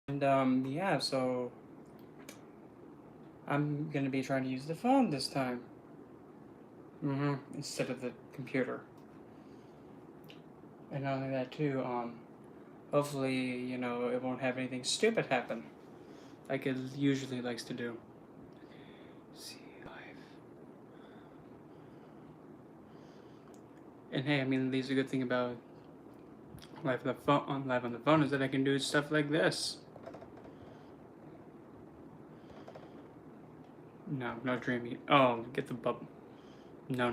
And yeah, so I'm gonna be trying to use the phone this time. Instead of the computer. And not only that too, hopefully, it won't have anything stupid happen. Like it usually likes to do. See live. And hey, I mean, the good thing about live on the phone is that I can do stuff like this. No, no dreamy. Oh, get the bubble. No.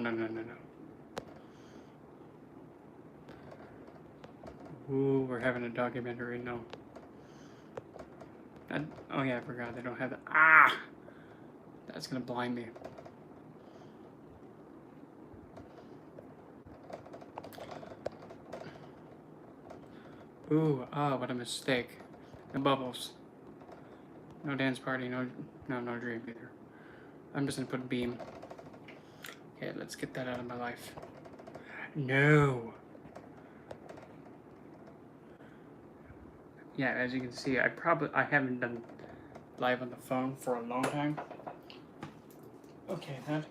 Ooh, we're having a documentary. No. Oh yeah, I forgot they don't have that. Ah! That's gonna blind me. Ooh, what a mistake. The bubbles. No dance party, no dream either. I'm just gonna put beam. Okay, let's get that out of my life. No! Yeah, as you can see, I haven't done live on the phone for a long time. Okay, that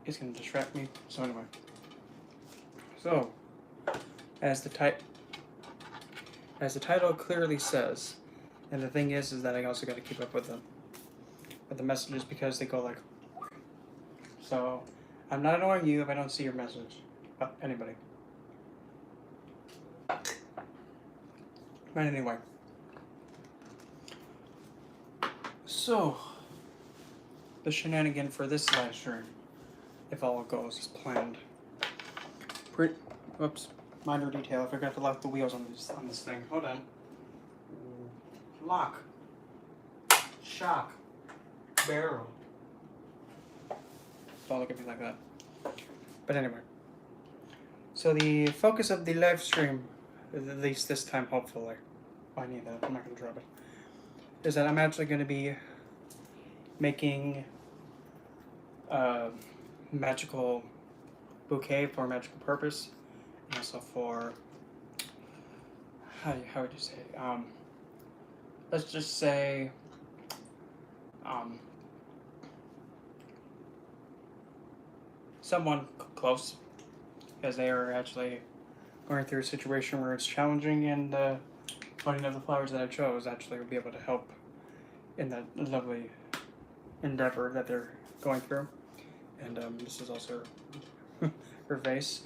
is gonna distract me. So anyway. So, as the title clearly says, and the thing is that I also got to keep up with the messages because they go like. So, I'm not annoying you if I don't see your message. Anybody. But anyway. So, the shenanigan for this live stream, if all goes as planned. Whoops. Minor detail. I forgot to lock the wheels on this thing. Hold on. Lock. Shock. Barrel. Don't look at me like that. But anyway. So the focus of the live stream, at least this time, hopefully. I need that. I'm not going to drop it. Is that I'm actually going to be making a magical bouquet for a magical purpose. And also for, how would you say it? Let's just say, someone close, because they are actually going through a situation where it's challenging, and finding out the flowers that I chose actually will be able to help in that lovely endeavor that they're going through. And this is also her vase.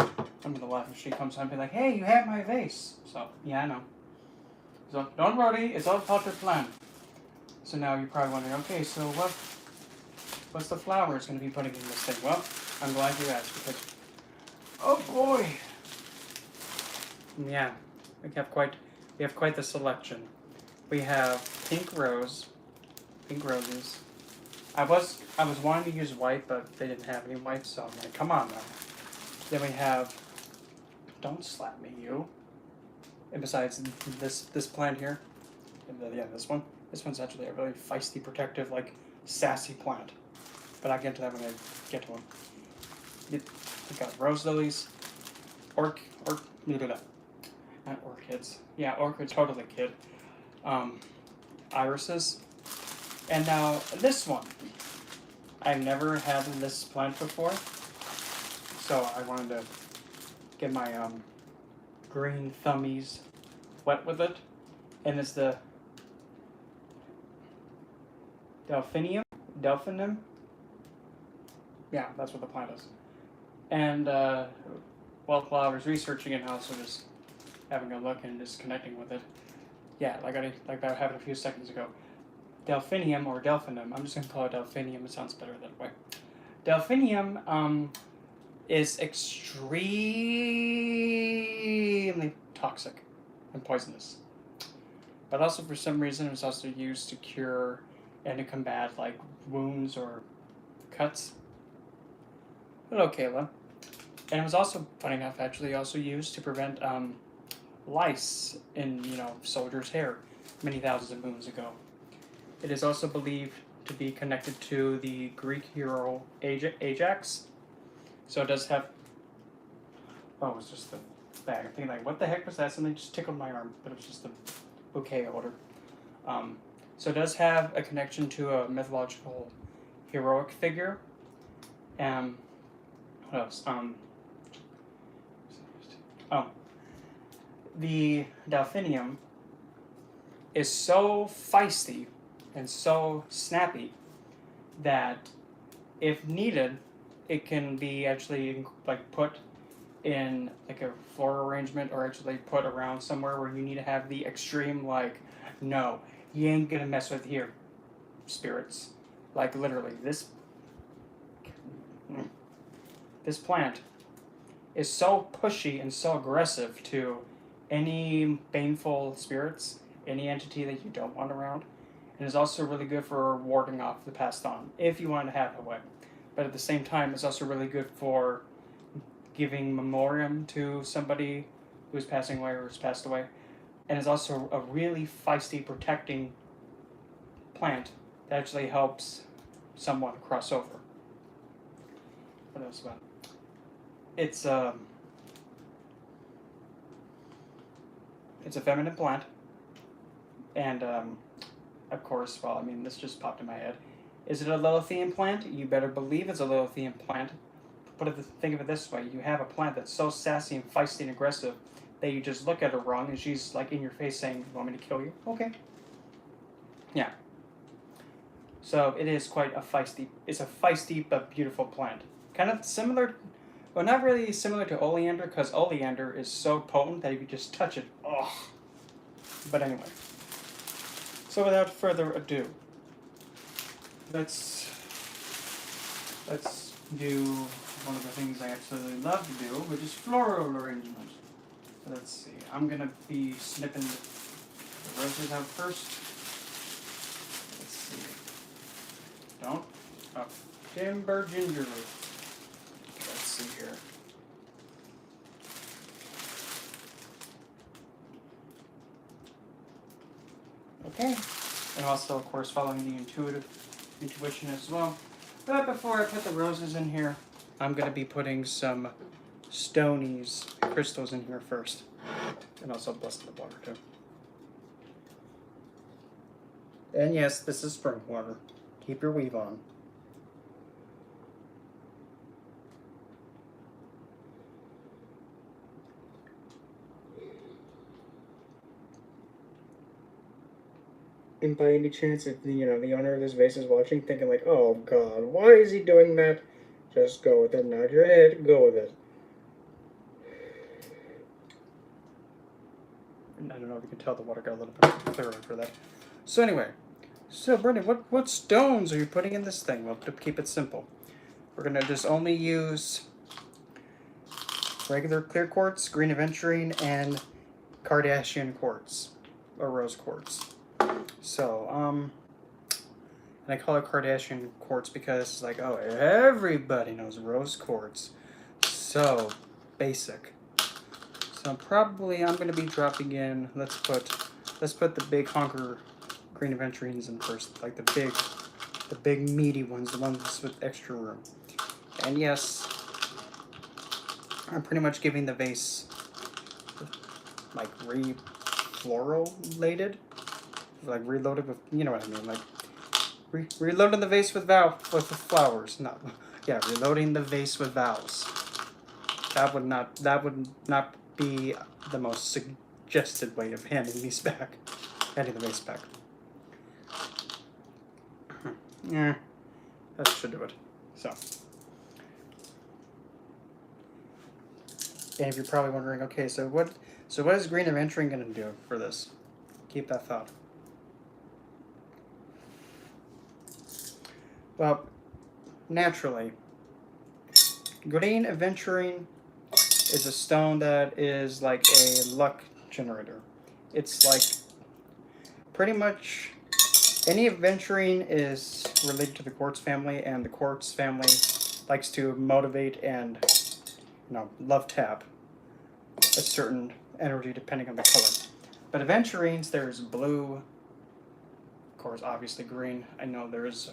I'm gonna laugh if she comes on and be like, "Hey, you have my vase." So yeah, I know. So don't worry, it's all part of the plan. So now you're probably wondering, okay, so what's the flowers gonna be putting in this thing? Well, I'm glad you asked because, oh boy, yeah, we have quite the selection. We have pink roses. I was wanting to use white, but they didn't have any white, so I'm like, come on now. Then we have, don't slap me, you. And besides this plant here, and this one. This one's actually a really feisty, protective, like sassy plant. But I'll get to that when I get to them. We got rose lilies, not orchids. Yeah, orchids, totally kid. Irises, and now this one. I've never had this plant before, so I wanted to get my green thummies wet with it, and it's the delphinium. Yeah, that's what the plant is. And while I was researching it, and also just having a look and just connecting with it, yeah, like that happened a few seconds ago. Delphinium or delphinum. I'm just gonna call it delphinium. It sounds better that way. Delphinium is extremely toxic and poisonous, but also for some reason it was also used to cure and to combat like wounds or cuts. Hello, Kayla. And it was also, funny enough, actually also used to prevent lice in soldiers' hair many thousands of moons ago. It is also believed to be connected to the Greek hero Ajax. So it does have. Oh, it's just the bag. I'm thinking like, what the heck was that? Something just tickled my arm, but it was just a bouquet holder. So it does have a connection to a mythological heroic figure. What else? The delphinium is so feisty and so snappy that if needed, it can be actually like put in like a floral arrangement, or actually put around somewhere where you need to have the extreme, like, no, you ain't gonna mess with here, spirits. Like literally, this plant is so pushy and so aggressive to any baneful spirits, any entity that you don't want around, and is also really good for warding off the passed on, if you want to have it away. But at the same time, it's also really good for giving memoriam to somebody who's passing away or has passed away, and is also a really feisty protecting plant that actually helps someone cross over. What else about it? It's a feminine plant, and of course, well, I mean, this just popped in my head. Is it a Lilithian plant? You better believe it's a Lilithian plant. Think of it this way: you have a plant that's so sassy and feisty and aggressive that you just look at her wrong, and she's like in your face saying, "You want me to kill you?" Okay. Yeah. So it is quite a feisty. It's a feisty but beautiful plant. Kind of similar. Well, not really similar to oleander, because oleander is so potent that if you just touch it, oh. But anyway. So without further ado, let's do one of the things I absolutely love to do, which is floral arrangement. So let's see. I'm gonna be snipping the roses out first. Let's see. Don't. Oh, timber gingerly. Here. Okay, and also, of course, following the intuition as well. But before I put the roses in here, I'm going to be putting some stonies, crystals in here first, and also blessing the water too. And yes, this is spring water. Keep your weave on. And by any chance, if the owner of this vase is watching, thinking like, "Oh God, why is he doing that?" Just go with it. Nod your head. Go with it. I don't know if you can tell the water got a little bit clearer for that. So anyway, Brendan, what stones are you putting in this thing? Well, to keep it simple, we're gonna just only use regular clear quartz, green aventurine, and Kardashian quartz or rose quartz. So, and I call it Kardashian quartz because it's like, oh, everybody knows rose quartz. So basic. So I'm going to be dropping in. Let's put the big honker green aventurines in first, like the big meaty ones, the ones with extra room. And yes, I'm pretty much giving the vase like refloralated. Like reloaded with, you know what I mean, like reloading the vase with flowers. No, yeah, reloading the vase with vows. That would not be the most suggested way of handing the vase back. Yeah, that should do it. So, and if you're probably wondering, okay, so what is green aventurine going to do for this? Keep that thought. Well, naturally, green aventurine is a stone that is like a luck generator. It's like pretty much any aventurine is related to the quartz family, and the quartz family likes to motivate and love tap a certain energy depending on the color. But aventurines, there's blue, of course, obviously green. I know there's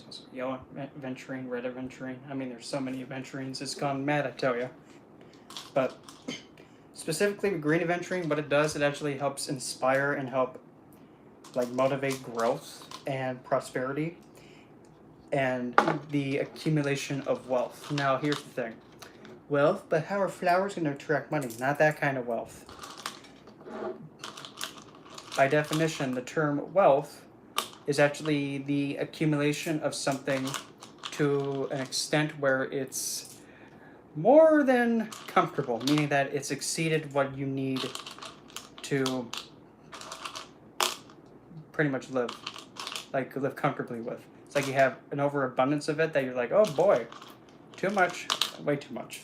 also yellow aventurine, red aventurine. I mean, there's so many aventurines, it's gone mad, I tell you. But specifically with green aventurine, what it does, it actually helps inspire and help like motivate growth and prosperity and the accumulation of wealth. Now here's the thing. Wealth, but how are flowers going to attract money? Not that kind of wealth. By definition, the term wealth is actually the accumulation of something to an extent where it's more than comfortable, meaning that it's exceeded what you need to pretty much live comfortably with. It's like you have an overabundance of it that you're like, oh boy, too much, way too much.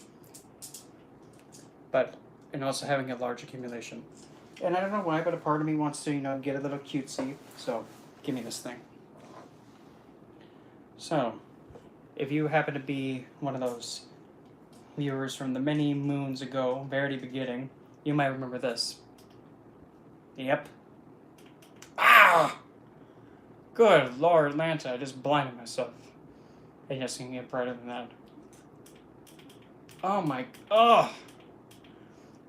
But, and also having a large accumulation. And I don't know why, but a part of me wants to, get a little cutesy. So, give me this thing. So, if you happen to be one of those viewers from the many moons ago, very beginning, you might remember this. Yep. Ah! Good Lord, Atlanta, I just blinded myself. I guess I can get brighter than that. Oh my, oh!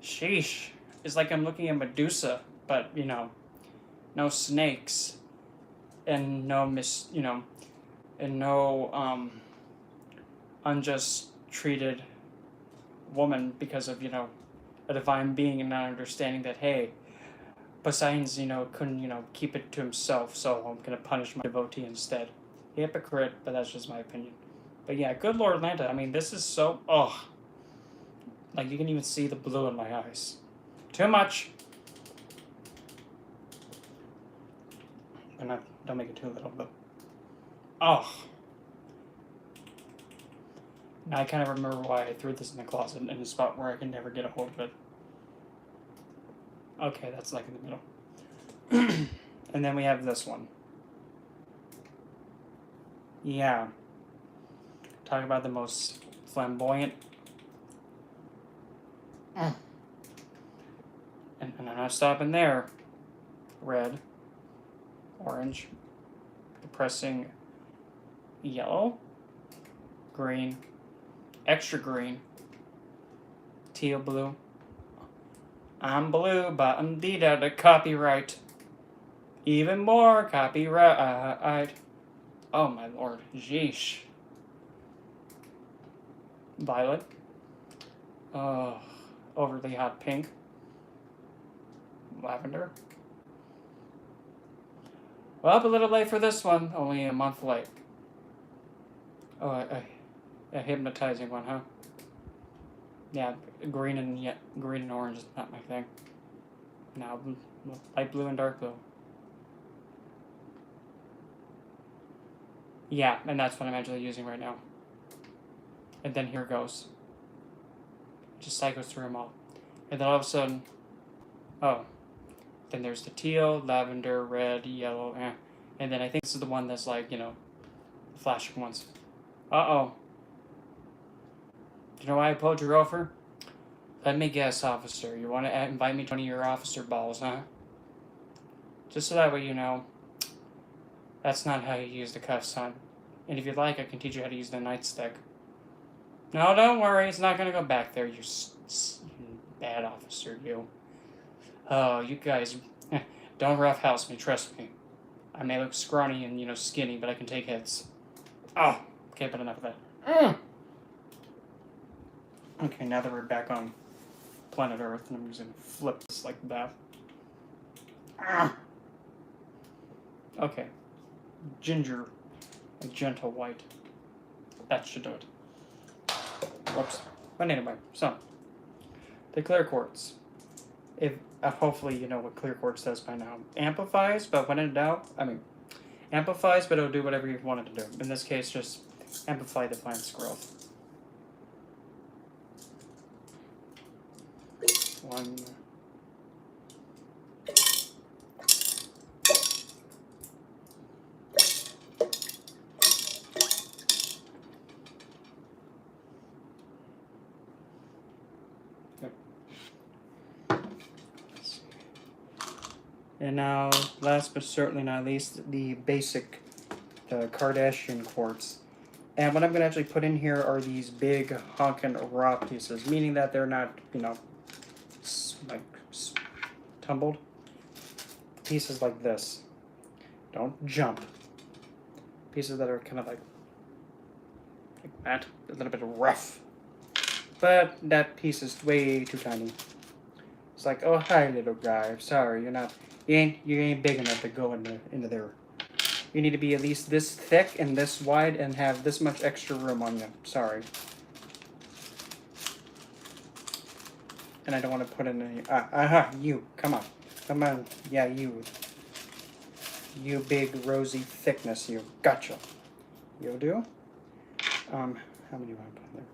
Sheesh. It's like I'm looking at Medusa, but, no snakes. And no unjust treated woman because of, a divine being and not understanding that, hey, Poseidon's, couldn't, keep it to himself, so I'm going to punish my devotee instead. Hypocrite, but that's just my opinion. But yeah, good Lord Atlanta, I mean, this is so, like, you can even see the blue in my eyes. Too much. And don't make it too little, but, oh. Now I kind of remember why I threw this in the closet in a spot where I can never get a hold of it. Okay, that's like in the middle. And then we have this one. Yeah. Talk about the most flamboyant. And I'm not stopping there. Red. Orange. Depressing yellow. Green. Extra green. Teal blue. I'm blue, but I'm the copyright. Even more copyright. Oh my lord. Jeesh. Violet. Oh, overly hot pink. Lavender. Well, up a little late for this one. Only a month late. Oh, a hypnotizing one, huh? Yeah, green and orange is not my thing. Now, light blue and dark blue. Yeah, and that's what I'm actually using right now. And then here goes. Just cycles through them all. And then all of a sudden, then there's the teal, lavender, red, yellow, and then I think this is the one that's like, flashing ones. Uh-oh. Do you know why I pulled your offer? Let me guess, officer. You want to invite me to one of your officer balls, huh? Just so that way you know, that's not how you use the cuffs, son. And if you'd like, I can teach you how to use the nightstick. No, don't worry. It's not going to go back there, you bad officer, you. Oh, you guys, don't roughhouse me, trust me. I may look scrawny and, skinny, but I can take hits. Oh, okay, but enough of that. Okay, now that we're back on planet Earth, and I'm just going to flip this like that. Okay. Ginger, a gentle white. That should do it. Whoops. But anyway, so, the clear quartz. If hopefully you know what clear quartz does by now. Amplifies, but when in doubt, amplifies, but it'll do whatever you want it to do. In this case, just amplify the plant's growth. One. And now, last but certainly not least, the Kardashian Quartz. And what I'm going to actually put in here are these big honkin' raw pieces, meaning that they're not, you know, like tumbled. Pieces like this. Don't jump. Pieces that are kind of like that, a little bit rough. But that piece is way too tiny. It's like, oh hi little guy, sorry, you ain't big enough to go into there. You need to be at least this thick and this wide and have this much extra room on you. Sorry. And I don't want to put in any you, come on, yeah, you big rosy thickness, you, gotcha. You'll do. How many do you want to put in there?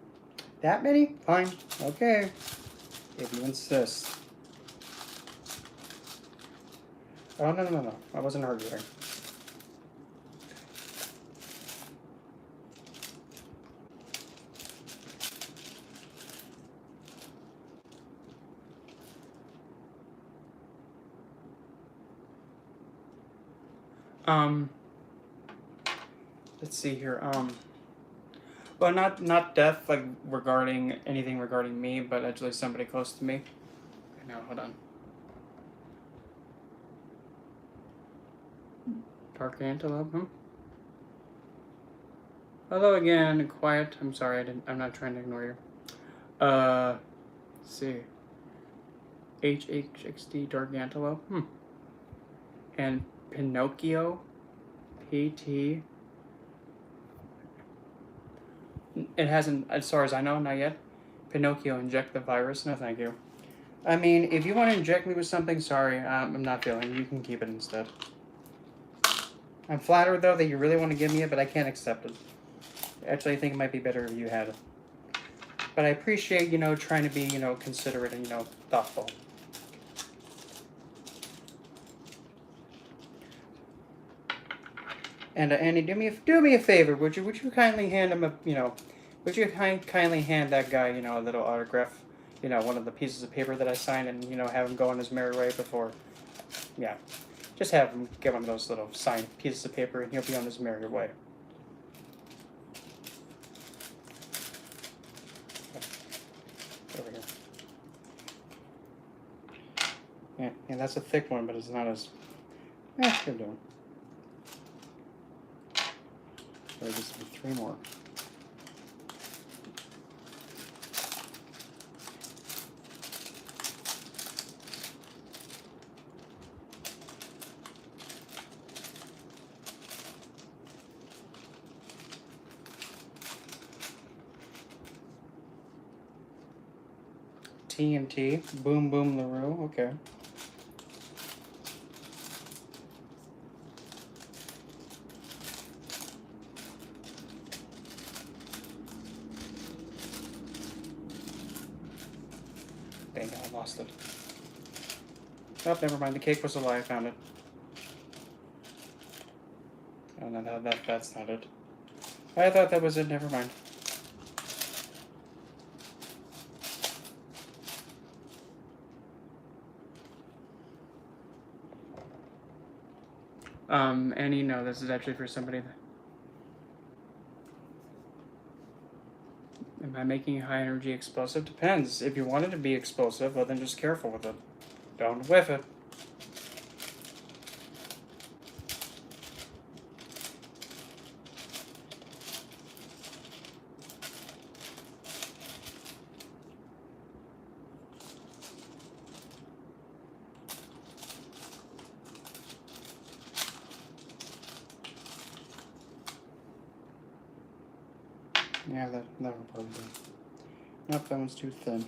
That many? Fine. Okay. If you insist. Oh, no. I wasn't arguing. Let's see here. Well, not death, like anything regarding me, but actually somebody close to me. Now, hold on. Dark antelope, Hello again, quiet. I'm sorry, I'm not trying to ignore you. Let's see. HHXD Dark Antelope, And Pinocchio, PT. It hasn't, as far as I know, not yet. Pinocchio, inject the virus. No, thank you. I mean, if you want to inject me with something, sorry, I'm not feeling it. You can keep it instead. I'm flattered, though, that you really want to give me it, but I can't accept it. Actually, I think it might be better if you had it. But I appreciate, trying to be, considerate and, thoughtful. And Annie, do me a favor, would you kindly hand him would you kindly hand that guy, a little autograph, one of the pieces of paper that I signed, and have him go on his merry way before, yeah, just have him give him those little signed pieces of paper, and he'll be on his merry way. Over here. Yeah, that's a thick one, but it's not as. You're doing. There needs to be 3 more. TNT, Boom Boom LaRue, okay. Dang it, I lost it. Oh, never mind, the cake was a lie, I found it. Oh no, that's not it. I thought that was it, never mind. Annie, no, this is actually for somebody that... Am I making high energy explosive? Depends. If you want it to be explosive, well then just careful with it. Don't whiff it. Yeah, that will probably do. Nope, that one's too thin.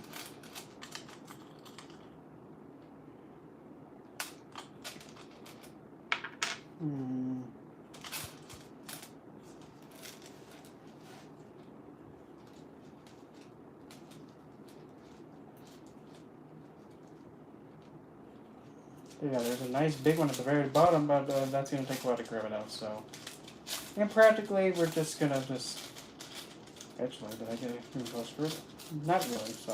Yeah, there's a nice big one at the very bottom, but that's going to take a while to grab it out, so... And practically, we're just going to Actually, did I get it even close for it? Not really, so...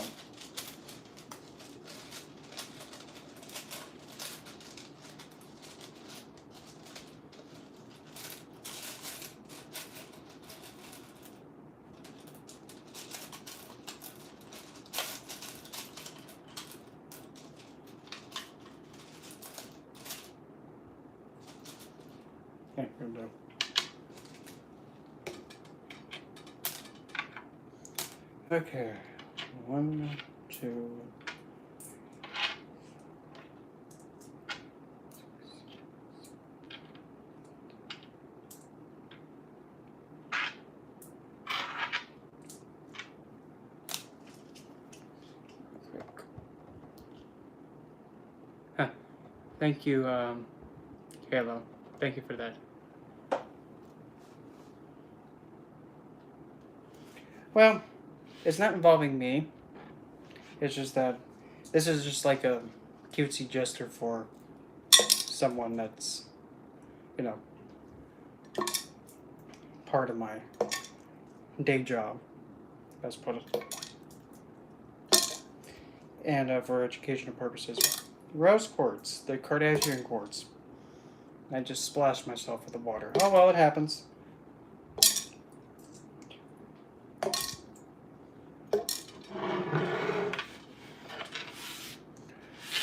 Yeah, it'll do. Okay, 1, 2. Huh. Thank you, Halo. Thank you for that. Well, it's not involving me. It's just that this is just like a cutesy gesture for someone that's, you know, part of my day job, let's put it. And for educational purposes. Rose quartz, the Kardashian quartz. I just splashed myself with the water. Oh well, it happens.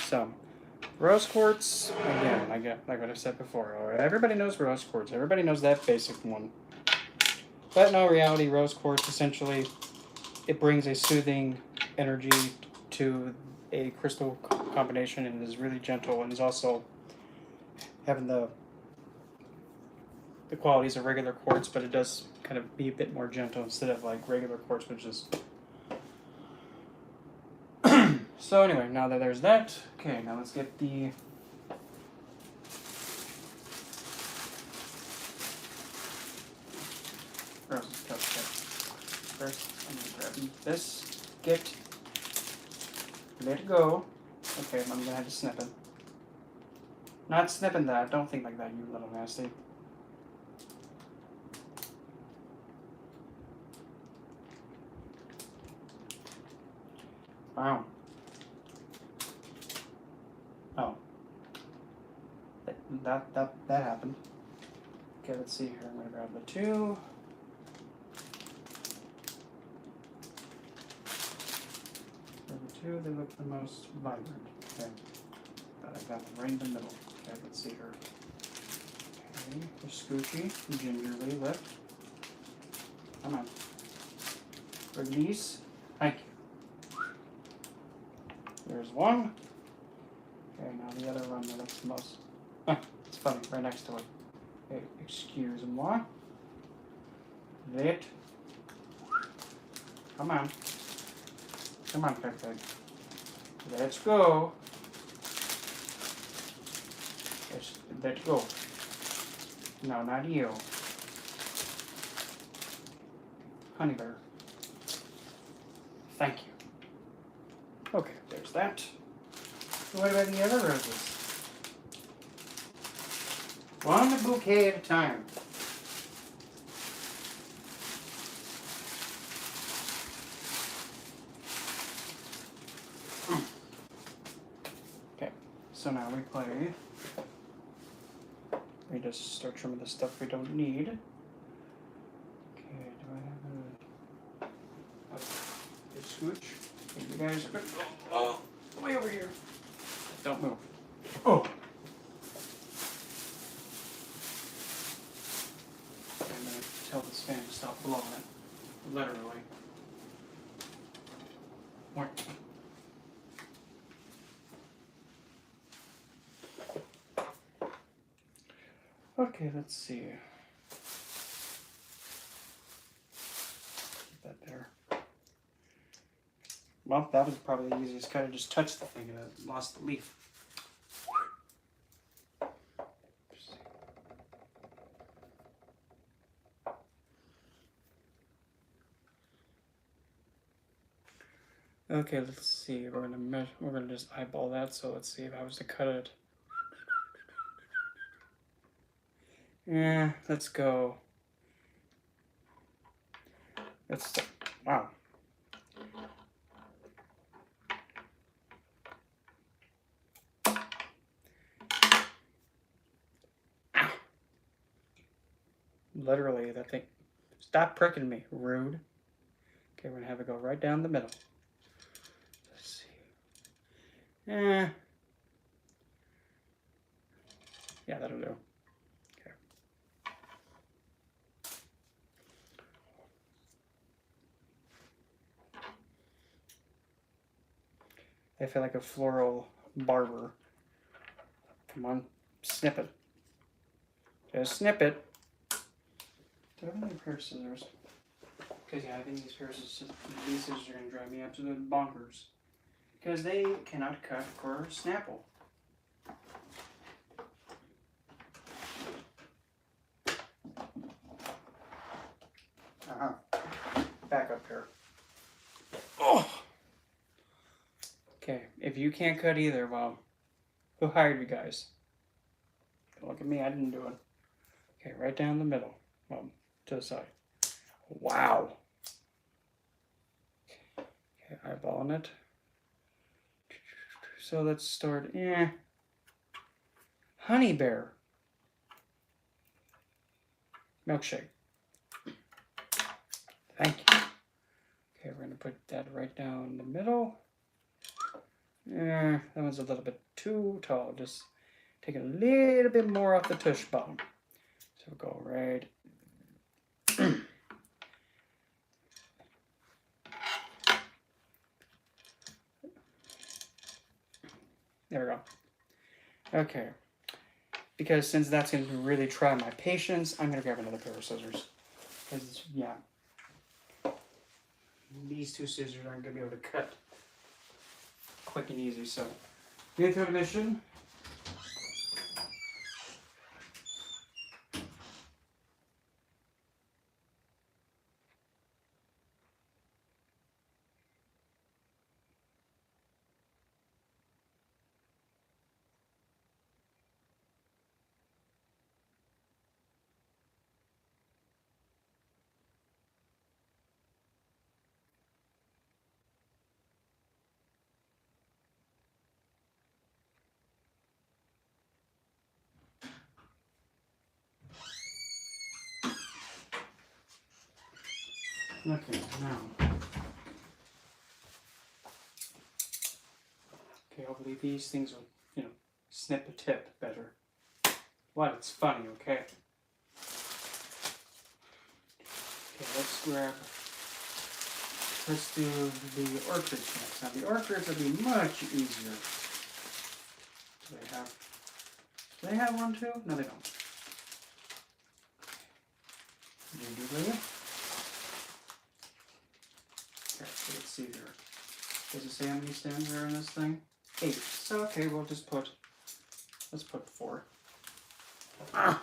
So, rose quartz, again, like what I said before, everybody knows rose quartz. Everybody knows that basic one. But in all reality, rose quartz, essentially, it brings a soothing energy to a crystal combination and is really gentle and is also having the qualities of regular quartz, but it does kind of be a bit more gentle instead of like regular quartz, which is... So anyway, now that there's that, okay, now let's get the roses cut. First, I'm gonna grab this, let it go. Okay, I'm gonna have to snip it. Not snipping that, don't think like that, you little nasty. Wow. Oh. That happened. Okay, let's see here. I'm gonna grab the 2. For the 2, they look the most vibrant. Okay. But I got them right in the middle. Okay, let's see here. Okay, the scoochy, gingerly lift. Come on. Release. Thank you. There's one. Okay, now the other one that looks the most. It's funny, right next to it. Okay, excuse-moi. That. Come on. Come on, Peg Peg. Let's go. Let's go. No, not you. Honey bear. Thank you. Okay, there's that. What about the other roses? One bouquet at a time. Okay, so now we play. We just start trimming the stuff we don't need. Okay, do I have a scooch? Okay, you guys are good. Oh, way over here. Don't move. Oh. I'm gonna tell this fan to stop blowing it. Literally. More. Okay, let's see. Keep that there. Well, that was probably the easiest cut. I just touched the thing and I lost the leaf. Okay, let's see. We're gonna just eyeball that. So let's see if I was to cut it. Yeah, let's go. Wow. Ah. Literally, that thing. Stop pricking me, rude. Okay, we're gonna have it go right down the middle. Let's see. Yeah, that'll do. Okay. I feel like a floral barber. Come on, snip it. Just snip it. Do I have another pair of scissors? Because yeah, I think these scissors are going to drive me absolutely bonkers. Because they cannot cut or snapple. Back up here. Oh! Okay, if you can't cut either, well, who hired you guys? Look at me, I didn't do it. Okay, right down the middle. Well, to the side. Wow. Okay, eyeballing it. So let's start, Honey Bear. Milkshake. Thank you. Okay, we're going to put that right down the middle. Yeah, that one's a little bit too tall. Just take a little bit more off the tush bone. So we'll go right. There we go. Okay. Because since that's going to really try my patience, I'm going to grab another pair of scissors. Because, yeah. These two scissors aren't going to be able to cut quick and easy. So, new to mission. Okay, now. Okay, hopefully these things will, snip a tip better. What? It's funny, okay? Okay, let's do the orchids next. Now the orchids will be much easier. Do they have one too? No, they don't. Do they? Okay, so let's see here. Does it say how many stems are in this thing? 8. So okay, let's put 4. Ah!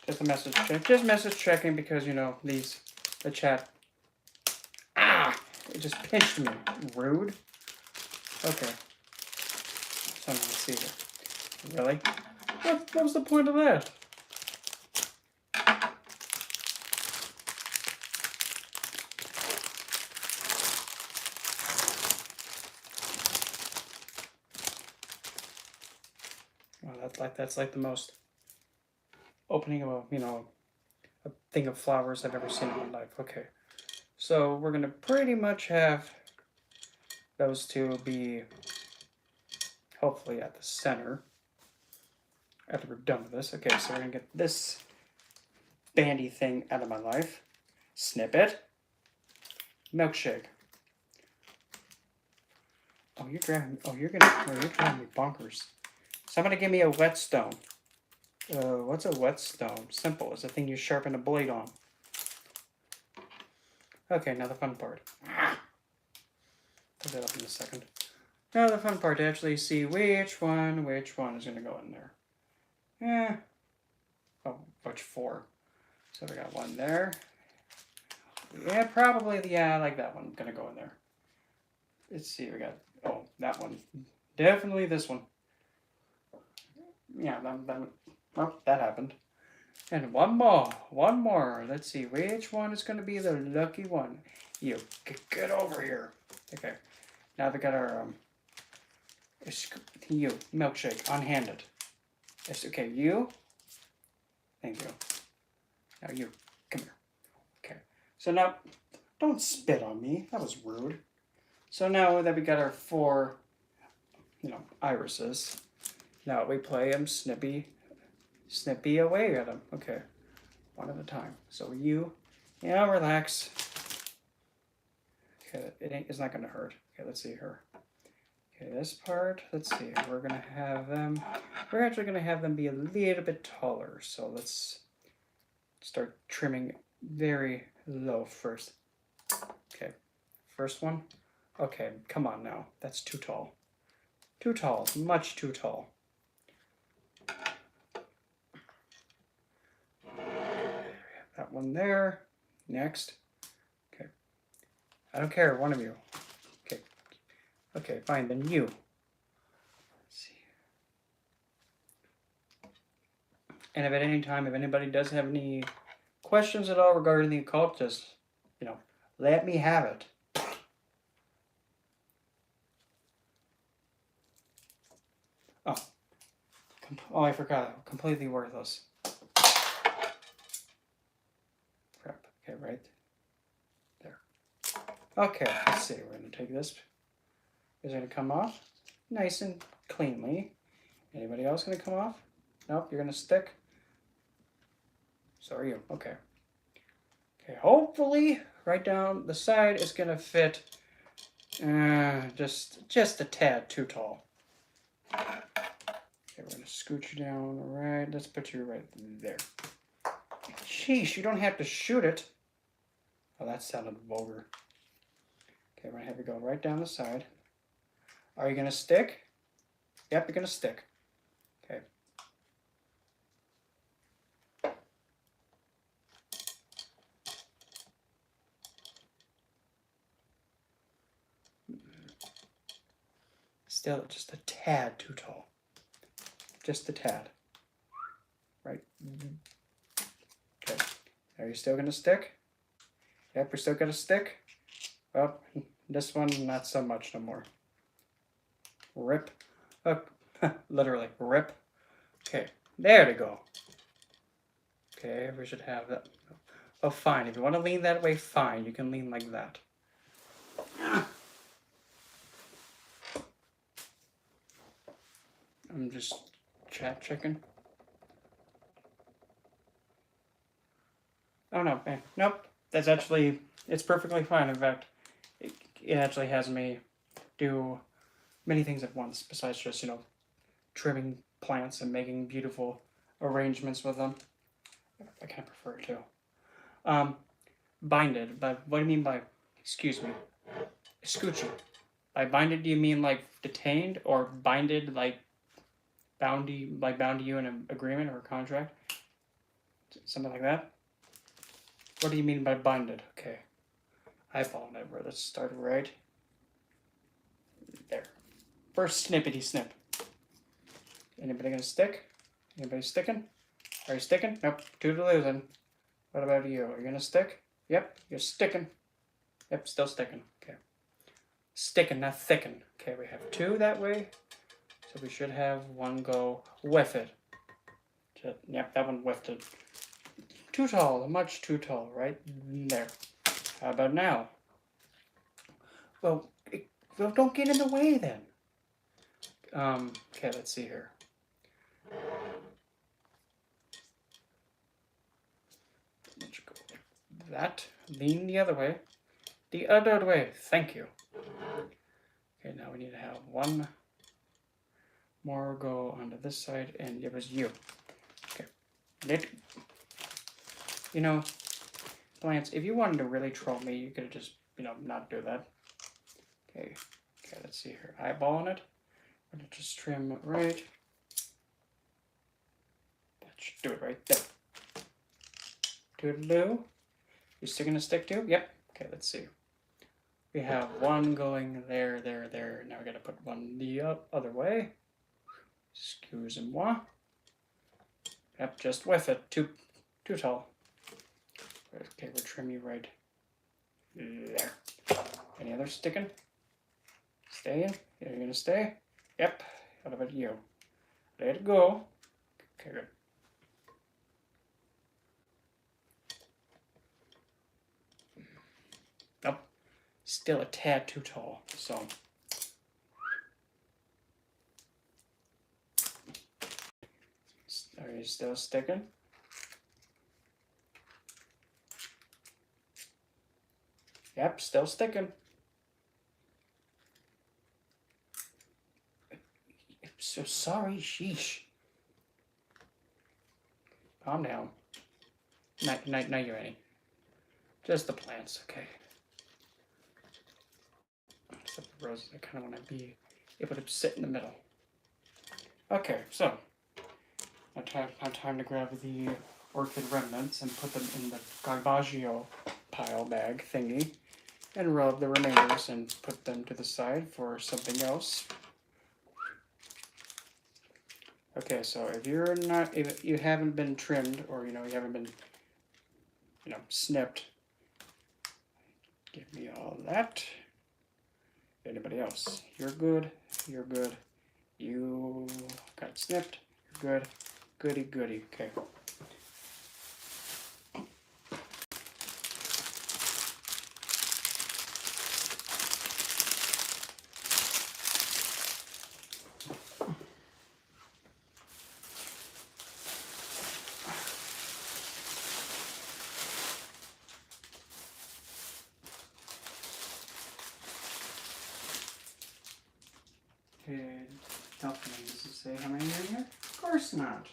Just a message check. Just message checking because the chat. Ah! It just pinched me. Rude. Okay. So let's see here. Really? What was the point of that? That's like the most opening of a thing of flowers I've ever seen in my life. Okay, so we're gonna pretty much have those two be hopefully at the center after we're done with this. Okay, so we're gonna get this bandy thing out of my life. Snip it. Milkshake. You're driving me bonkers. Somebody give me a whetstone. What's a whetstone? Simple. It's a thing you sharpen a blade on. Okay, now the fun part. Put that up in a second. Now the fun part to actually see which one is going to go in there. Which 4? So we got one there. Yeah, probably, I like that one. Going to go in there. Let's see, we got, that one. Definitely this one. Yeah, that happened. And one more. Let's see, which one is going to be the lucky one? You, get over here. Okay, now we got our, milkshake, unhanded. Yes, okay, you. Thank you. Now you, come here. Okay, so now, don't spit on me. That was rude. So now that we got our 4, irises, now we play them snippy away at them. Okay, one at a time. So relax. Okay, it's not gonna hurt. Okay, let's see her. Okay, this part, let's see, we're gonna have them, we're actually gonna have them be a little bit taller. So let's start trimming very low first. Okay, first one. Okay, come on now, that's too tall. Too tall, much too tall. That one there. Next. Okay. I don't care, one of you. Okay. Okay, fine, then you. Let's see. And if at any time, if anybody does have any questions at all regarding the occult, just, let me have it. Oh, I forgot. Completely worthless. Crap. Okay, right there. Okay, let's see. We're going to take this. It's going to come off nice and cleanly. Anybody else going to come off? Nope, you're going to stick. So are you. Okay. Okay, hopefully right down the side is going to fit just a tad too tall. Okay, we're going to scooch you down. Right, let's put you right there. Sheesh, you don't have to shoot it. Oh, that sounded vulgar. Okay, we're going to have you go right down the side. Are you going to stick? Yep, you're going to stick. Okay. Still just a tad too tall. Just a tad. Right. Okay. Are you still going to stick? Yep, you're still going to stick. Well, this one, not so much no more. Rip. Oh, literally, rip. Okay, there to go. Okay, we should have that. Oh, fine. If you want to lean that way, fine. You can lean like that. I'm just checking. Oh, no, man. Nope. That's actually, it's perfectly fine. In fact, it actually has me do many things at once besides just, trimming plants and making beautiful arrangements with them. I kind of prefer it too. Binded, but what do you mean by, excuse me, scoochie? By binded, do you mean like detained, or binded like bound to you in an agreement or a contract? Something like that? What do you mean by binded? Okay. Eyeball never. Let's start right there. First snippety snip. Anybody gonna stick? Anybody sticking? Are you sticking? Nope. Two to losing. What about you? Are you gonna stick? Yep, you're sticking. Yep, still sticking. Okay. Sticking, not thicking. Okay, we have two that way. So we should have one go with it. Yep, that one whiffed it. Too tall, much too tall, right there. How about now? Well, don't get in the way then. Okay, let's see here. Let's go like that. Lean the other way. The other way. Thank you. Okay, now we need to have one more go onto this side, and it was you. Okay. Plants, if you wanted to really troll me, you could have just, not do that. Okay, let's see here. Eyeballing it. I'm going to just trim right. That should do it right there. Toodaloo. You still going to stick to? Yep. Okay, let's see. We have one going there. Now we got to put one the other way. Excusez-moi. Yep, just with it. Too tall. Okay, we'll trim you right there. Any other sticking? Staying? Yeah, you're gonna stay? Yep. What about you? Let it go. Okay, good. Nope. Still a tad too tall, so. Are you still sticking? Yep, still sticking. so sorry. Sheesh. Calm down. Now you're ready. Just the plants, okay. Except the roses, I kind of want to be able to sit in the middle. Okay, so now time to grab the orchid remnants and put them in the garbaggio pile bag thingy and rub the remainders and put them to the side for something else. Okay, so if you haven't been trimmed, or you haven't been snipped, give me all that. Anybody else? You're good. You're good. You got snipped. You're good. Goody goody. Okay. Does it say how many are in here? Of course not.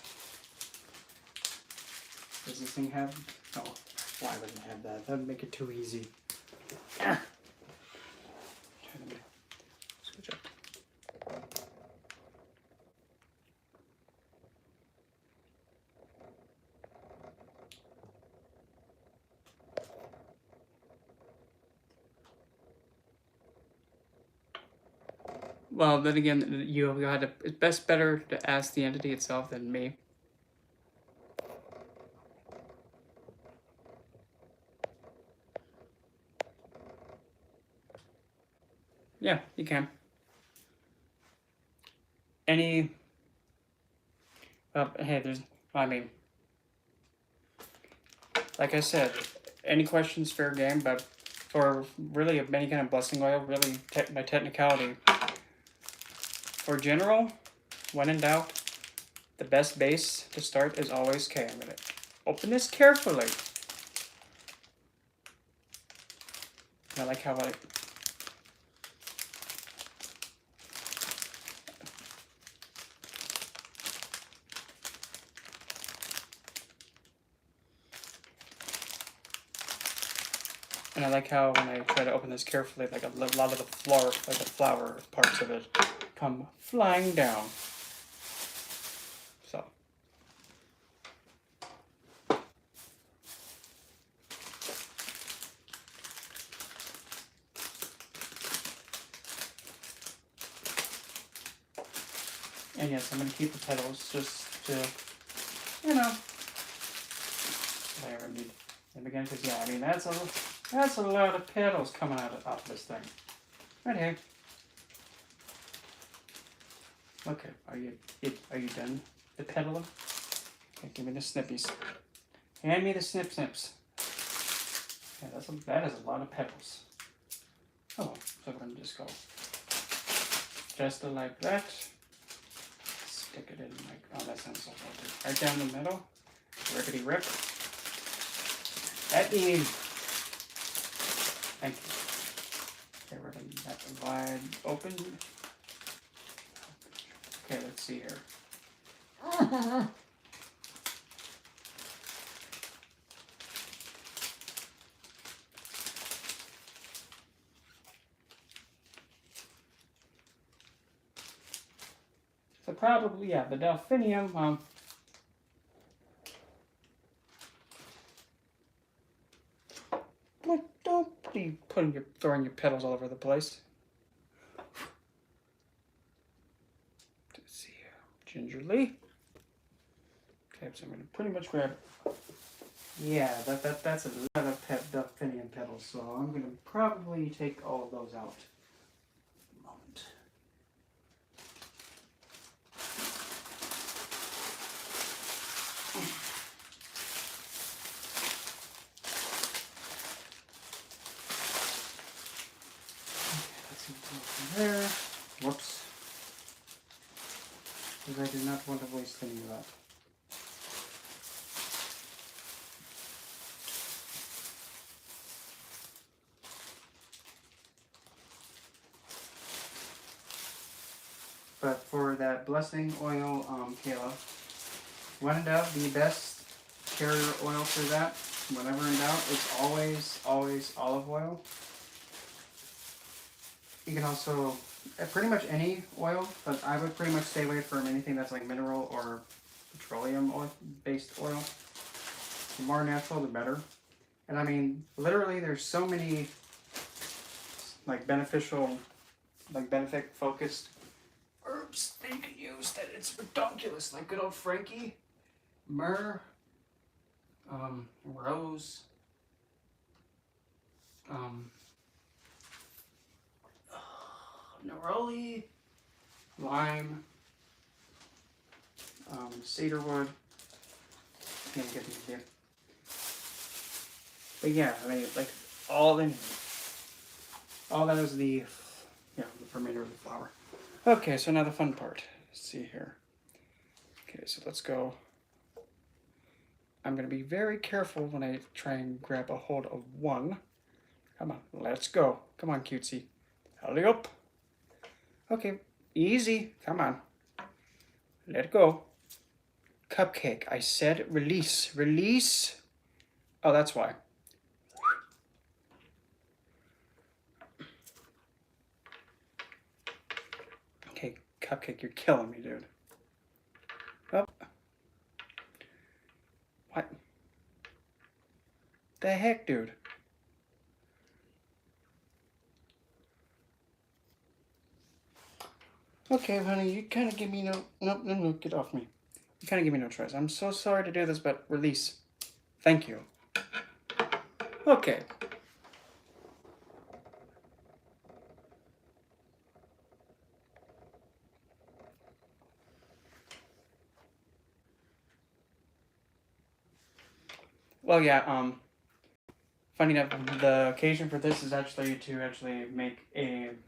Does this thing have... Oh, why would it have that? That would make it too easy. Ah. Switch up. Well, then again, it's better to ask the entity itself than me. Yeah, you can. Hey, like I said, any questions, fair game, but for really any kind of blessing oil, really by technicality, for general, when in doubt, the best base to start is always K. I'm going to open this carefully. I like how and I like how when I try to open this carefully, like a lot of the flower parts of it come flying down. So. And yes, I'm going to keep the petals just to, whatever I need. And again, because yeah, I mean that's a lot of petals coming out of this thing. Right here. Okay, are you done the pedaling? Okay, give me the snippies. Hand me the snips. Yeah, that is a lot of petals. Oh, so we're gonna just go just like that. Stick it in like, oh, that sounds so lovely. Right down the middle. Rippity rip. That means, thank you. Okay, we're gonna have it wide open. Okay, let's see here. So probably, yeah, the delphinium, don't be throwing your petals all over the place. Let's see here, gingerly. Okay, so I'm gonna pretty much grab. Yeah, that's a lot of delphinium petals, so I'm gonna probably take all of those out. Moment. There. Whoops. Because I do not want to waste any of that. But for that blessing oil, Kayla, when in doubt, the best carrier oil for that, whenever in doubt, it's always, always olive oil. You can also, pretty much any oil, but I would pretty much stay away from anything that's like mineral or petroleum oil based oil. The more natural, the better. And I mean, literally, there's so many like beneficial, like benefit focused herbs that you can use that it's ridiculous. Like good old Frankie, myrrh, rose, neroli, lime, cedarwood. Can't get these here. But yeah, I mean, like all in here. All that is the, the remainder of the flower. Okay, so now the fun part. Let's see here. Okay, so let's go. I'm going to be very careful when I try and grab a hold of one. Come on, let's go. Come on, cutesy. Hurry up. Okay, easy. Come on. Let it go. Cupcake. I said release. Release. Oh, that's why. Okay, Cupcake, you're killing me, dude. Oh. What? The heck, dude? Okay, honey, you kind of give me no, get off me. You kind of give me no choice. I'm so sorry to do this, but release. Thank you. Okay. Well, yeah, funny enough, the occasion for this is actually to make an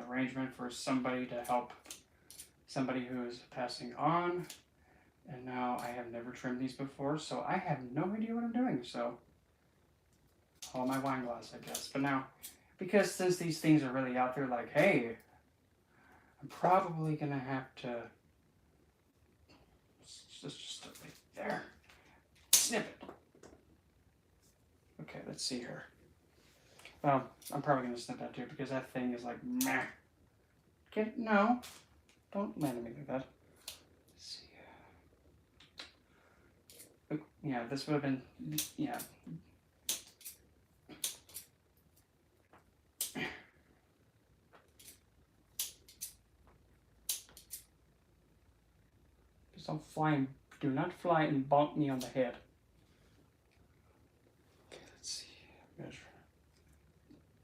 arrangement for somebody to help somebody who is passing on. And now I have never trimmed these before, so I have no idea what I'm doing, so all my wine glass, I guess. But now, because since these things are really out there, like, hey, I'm probably gonna have to just right there. Snip it. Okay, let's see here. Well, I'm probably going to snip that too because that thing is like, meh. No. Don't land at me like that. Let's see. Yeah, this would have been, yeah. Just don't fly and, do not fly and bonk me on the head.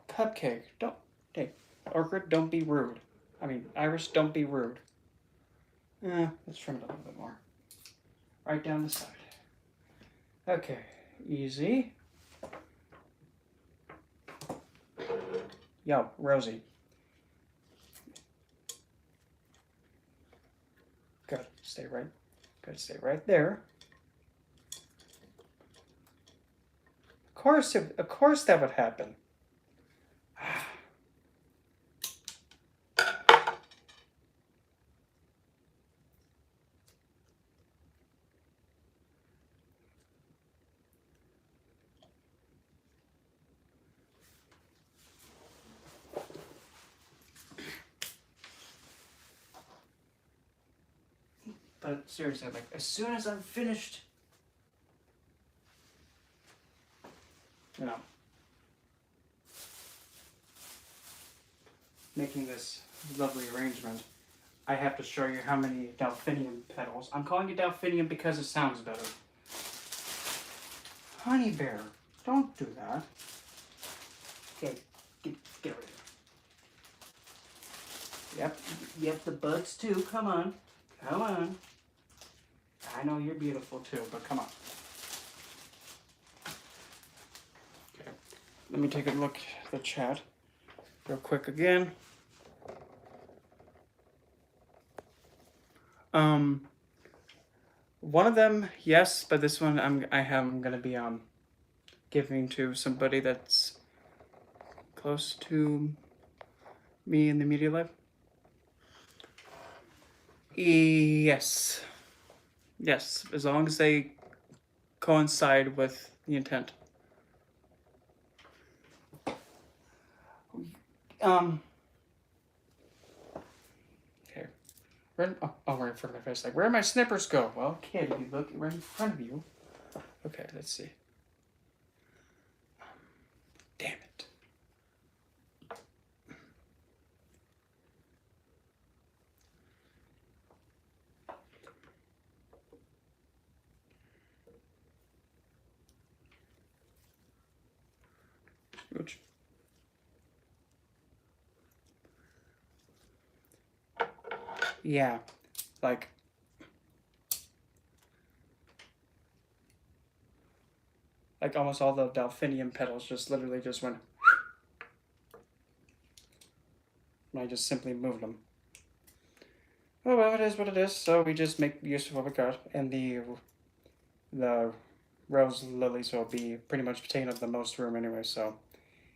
Cupcake, don't, hey, Orchid, don't be rude. I mean, Iris, don't be rude. Let's trim it a little bit more. Right down the side. Okay, easy. Yo, Rosie. Good, stay right there. Of course that would happen. But seriously, like, as soon as I'm finished, making this lovely arrangement, I have to show you how many delphinium petals. I'm calling it delphinium because it sounds better. Honey bear, don't do that. Okay, get over here. Yep, the buds too. Come on. I know you're beautiful too, but come on. Okay, let me take a look at the chat real quick again. One of them, yes, but this one I'm gonna be giving to somebody that's close to me in the media life. Yes. Yes, as long as they coincide with the intent. Okay. Right in front of my face. Like, where did my snippers go? Well, kid, if you look right in front of you. Okay, let's see. Damn it. Which? Yeah, like almost all the delphinium petals just literally just went. And I just simply moved them. Oh well, it is what it is. So we just make use of what we got, and the rose lilies will be pretty much taking up the most room anyway. So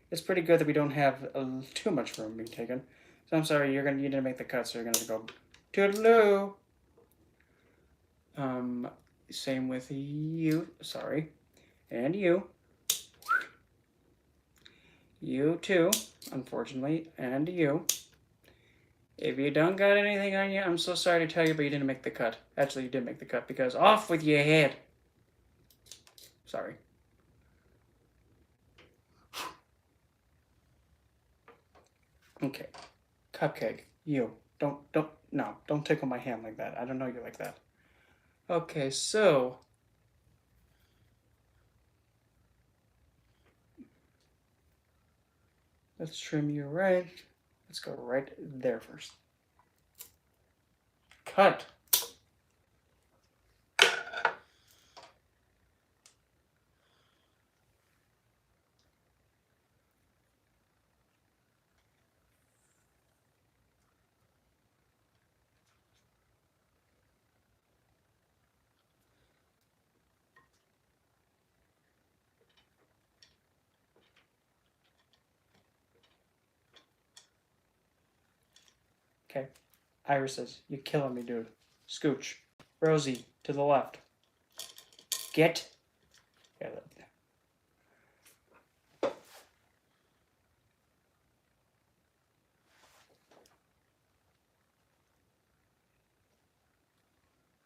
it's pretty good that we don't have too much room being taken. So I'm sorry, you didn't make the cut, so you're gonna go toodaloo. Same with you. Sorry, and you. You too, unfortunately, and you. If you don't got anything on you, I'm so sorry to tell you, but you didn't make the cut. Actually, you did make the cut because off with your head. Sorry. Okay. Cupcake, you. Don't tickle my hand like that. I don't know you like that. Okay, so. Let's trim you right. Let's go right there first. Cut. Okay. Irises, you're killing me, dude. Scooch. Rosie, to the left. Get. Yeah,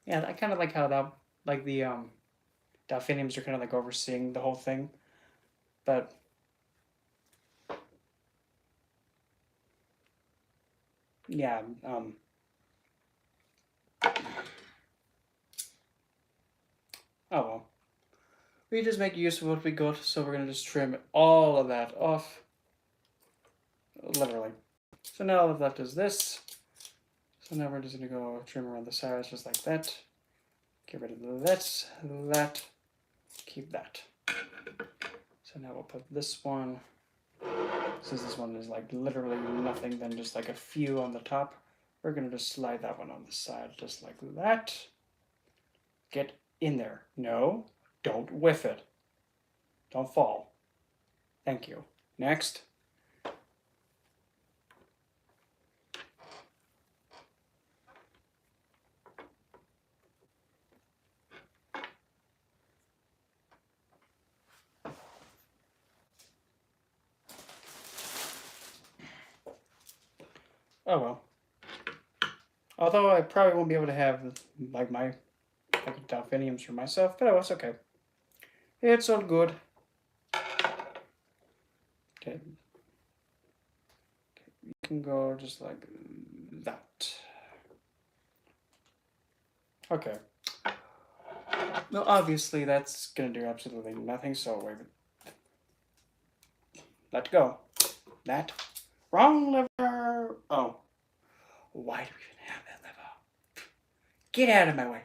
yeah, I kind of like how that, like the delphiniums are kind of like overseeing the whole thing, but yeah, oh well. We just make use of what we got, so we're gonna just trim all of that off. Literally. So now all that's left is this. So now we're just gonna go trim around the sides just like that. Get rid of that, keep that. So now we'll put this one, since this one is like literally nothing than just like a few on the top, we're gonna just slide that one on the side just like that. Get in there. No, don't whiff it. Don't fall. Thank you. Next. Oh well. Although I probably won't be able to have like my delphiniums for myself, but it's okay. It's all good. Okay. You can go just like that. Okay. No, obviously that's gonna do absolutely nothing, so wait. Let go. That. Wrong lever. Oh. Why do we even have that lever? Get out of my way.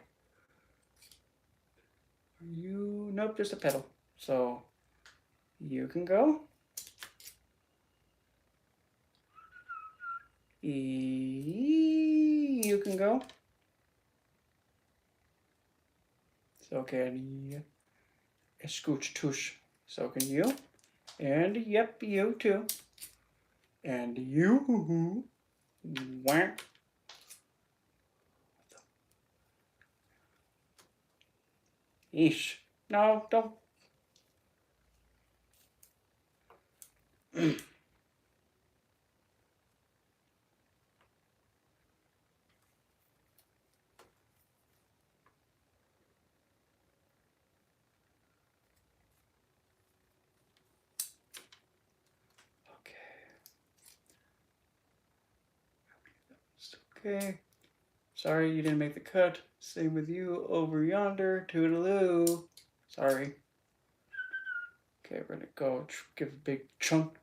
You, nope, just a pedal. So, you can go. You can go. So can scooch tush. So can you. And yep, you too. And you. Whack. Eesh. No, don't. Okay. Sorry you didn't make the cut. Same with you over yonder. Toodaloo. Sorry. Okay, we're gonna go give a big chunk.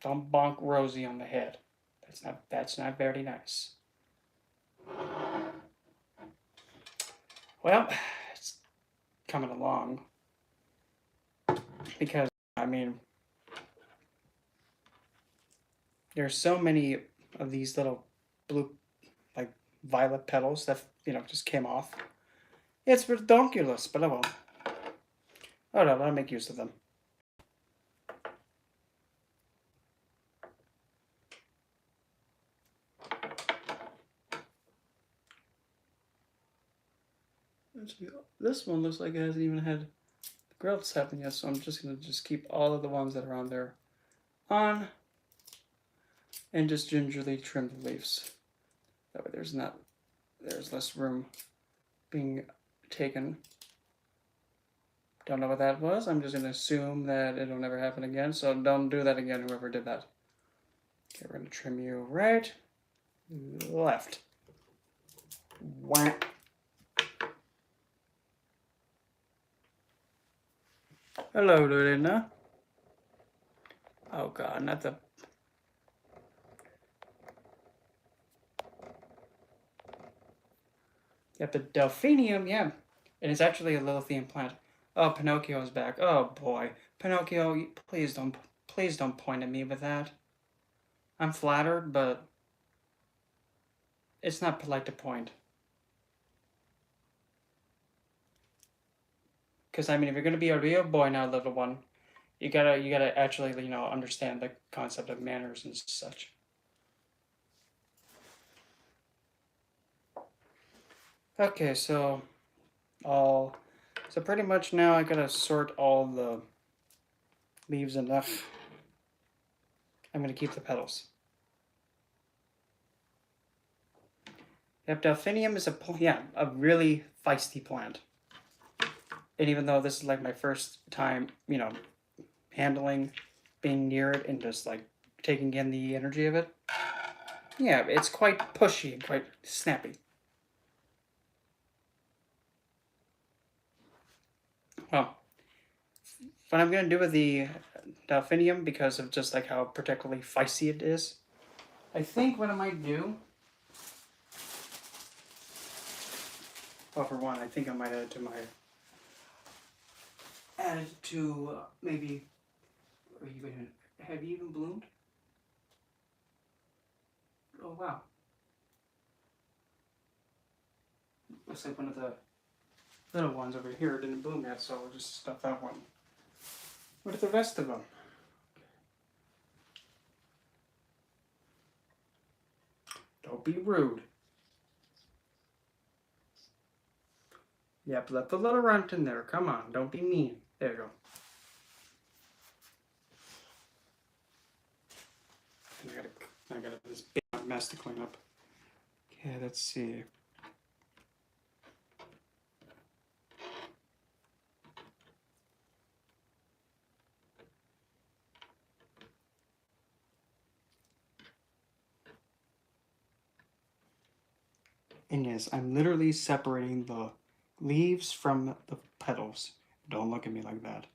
Don't bonk Rosie on the head. That's not very nice. Well, it's coming along. Because, I mean, there's so many of these little blue, like, violet petals that, just came off. It's redonkulous, but I won't. Oh no, I'll make use of them. This one looks like it hasn't even had the growths happen yet, so I'm just going to keep all of the ones that are on there on and just gingerly trim the leaves. That way there's less room being taken. Don't know what that was. I'm just going to assume that it'll never happen again, so don't do that again, whoever did that. Okay, we're going to trim you right, left. Whack. Hello, Lorena. Oh God, not the... Yep, the delphinium, yeah. And it's actually a lithium plant. Oh, Pinocchio's back. Oh boy. Pinocchio, please don't point at me with that. I'm flattered, but it's not polite to point. Because, I mean, if you're going to be a real boy now, little one, you gotta actually, understand the concept of manners and such. Okay, so pretty much now I gotta sort all the leaves enough. I'm gonna keep the petals. Yep, delphinium is a really feisty plant. And even though this is like my first time, handling, being near it and just like taking in the energy of it, yeah, it's quite pushy and quite snappy. Well, what I'm gonna do with the delphinium, because of just like how particularly feisty it is, I think what I might do, well, for one, I think I might add it to maybe, have you even bloomed? Oh wow. Looks like one of the little ones over here didn't bloom yet, so we'll just stuff that one. What are the rest of them? Don't be rude. Yep, let the little runt in there. Come on, don't be mean. There you go. I got this big mess to clean up. Okay, let's see. And yes, I'm literally separating the leaves from the petals. Don't look at me like that.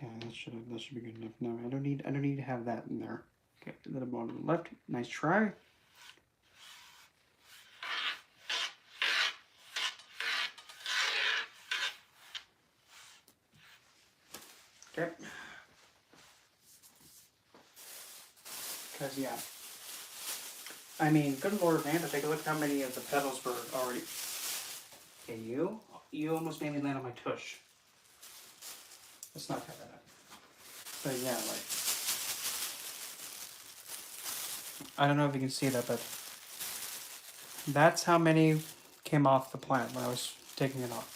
Yeah, that should be good enough. No, I don't need to have that in there. Okay, a little more to the left. Nice try. Okay. Because yeah, I mean, good lord, man, but take a look how many of the petals were already... Okay, you almost made me land on my tush. Let's not cover that. But yeah, like... I don't know if you can see that, but... That's how many came off the plant when I was taking it off.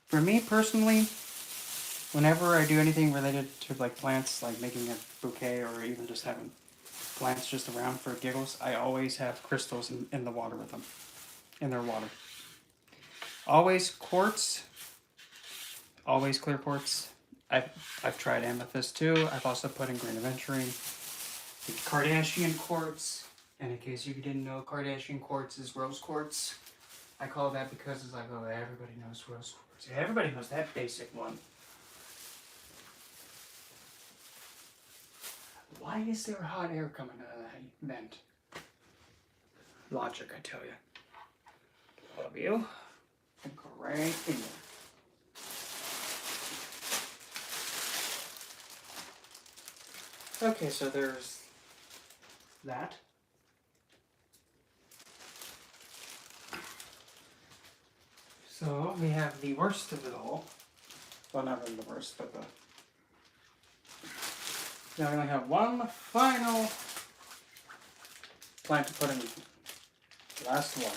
For me personally, whenever I do anything related to like plants, like making a bouquet or even just having plants just around for giggles, I always have crystals in the water with them, in their water. Always quartz, always clear quartz. I've tried amethyst too. I've also put in green aventurine, the Kardashian Quartz. And in case you didn't know, Kardashian Quartz is rose quartz. I call it that because it's like, oh, everybody knows rose quartz. Everybody knows that basic one. Why is there hot air coming out of that vent? Logic, I tell you. Love you. Go right in there. Okay, so there's that. So we have the worst of it all. Well, not really the worst, but the... Now we only have one final plant to put in. Last one.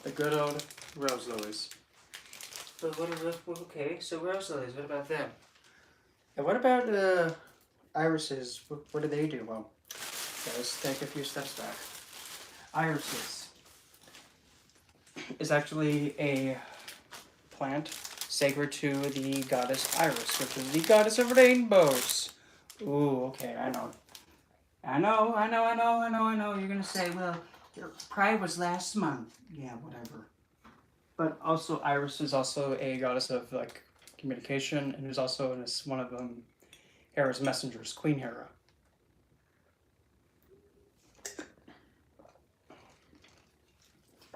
The good old rose lilies. But what are those? Okay, so rose lilies, what about them? And what about irises? What do they do? Well, let's take a few steps back. Irises is actually a plant sacred to the goddess Iris, which is the goddess of rainbows. Ooh, okay, I know. You're gonna say, well, Pride was last month. Yeah, whatever. But also, Iris is also a goddess of like communication, and is also one of Hera's messengers, Queen Hera.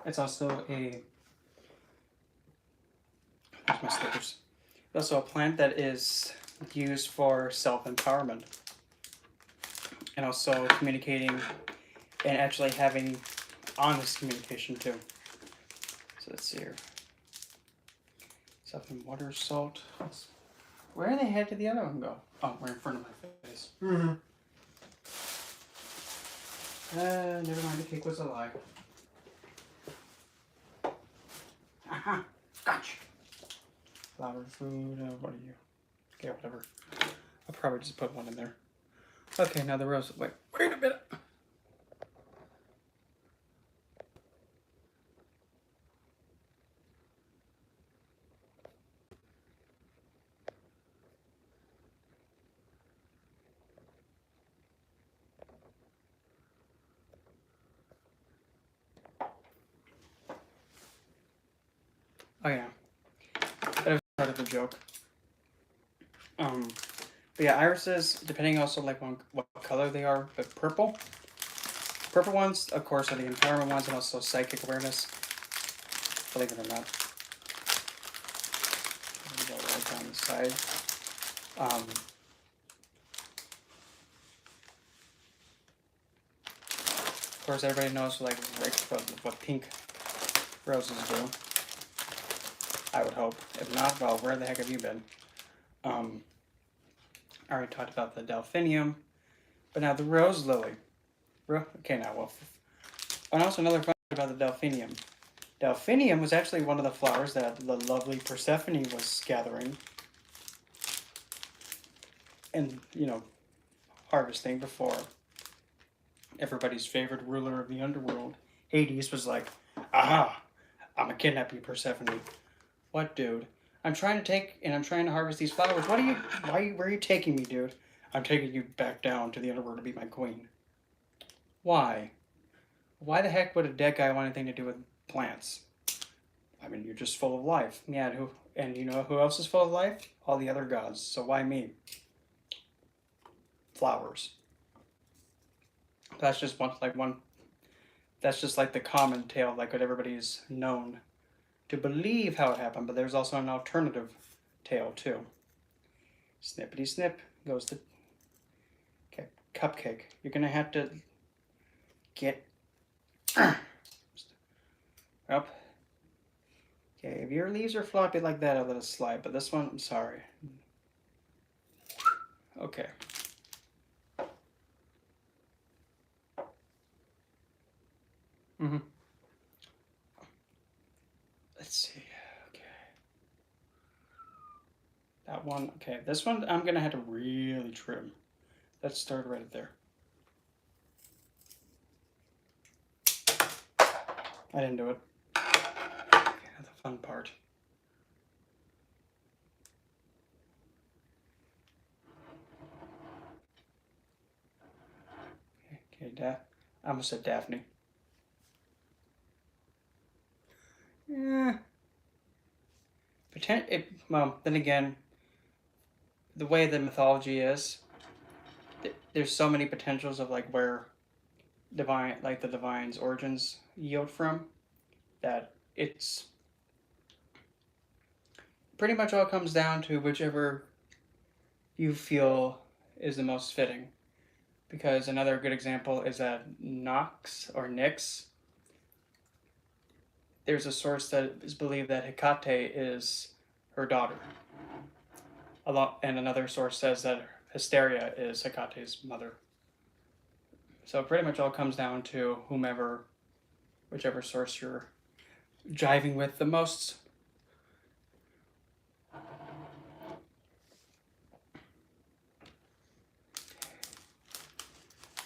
It's also a... Where's my slippers? It's also a plant that is used for self-empowerment. And also communicating and actually having honest communication too. So let's see here. Stuff in water, salt. Where the heck did the other one go? Oh, we're in front of my face. Mm-hmm. Never mind, the cake was a lie. Aha, gotcha. Flower, food, what are you? Okay, whatever. I'll probably just put one in there. Okay, now the rose. Wait a minute. Oh yeah, that was part of the joke. But yeah, irises, depending also like on what color they are, but purple. Purple ones, of course, are the empowerment ones and also psychic awareness. Believe it or not. Go right down the side. Of course, everybody knows like what pink roses do. I would hope. If not, well, where the heck have you been? I already talked about the delphinium, but now the rose lily. Okay, now, well, and also another fun fact about the delphinium. Delphinium was actually one of the flowers that the lovely Persephone was gathering and, you know, harvesting before everybody's favorite ruler of the underworld, Hades, was like, aha, I'm gonna kidnap you, Persephone. What, dude? I'm trying to harvest these flowers. Where are you taking me, dude? I'm taking you back down to the underworld to be my queen. Why? Why the heck would a dead guy want anything to do with plants? I mean, you're just full of life. Yeah, and you know who else is full of life? All the other gods. So why me? Flowers. That's just that's just like the common tale, like what everybody's known to believe how it happened, but there's also an alternative tail too. Snippity snip goes the cupcake. You're gonna have to get up. Okay, if your leaves are floppy like that, I'll let it slide. But this one, I'm sorry. Okay. Let's see. Okay. That one. Okay, this one I'm gonna have to really trim. Let's start right there. I didn't do it. Okay, the fun part. Okay, I almost said Daphne. Yeah. Well, then again, the way the mythology is, there's so many potentials of like where the divine's origins yield from, that it's pretty much all comes down to whichever you feel is the most fitting. Because another good example is that Nyx, there's a source that is believed that Hecate is her daughter. And another source says that Hysteria is Hecate's mother. So it pretty much all comes down to whichever source you're jiving with the most.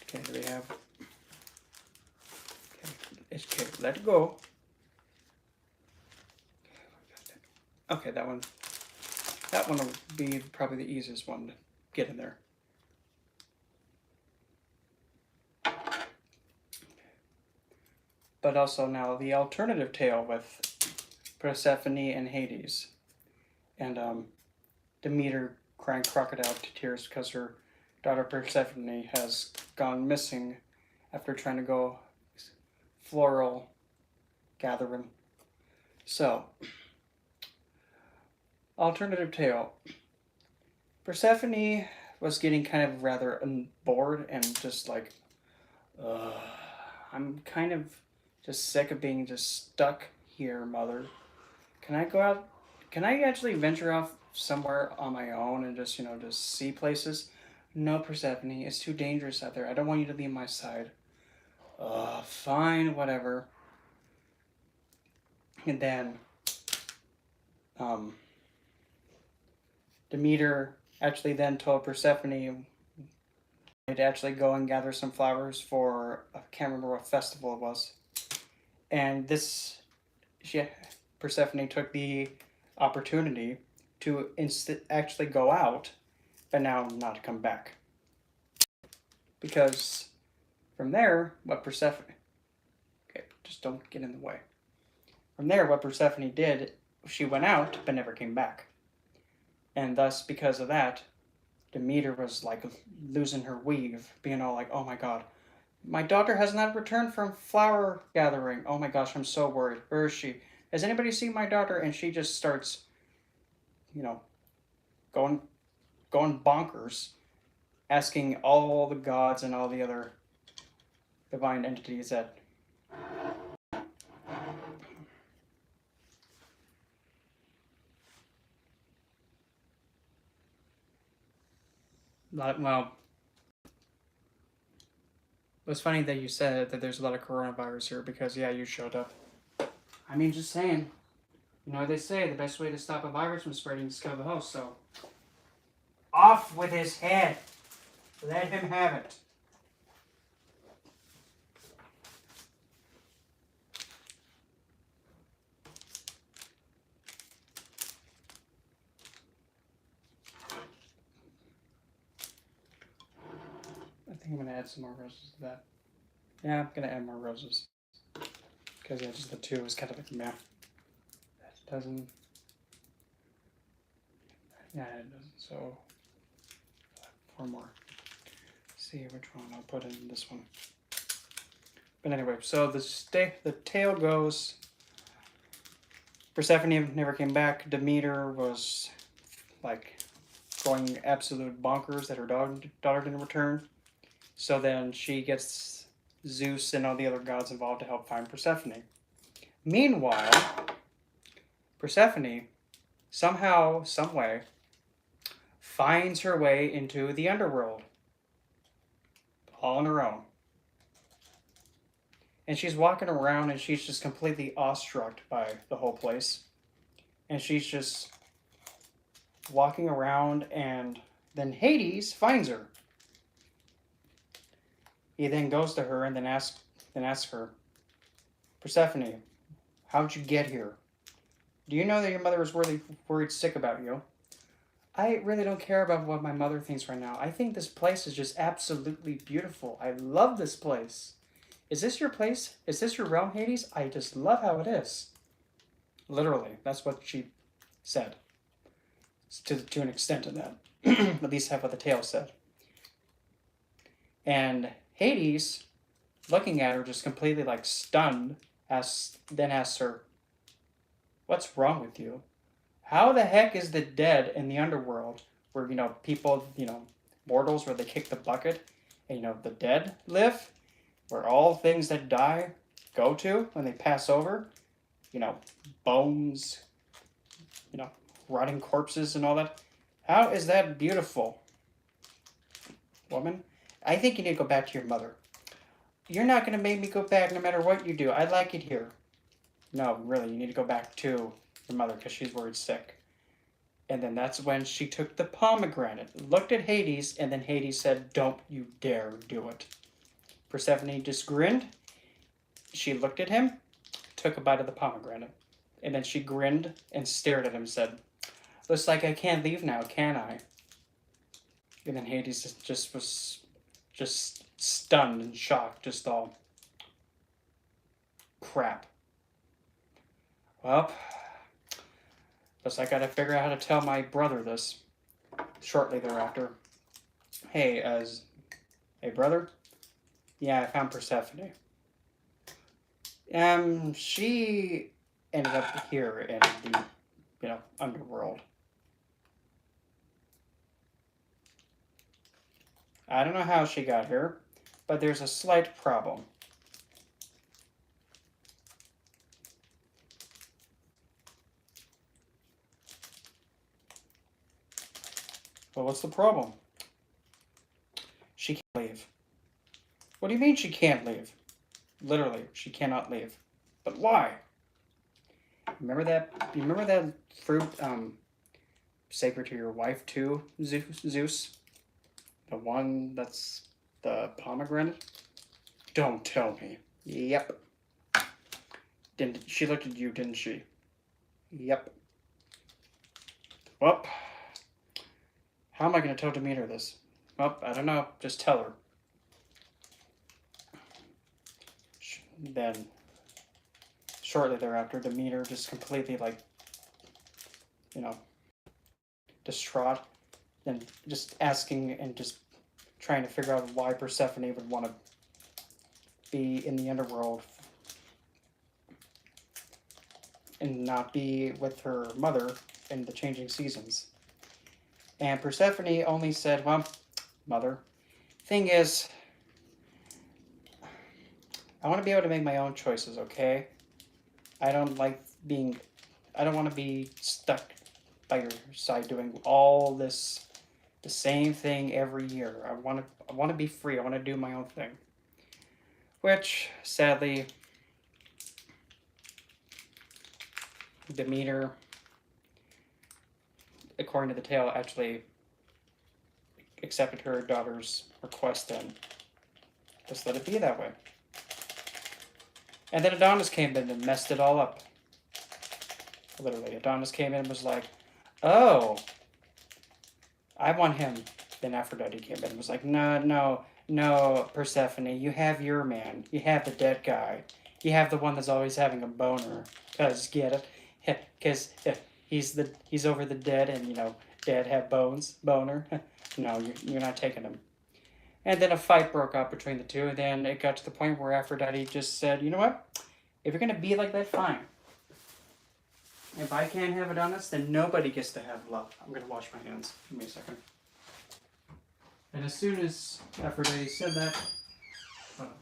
Okay, here we have. Okay, let it go. Okay, that one will be probably the easiest one to get in there. But also now the alternative tale with Persephone and Hades, and Demeter crying crocodile tears because her daughter Persephone has gone missing after trying to go floral gathering. So, alternative tale. Persephone was getting kind of rather bored and just like, I'm kind of just sick of being just stuck here, mother. Can I go out? Can I actually venture off somewhere on my own and just, just see places? No, Persephone, it's too dangerous out there. I don't want you to leave my side. Fine, whatever. And then, Demeter actually then told Persephone to actually go and gather some flowers for, I can't remember what festival it was. And Persephone took the opportunity to actually go out, but now not to come back. Because from there, okay, just don't get in the way. From there, what Persephone did, she went out, but never came back. And thus, because of that, Demeter was like losing her weave, being all like, oh my god, my daughter has not returned from flower gathering. Oh my gosh, I'm so worried. Where is she? Has anybody seen my daughter? And she just starts, going bonkers, asking all the gods and all the other divine entities that well, it was funny that you said that there's a lot of coronavirus here because, yeah, you showed up. I mean, just saying. You know what they say, the best way to stop a virus from spreading is to kill the host, so... Off with his head! Let him have it. I think I'm going to add some more roses to that. Yeah, I'm going to add more roses. Because, yeah, just the two is kind of like, meh. That doesn't... Yeah, it doesn't, so... 4 more. Let's see which one I'll put in this one. But anyway, so the tale goes... Persephone never came back. Demeter was like going absolute bonkers that her daughter didn't return. So then she gets Zeus and all the other gods involved to help find Persephone. Meanwhile, Persephone somehow, some way, finds her way into the underworld all on her own. And she's walking around and she's just completely awestruck by the whole place. And she's just walking around, and then Hades finds her. He then goes to her and then asks her, Persephone, how'd you get here? Do you know that your mother is worried sick about you? I really don't care about what my mother thinks right now. I think this place is just absolutely beautiful. I love this place. Is this your place? Is this your realm, Hades? I just love how it is. Literally, that's what she said. To an extent of that. At least that's what the tale said. And Hades, looking at her just completely like stunned, then asks her, what's wrong with you? How the heck is the dead in the underworld where, people, mortals, where they kick the bucket and, the dead live? Where all things that die go to when they pass over? Bones, rotting corpses and all that. How is that beautiful? Woman, I think you need to go back to your mother. You're not going to make me go back no matter what you do. I like it here. No, really, you need to go back to your mother because she's worried sick. And then that's when she took the pomegranate, looked at Hades, and then Hades said, don't you dare do it. Persephone just grinned. She looked at him, took a bite of the pomegranate, and then she grinned and stared at him and said, looks like I can't leave now, can I? And then Hades just was stunned and shocked, just all, crap. Well, looks like I gotta figure out how to tell my brother this. Shortly thereafter, hey brother? Yeah, I found Persephone. She ended up here in the, underworld. I don't know how she got here, but there's a slight problem. Well, what's the problem? She can't leave. What do you mean she can't leave? Literally, she cannot leave. But why? Remember that fruit sacred to your wife too, Zeus? The one that's the pomegranate? Don't tell me. Yep. She looked at you, didn't she? Yep. Well, how am I going to tell Demeter this? Well, I don't know. Just tell her. Then, shortly thereafter, Demeter just completely, distraught, and just asking and just trying to figure out why Persephone would want to be in the underworld and not be with her mother in the changing seasons. And Persephone only said, well, mother, thing is, I want to be able to make my own choices, okay? I don't want to be stuck by your side doing all this, the same thing every year. I want to be free. I want to do my own thing. Which, sadly, Demeter, according to the tale, actually accepted her daughter's request and just let it be that way. And then Adonis came in and messed it all up. Literally, Adonis came in and was like, oh, I want him. Then Aphrodite came in and was like, no, Persephone, you have your man. You have the dead guy. You have the one that's always having a boner. Because, get it? Because he's over the dead and, dead have boner. No, you're not taking him. And then a fight broke out between the two, and then it got to the point where Aphrodite just said, you know what? If you're going to be like that, fine. If I can't have Adonis, then nobody gets to have love. I'm gonna wash my hands. Give me a second. And as soon as Aphrodite said that, hold on.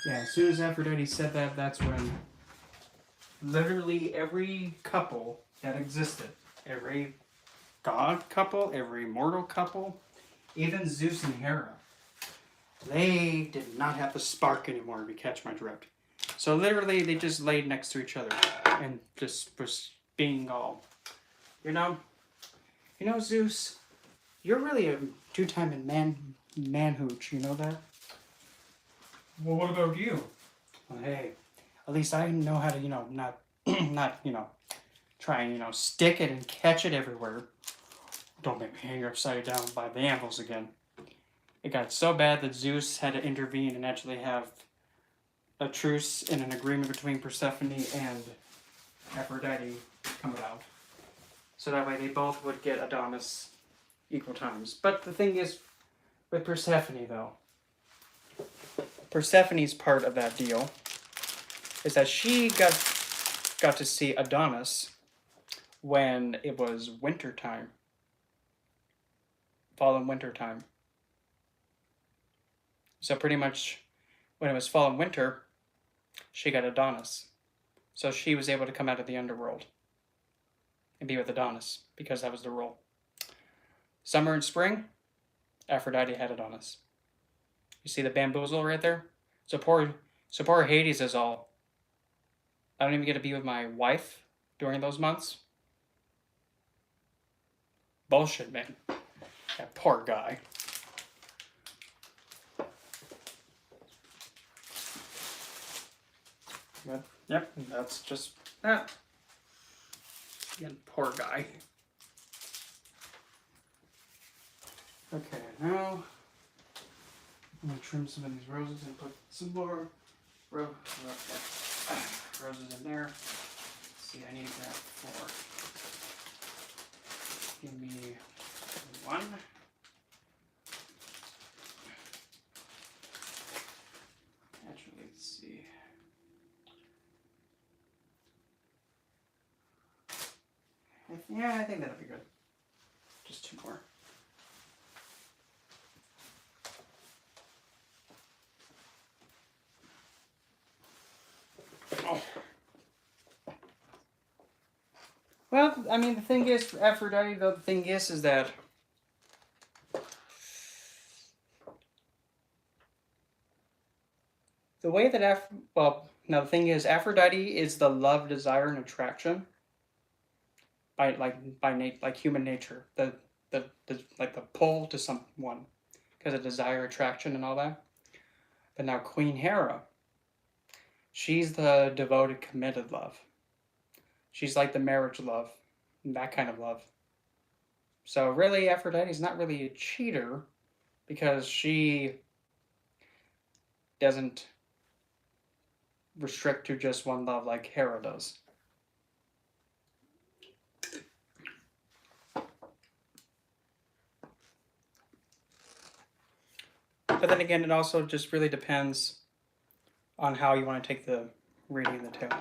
Yeah, as soon as Aphrodite said that, that's when literally every couple that existed, every god couple, every mortal couple, even Zeus and Hera, they did not have the spark anymore, if you catch my drift. So literally, they just laid next to each other and just was being all, you know, Zeus, you're really a two-time man hooch, you know that? Well, what about you? Well, hey, at least I know how to, not, try and, stick it and catch it everywhere. Don't make me hang upside down by the anvils again. It got so bad that Zeus had to intervene and actually have a truce and an agreement between Persephone and Aphrodite come about. So that way they both would get Adonis equal times. But the thing is, with Persephone though, Persephone's part of that deal is that she got to see Adonis when it was winter time. Fall and winter time. So pretty much when it was fall and winter, she got Adonis. So she was able to come out of the underworld and be with Adonis because that was the rule. Summer and spring, Aphrodite had Adonis. You see the bamboozle right there? So poor Hades is all, I don't even get to be with my wife during those months. Bullshit, man. That poor guy. Yep, that's just that. Again, poor guy. Okay, now I'm gonna trim some of these roses and put some more roses in there. Let's see, I need to grab 4. Give me 1. Actually, let's see. I think that'll be good. Just 2 more. Oh. Well, I mean, the thing is, for Aphrodite, though, the thing is that the way that the thing is, Aphrodite is the love, desire, and attraction by human nature, the pull to someone because of desire, attraction, and all that. But now Queen Hera, she's the devoted, committed love. She's like the marriage love, that kind of love. So really, Aphrodite's not really a cheater because she doesn't restrict to just one love like Hera does. But then again, it also just really depends on how you want to take the reading of the tale.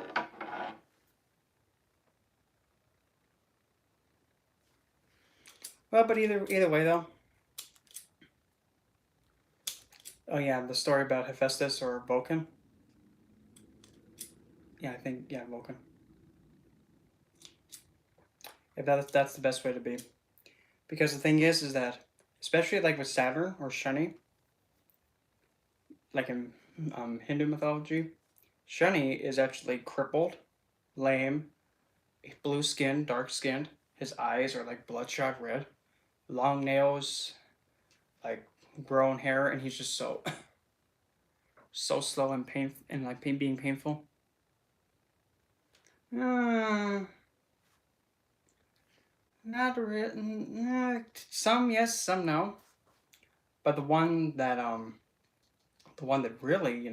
Well, but either way though. Oh yeah, the story about Hephaestus or Vulcan. Yeah, I think Vulcan. If that's the best way to be, because the thing is that especially like with Saturn or Shani, like in Hindu mythology, Shani is actually crippled, lame, blue skin, dark skinned. His eyes are like bloodshot red, long nails, like grown hair, and he's just so slow and painful and like being painful. Not really. Some yes, some no. But the one that really,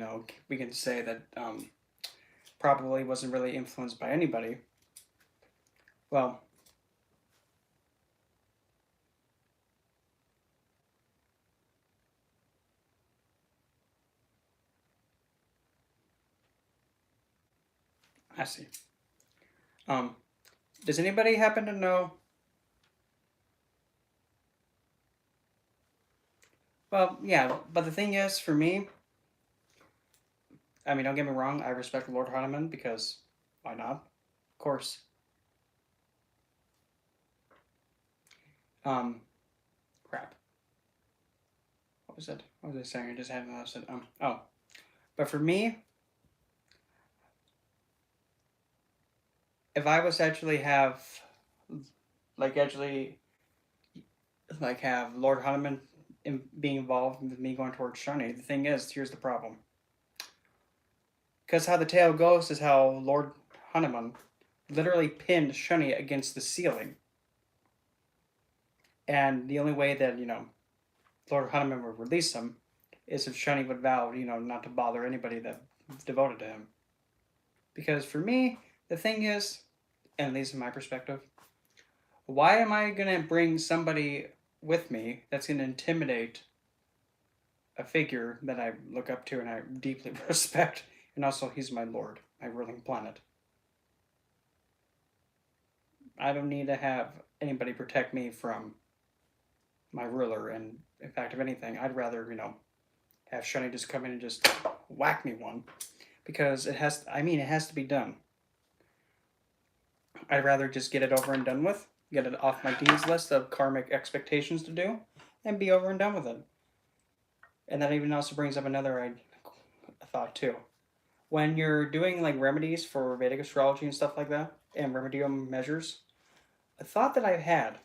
we can say that probably wasn't really influenced by anybody. Well, I see. Um, does anybody happen to know? Well, yeah, but the thing is, for me, I mean, don't get me wrong, I respect Lord Hanuman because why not? Of course. Um, crap. What was it? What was I saying? I just had lost it. Oh, but for me, if I was to actually have, like, actually, like, have Lord Hanuman being involved with me going towards Shani, the thing is, here's the problem. Because how the tale goes is how Lord Hanuman literally pinned Shani against the ceiling. And the only way that, Lord Hanuman would release him is if Shani would vow, not to bother anybody that's devoted to him. Because for me, the thing is, and at least in my perspective, why am I going to bring somebody with me that's going to intimidate a figure that I look up to and I deeply respect, and also he's my lord, my ruling planet? I don't need to have anybody protect me from my ruler, and in fact, if anything, I'd rather, have Shani just come in and just whack me one, because it has to be done. I'd rather just get it over and done with, get it off my dean's list of karmic expectations to do, and be over and done with it. And that even also brings up another thought too. When you're doing like remedies for Vedic astrology and stuff like that, and remedial measures, a thought that I've had.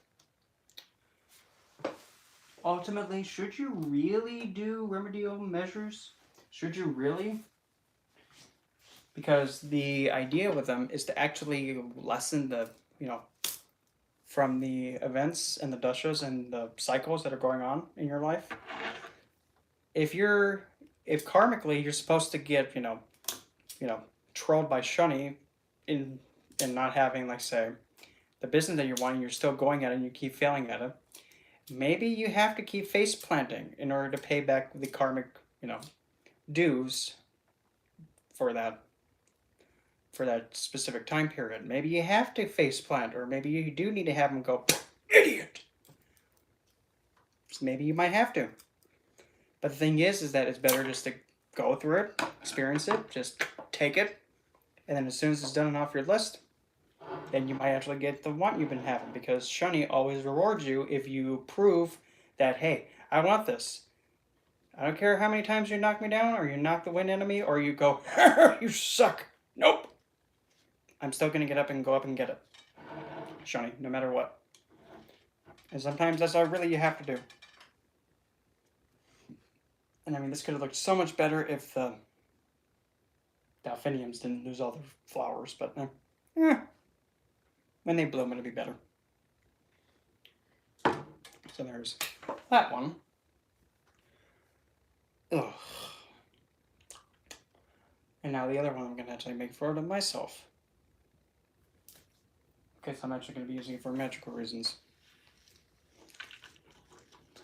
Ultimately, should you really do remedial measures? Should you really? Because the idea with them is to actually lessen the, from the events and the dashas and the cycles that are going on in your life. If karmically you're supposed to get, trolled by Shani in not having, like, say, the business that you're wanting, you're still going at it and you keep failing at it, maybe you have to keep face planting in order to pay back the karmic, dues for that specific time period. Maybe you have to face plant, or maybe you do need to have them go, idiot. So maybe you might have to. But the thing is that it's better just to go through it, experience it, just take it, and then as soon as it's done and off your list, then you might actually get the want you've been having, because Shani always rewards you if you prove that, hey, I want this. I don't care how many times you knock me down, or you knock the wind out of me, or you go, you suck. Nope. I'm still going to get up and go up and get it. Shani, no matter what. And sometimes that's all really you have to do. And I mean, this could have looked so much better if the delphiniums didn't lose all their flowers, but when they bloom, it'll be better. So there's that one. Ugh. And now the other one I'm going to actually make for it myself. Okay, so I'm actually going to be using it for magical reasons.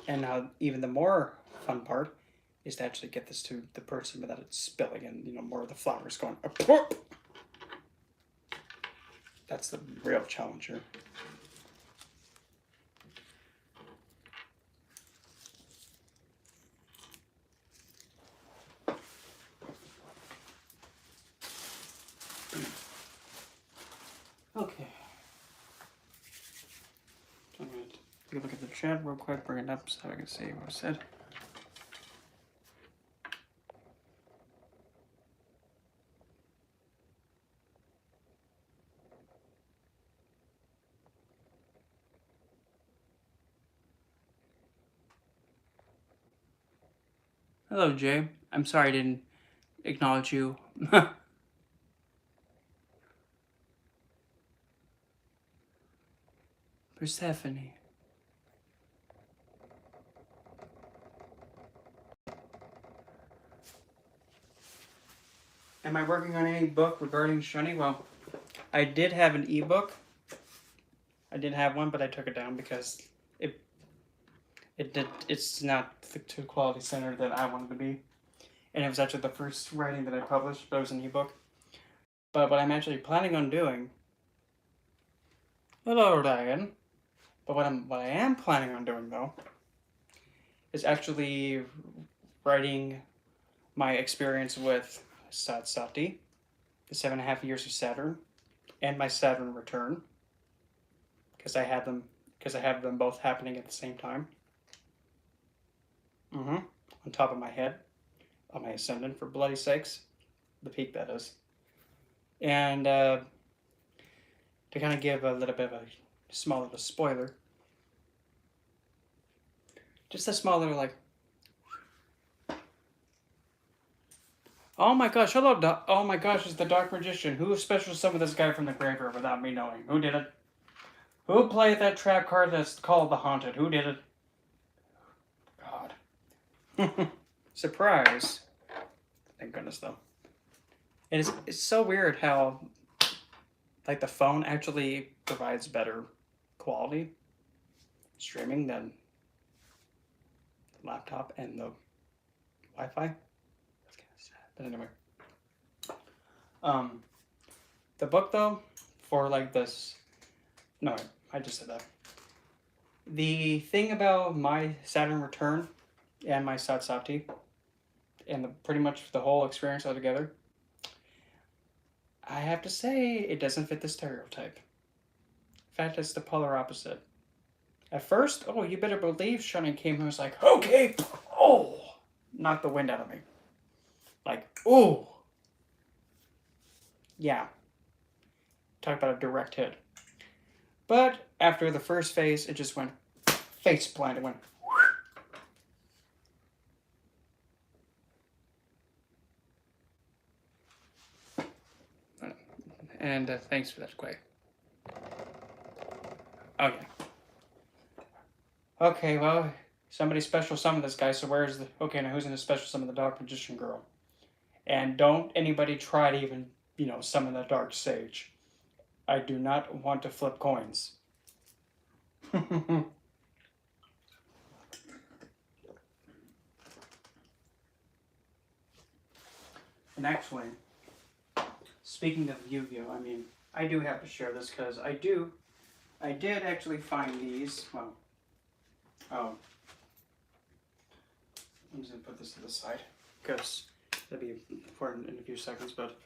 And now even the more fun part is to actually get this to the person without it spilling and, more of the flowers going. That's the real challenge here. Okay. So I'm going to take a look at the chat real quick, bring it up so I can see what I said. Hello, Jay. I'm sorry I didn't acknowledge you. Persephone. Am I working on any book regarding Shani? Well, I did have an ebook. I did have one, but I took it down because it's not the quality standard that I wanted to be. And it was actually the first writing that I published, but it was an ebook. But what I'm actually planning on doing. Hello, Ryan. But what I am planning on doing though is actually writing my experience with Sati, the 7.5 years of Saturn, and my Saturn return, because I have them both happening at the same time. On top of my head, on my ascendant, for bloody sakes, the peak that is, and to kind of give a little bit of a small little spoiler, just a small little like. Oh my gosh, hello, oh my gosh, it's the Dark Magician. Who special summoned this guy from the graveyard without me knowing? Who did it? Who played that trap card that's called the Haunted? Who did it? God. Surprise. Thank goodness, though. It's so weird how, like, the phone actually provides better quality streaming than the laptop and the Wi-Fi. But anyway, the book though, for like this, no, I just said that. The thing about my Saturn return and my Sati and pretty much the whole experience altogether, I have to say it doesn't fit the stereotype. In fact, it's the polar opposite. At first, oh, you better believe Shani came and was like, okay, oh, knocked the wind out of me. Like, ooh. Yeah. Talk about a direct hit. But after the first phase, it just went face plant. It went. And thanks for that, Quay. Okay. Okay, well, somebody special summoned this guy, so where's the... Okay, now who's going to special summon the Dark Magician girl? And don't anybody try to even, summon the Dark Sage. I do not want to flip coins. And actually, speaking of Yu-Gi-Oh, I mean, I do have to share this because I did actually find these. Well, I'm just going to put this to the side because that'll be important in a few seconds, but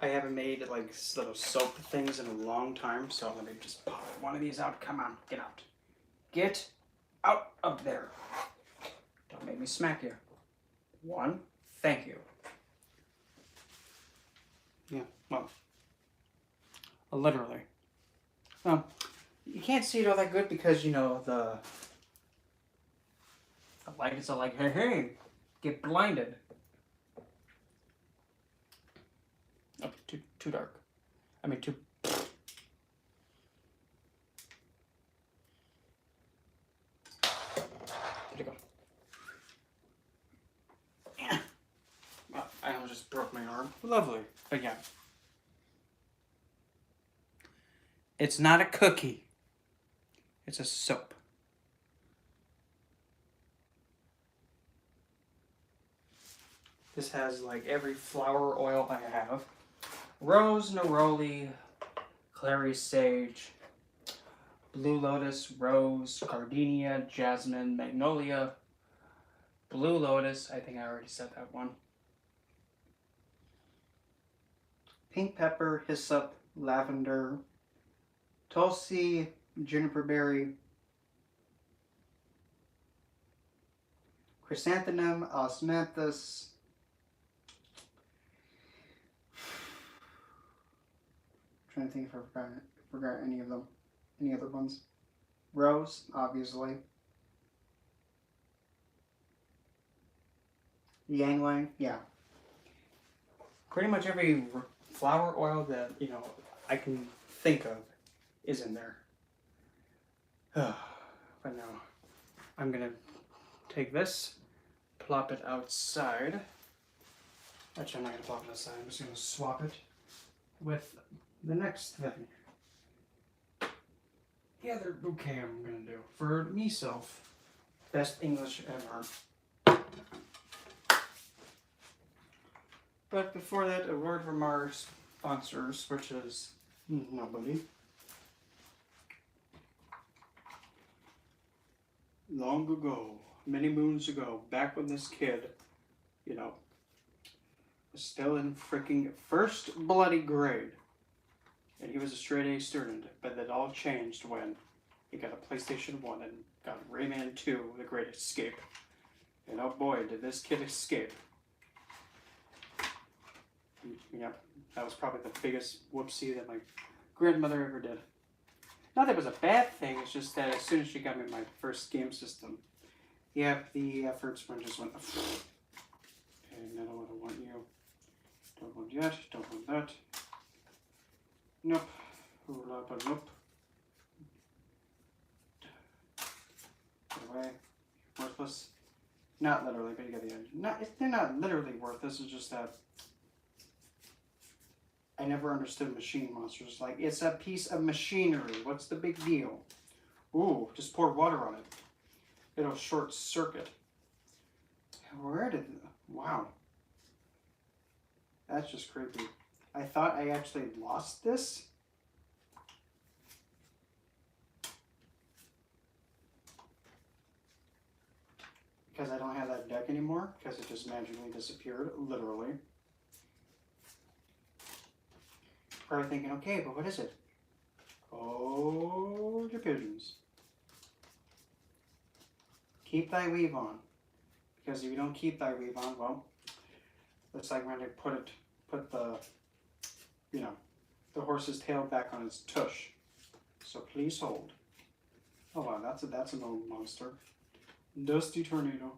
I haven't made like little soap things in a long time, so let me just pop one of these out. Come on, get out. Get out of there. Don't make me smack you. One, thank you. Yeah, well, literally. You can't see it all that good because, the light is all like, hey, get blinded. Oh, too dark. I mean, too... There you go. Well, I almost just broke my arm. Lovely. But yeah. It's not a cookie. It's a soap. This has like every flower oil I have. Rose, neroli, clary sage, blue lotus, rose, gardenia, jasmine, magnolia, blue lotus, I think I already said that one. Pink pepper, hyssop, lavender, tulsi, juniper berry, chrysanthemum, osmanthus, trying to think if I forgot any of them. Any other ones? Rose, obviously. Yangling, yeah. Pretty much every flower oil that, you know, I can think of is in there. But now I'm gonna take this, plop it outside. Actually, I'm not gonna plop it outside. I'm just gonna swap it with the next thing. The other bouquet I'm gonna do for myself. Best English ever. But before that, a word from our sponsors, which is nobody. Long ago, many moons ago, back when this kid, you know, was still in freaking first bloody grade, and he was a straight A student, but that all changed when he got a PlayStation 1 and got Rayman 2, The Great Escape. And oh boy, did this kid escape. Yep, that was probably the biggest whoopsie that my grandmother ever did. Not that it was a bad thing, it's just that as soon as she got me my first game system, yep, the efforts just went, okay, no, I don't want you. Don't want yet, don't want that. Nope. Nope. Get away. Worthless. Not literally, but you get the idea. They're not literally worthless, it's just that I never understood machine monsters. Like, it's a piece of machinery. What's the big deal? Ooh, just pour water on it. It'll short circuit. Where did... Wow. That's just creepy. I thought I actually lost this. Because I don't have that deck anymore. Because it just magically disappeared, literally. Probably thinking, okay, but what is it? Oh, your pigeons. Keep thy weave on. Because if you don't keep thy weave on, well, looks like we're going to put the, you know, the horse's tail back on its tush. So please hold. Oh wow, that's an old monster. Dusty Tornado.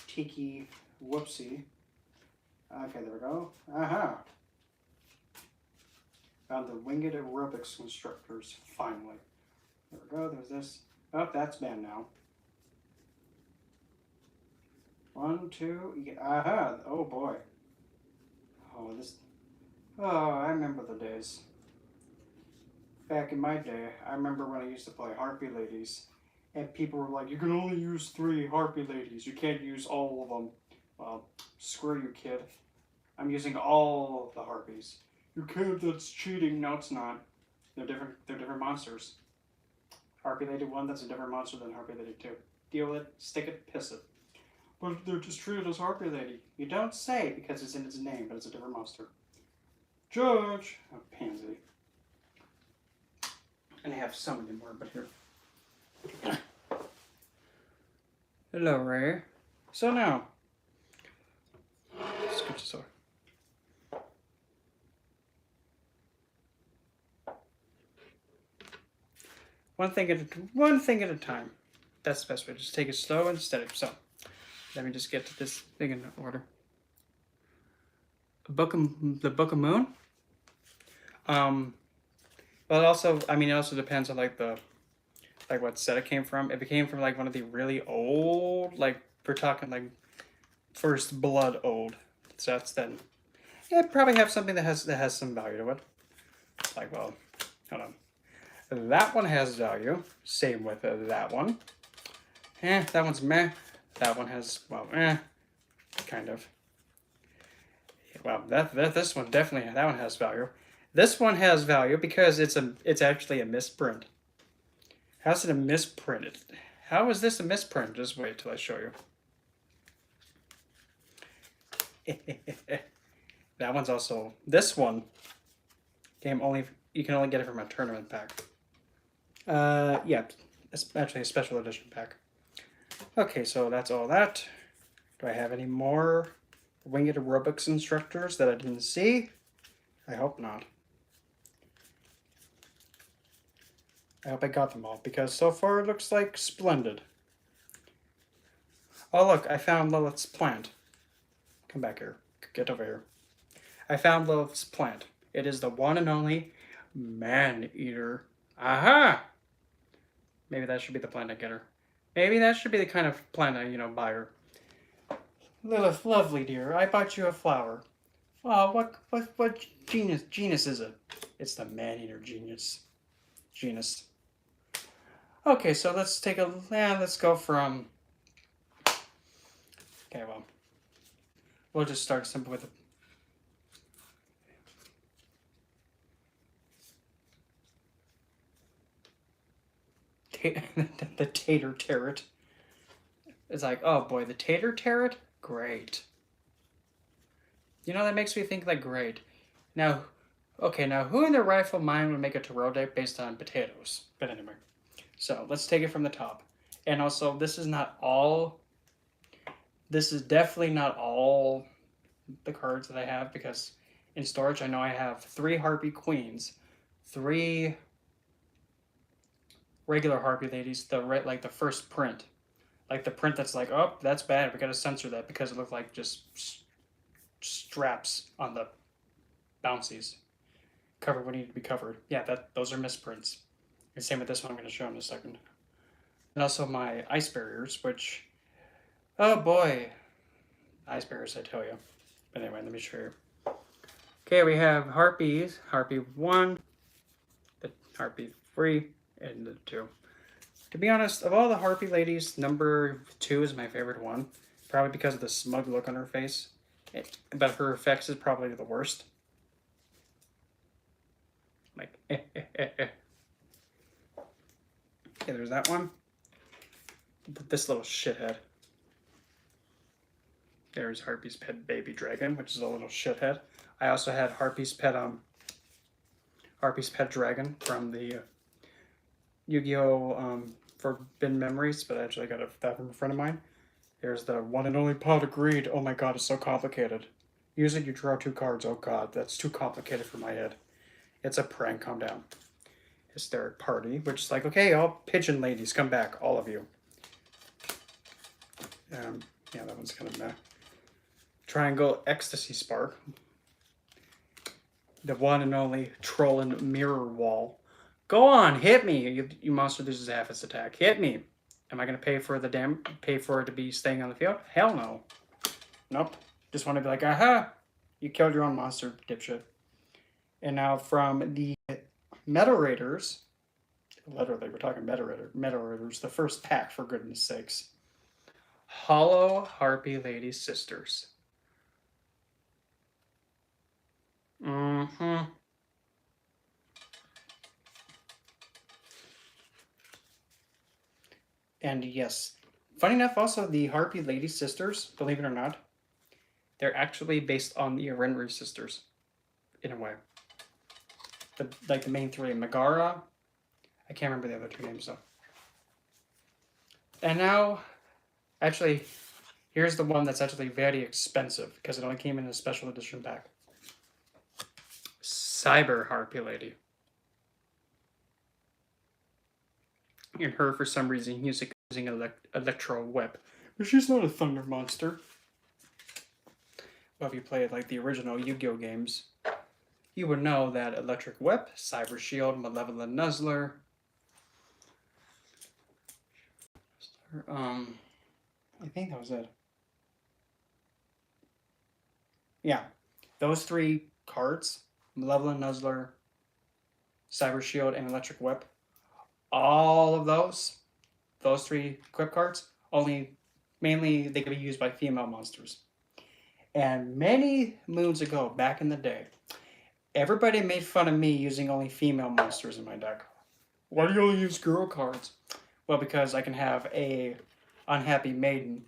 Tiki Whoopsie. Okay, there we go. Aha! Found the winged aerobics instructors, finally. There we go, there's this. Oh, that's banned now. 1, 2, yeah, aha! Oh boy. Oh, this. Oh, I remember the days. Back in my day, I remember when I used to play Harpy Ladies, and people were like, you can only use 3 Harpy Ladies, you can't use all of them. Well, screw you, kid. I'm using all of the Harpies. You can't, that's cheating. No, it's not. They're different monsters. Harpy Lady 1, that's a different monster than Harpy Lady 2. Deal with it, stick it, piss it. But they're just treated as Harpy Lady. You don't say because it's in its name, but it's a different monster. Judge! Oh, pansy. And I have so many more, but here. Hello, Ray. So now, scoot this over. One thing at a time. That's the best way. Just take it slow and steady. So, let me just get to this thing in order. The Book of Moon. But also, I mean, it also depends on like what set it came from. If it came from like one of the really old, like we're talking like First Blood old sets, then it probably have something that has some value to it. Like, well, hold on. That one has value. Same with that one. That one's meh. That one has, well, kind of. Well, this one definitely, that one has value. This one has value because it's actually a misprint. How's it a misprint? How is this a misprint? Just wait till I show you. That one's also, this one you can only get it from a tournament pack. Yeah, it's actually a special edition pack. Okay, so that's all that. Do I have any more winged aerobics instructors that I didn't see? I hope not. I hope I got them all, because so far it looks like splendid. Oh look, I found Lilith's plant. Come back here. Get over here. I found Love's plant. It is the one and only man-eater. Aha! Maybe that should be the plant I get her. Maybe that should be the kind of plant I, buy her. Lilith, lovely dear, I bought you a flower. Oh, what genus is it? It's the man-eater genus. Okay, so let's take a, let's go from, okay, well, we'll just start simple with the tater turret. It's like, oh boy, the tater turret? Great. That makes me think like, great. Now, okay, now who in their rightful mind would make a tarot deck based on potatoes? But anyway, so let's take it from the top. And also, this is definitely not all the cards that I have, because in storage I know I have 3 Harpy Queens, 3 regular Harpy Ladies, like the first print. Like the print that's like, oh, that's bad, we gotta censor that because it looked like just straps on the bouncies. Covered what needed to be covered. Yeah, those are misprints. And same with this one I'm going to show in a second. And also my ice barriers, which, oh boy, ice barriers, I tell you. But anyway, let me show you. Okay, we have Harpies, Harpy 1, the Harpy 3, and the 2. To be honest, of all the Harpy ladies, number 2 is my favorite one. Probably because of the smug look on her face. But her effects is probably the worst. Like, Okay, there's that one. This little shithead. There's Harpy's pet baby dragon, which is a little shithead. I also had Harpy's pet dragon from the Yu-Gi-Oh! Forbidden Memories, but I actually got that from a friend of mine. There's the one and only pot of greed. Oh my god, it's so complicated. Use it, you draw 2 cards. Oh god, that's too complicated for my head. It's a prank, calm down. Hysteric Party, which is like, okay, all pigeon ladies, come back, all of you. Yeah, that one's kind of meh. Triangle Ecstasy Spark. The one and only Troll and Mirror Wall. Go on, hit me. You monster loses half its attack. Hit me. Am I gonna pay for it to be staying on the field? Hell no. Nope. Just want to be like, aha! You killed your own monster, dipshit. And now from the Meta Raiders, literally we're talking Meta Raiders, the first pack, for goodness sakes. Hollow Harpy Lady Sisters. Mm-hmm. And yes, funny enough, also the Harpy Lady Sisters, believe it or not, they're actually based on the Renry sisters, in a way. The main 3, Megara. I can't remember the other 2 names though. And now, actually, here's the one that's actually very expensive because it only came in a special edition pack. Cyber Harpy Lady. And her, for some reason, using Electro Whip. But she's not a thunder monster. Well, if you played like the original Yu-Gi-Oh games, you would know that Electric Whip, Cyber Shield, Malevolent Nuzzler. I think that was it. Yeah, those 3 cards, Malevolent Nuzzler, Cyber Shield, and Electric Whip, all of those 3 equip cards, mainly they could be used by female monsters. And many moons ago, back in the day, everybody made fun of me using only female monsters in my deck. Why do you only use girl cards? Well, because I can have a Unhappy Maiden,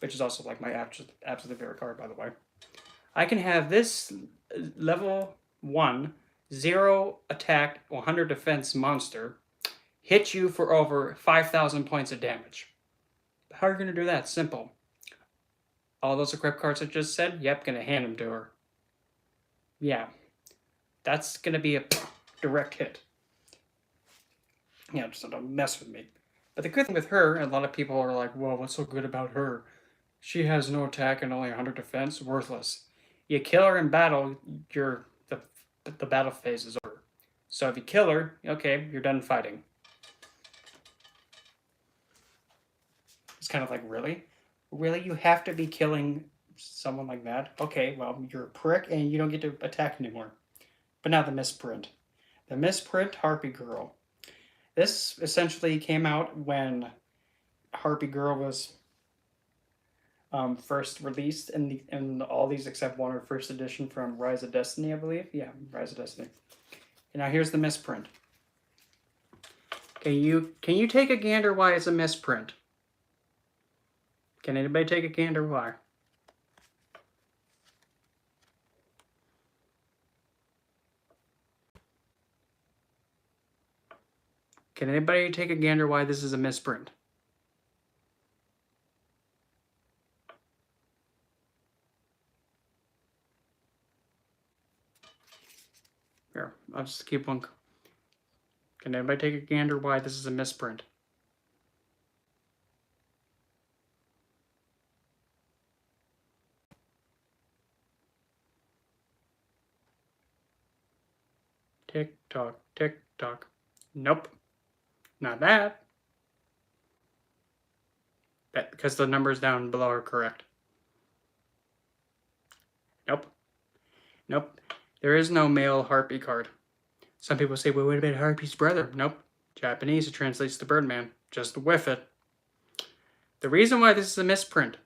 which is also like my absolute favorite card, by the way. I can have this level 1, 0 attack, 100 defense monster hit you for over 5,000 points of damage. How are you going to do that? Simple. All those equip cards I just said, yep, going to hand them to her. Yeah. That's going to be a direct hit. Just don't mess with me. But the good thing with her, and a lot of people are like, whoa, what's so good about her? She has no attack and only 100 defense. Worthless. You kill her in battle, the battle phase is over. So if you kill her, okay, you're done fighting. It's kind of like, really? Really? You have to be killing someone like that? Okay, well, you're a prick and you don't get to attack anymore. But now the misprint. The misprint Harpy Girl. This essentially came out when Harpy Girl was first released in all these except one, or first edition from Rise of Destiny, I believe. Yeah, Rise of Destiny. And now here's the misprint. Can you take a gander why it's a misprint? Can anybody take a gander why? Can anybody take a gander why this is a misprint? Here, I'll just keep one. Can anybody take a gander why this is a misprint? Tick tock, tick tock. Nope, not that. That because the numbers down below are correct. Nope. Nope. There is no male harpy card. Some people say, well, what about Harpy's brother? Nope. Japanese, it translates to Birdman. Just whiff it. The reason why this is a misprint.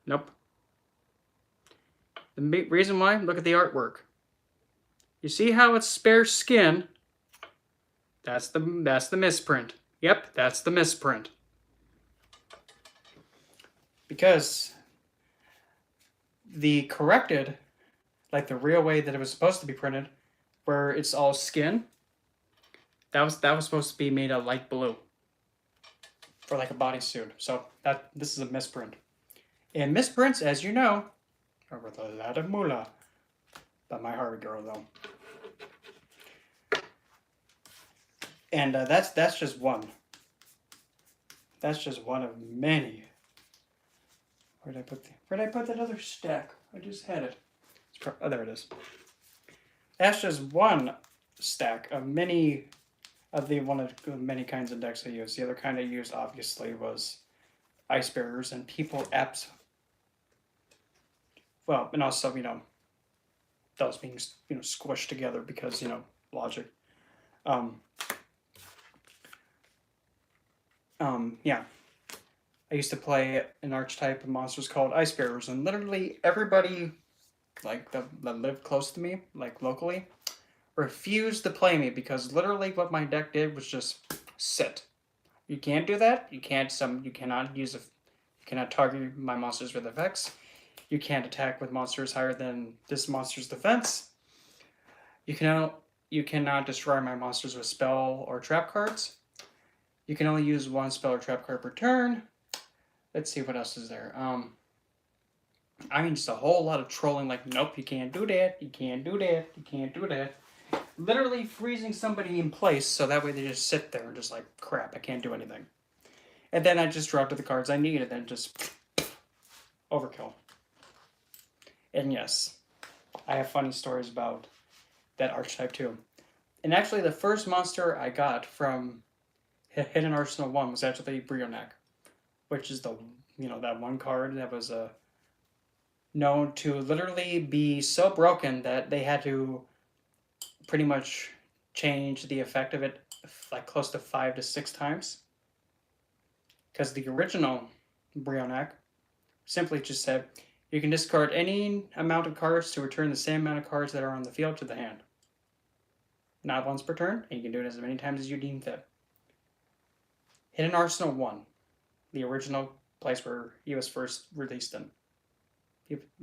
Nope. The reason why, look at the artwork. You see how it's spare skin? That's the misprint. Yep, that's the misprint. Because the corrected, like the real way that it was supposed to be printed, where it's all skin, that was supposed to be made a light blue for like a bodysuit. So this is a misprint. And misprints, as you know, are worth a lot of moolah. But my Harpy Girl though. And that's just one. That's just one of many. Where'd I put that other stack? I just had it. Oh, there it is. That's just one stack of many of the many kinds of decks I used. The other kind I used obviously was Ice Bearers, and people well, and also those being squished together because logic. Yeah. I used to play an archetype of monsters called Ice Bearers, and literally everybody, like that lived close to me, like locally, refused to play me because literally what my deck did was just sit. You can't do that. You cannot target my monsters with effects. You can't attack with monsters higher than this monster's defense. You cannot destroy my monsters with spell or trap cards. You can only use one spell or trap card per turn. Let's see what else is there. I mean, just a whole lot of trolling. Like, nope, you can't do that. You can't do that. You can't do that. Literally freezing somebody in place so that way they just sit there and just like, crap, I can't do anything. And then I just drop to the cards I need and then just overkill. And yes, I have funny stories about that archetype too. And actually, the first monster I got from Hidden Arsenal 1 was actually Brionac, which is the that one card that was known to literally be so broken that they had to pretty much change the effect of it like close to 5 to 6 times. Because the original Brionac simply just said, you can discard any amount of cards to return the same amount of cards that are on the field to the hand. Not once per turn, and you can do it as many times as you deem fit. Hidden Arsenal 1, the original place where he was first released in.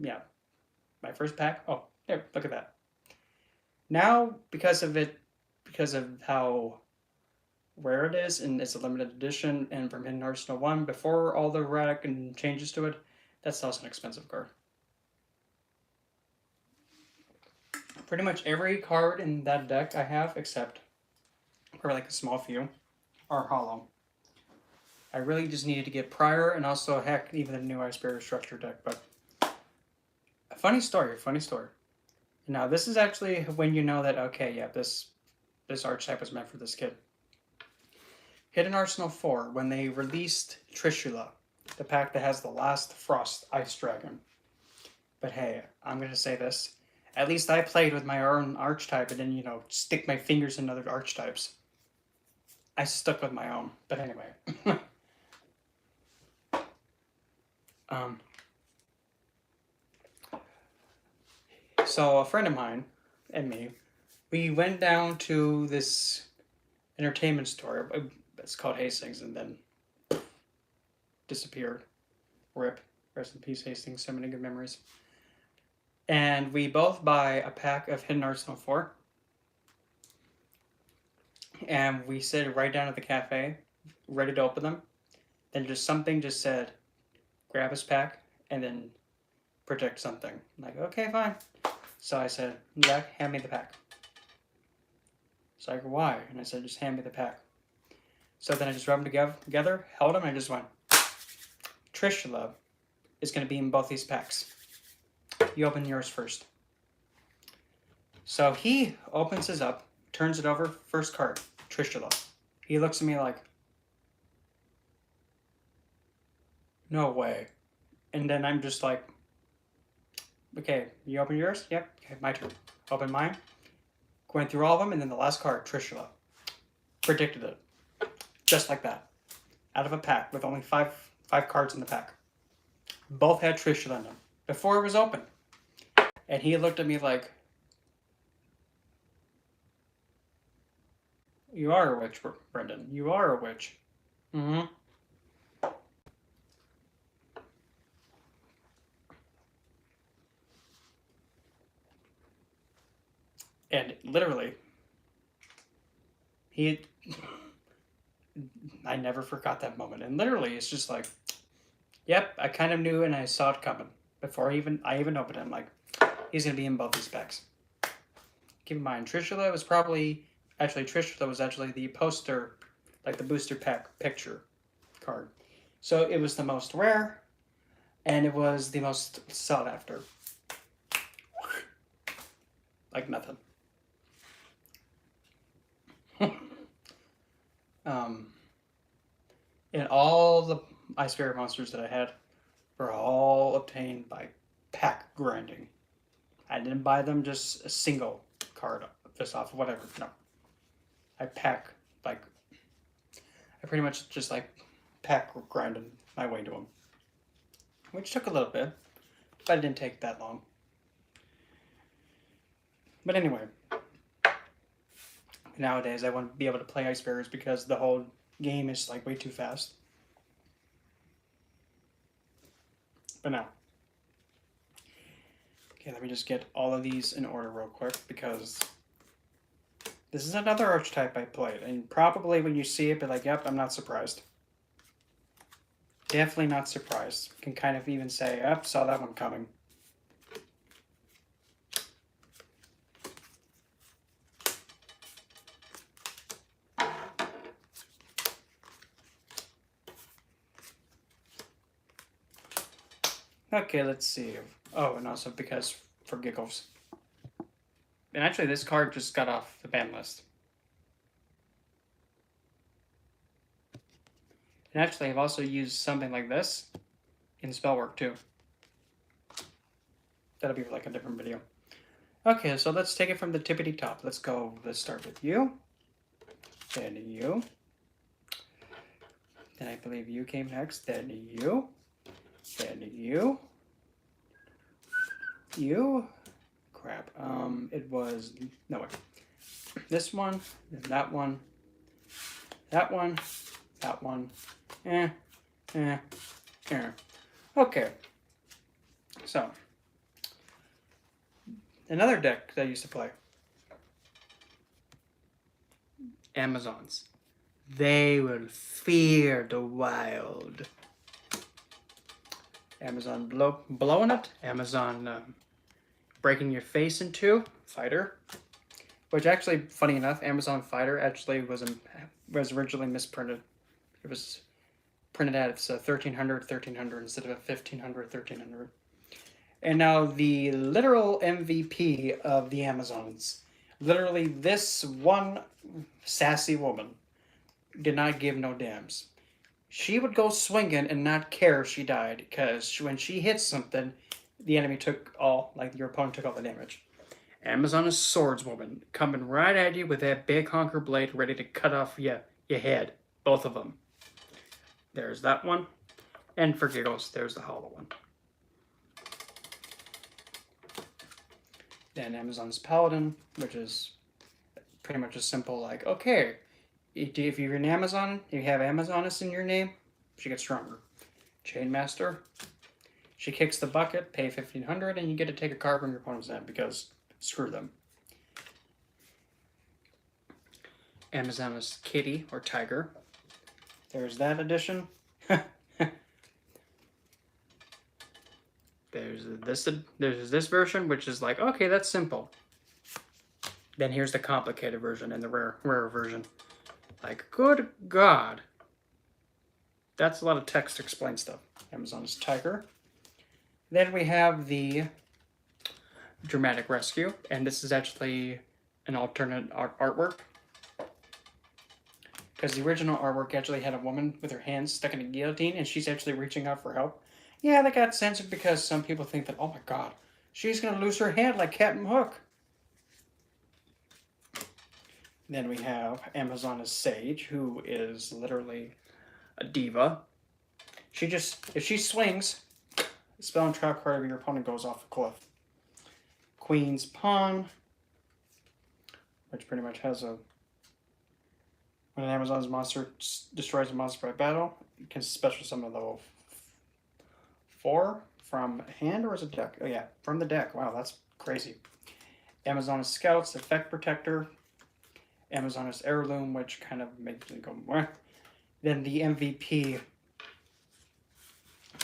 Yeah, my first pack. Oh, there, look at that. Now, because of how rare it is, and it's a limited edition, and from Hidden Arsenal 1, before all the erratic and changes to it, that's also an expensive card. Pretty much every card in that deck I have, except for like a small few, are hollow. I really just needed to get prior and also, heck, even the new Ice Barrier Structure deck. But a funny story, funny story. Now, this is actually when you know that, okay, yeah, this archetype was meant for this kid. Hidden Arsenal 4, when they released Trishula, the pack that has the last Frost Ice Dragon. But hey, I'm going to say this. At least I played with my own archetype and then, stick my fingers in other archetypes. I stuck with my own. But anyway. So a friend of mine and me, we went down to this entertainment store. It's called Hastings, and then disappeared. RIP. Rest in peace, Hastings. So many good memories. And we both buy a pack of Hidden Arsenal 4. And we sit right down at the cafe, ready to open them. Then just something just said, grab his pack, and then protect something. I'm like, okay, fine. So I said, Jack, hand me the pack. It's like, why? And I said, just hand me the pack. So then I just rubbed them together, held them, and I just went, Trishula is going to be in both these packs. You open yours first. So he opens his up, turns it over, first card, Trishula. He looks at me like, no way. And then I'm just like, okay, you open yours? Yep. Okay, my turn. Open mine. Going through all of them, and then the last card, Trishula. Predicted it. Just like that. Out of a pack with only five cards in the pack. Both had Trishula in them. Before it was open. And he looked at me like, you are a witch, Brendan. You are a witch. Mm-hmm. And literally, I never forgot that moment. And literally, it's just like, yep, I kind of knew and I saw it coming. Before I even opened it, I'm like, he's going to be in both these packs. Keep in mind, Trishula was actually the poster, like the booster pack picture card. So it was the most rare, and it was the most sought after. Like nothing. And all the Ice Barrier monsters that I had were all obtained by pack grinding. I didn't buy them just a single card just off of whatever. No. I pretty much just pack grinded my way to them. Which took a little bit, but it didn't take that long. But anyway, nowadays I want to be able to play Ice Barriers because the whole game is way too fast. But now, okay, let me just get all of these in order real quick because this is another archetype I played, and probably when you see it, be like, yep, I'm not surprised. Definitely not surprised. Can kind of even say, yep, saw that one coming. Okay, let's see. Oh, and also because for giggles. And actually, this card just got off the ban list. And actually, I've also used something like this in Spellwork too. That'll be a different video. Okay, so let's take it from the tippity top. Let's start with you. Then you. Then I believe you came next. Then you. Then you. You. Crap. It was... No, wait. This one. Then that one. That one. That one. Okay. So. Another deck that I used to play. Amazons. They will fear the wild. Amazon blowing it. Amazon breaking your face in two. Fighter. Which actually, funny enough, Amazon Fighter actually was originally misprinted. It was printed out, it's 1300, 1300 instead of a 1500, 1300. And now the literal MVP of the Amazons. Literally, this one sassy woman did not give no damns. She would go swinging and not care if she died, because when she hits something, the enemy took all, like your opponent took all the damage. Amazon is swordswoman, coming right at you with that big honker blade ready to cut off your head. Both of them. There's that one. And for giggles, there's the hollow one. Then Amazon's Paladin, which is pretty much a simple, like, okay, if you're an Amazon, you have Amazoness in your name, she gets stronger. Chainmaster, she kicks the bucket, pay 1500, and you get to take a card from your opponent's hand because screw them. Amazoness Kitty, or Tiger. There's that edition. There's this version, which is like, okay, that's simple. Then here's the complicated version and the rare version. Like, good God. That's a lot of text to explain stuff. Amazon's Tiger. Then we have the Dramatic Rescue, and this is actually an alternate artwork. Because the original artwork actually had a woman with her hands stuck in a guillotine, and she's actually reaching out for help. Yeah, that got censored because some people think that, oh my God, she's going to lose her hand like Captain Hook. Then we have Amazoness Sage, who is literally a diva. If she swings, the spell and trap card of your opponent goes off a cliff. Queen's Pawn, which pretty much has a... When an Amazon's monster destroys a monster by battle, you can special summon level 4 from hand, or is it deck? Oh yeah, from the deck. Wow, that's crazy. Amazoness Scouts, Effect Protector. Amazoness Heirloom, which kind of makes me go, meh. Then the MVP,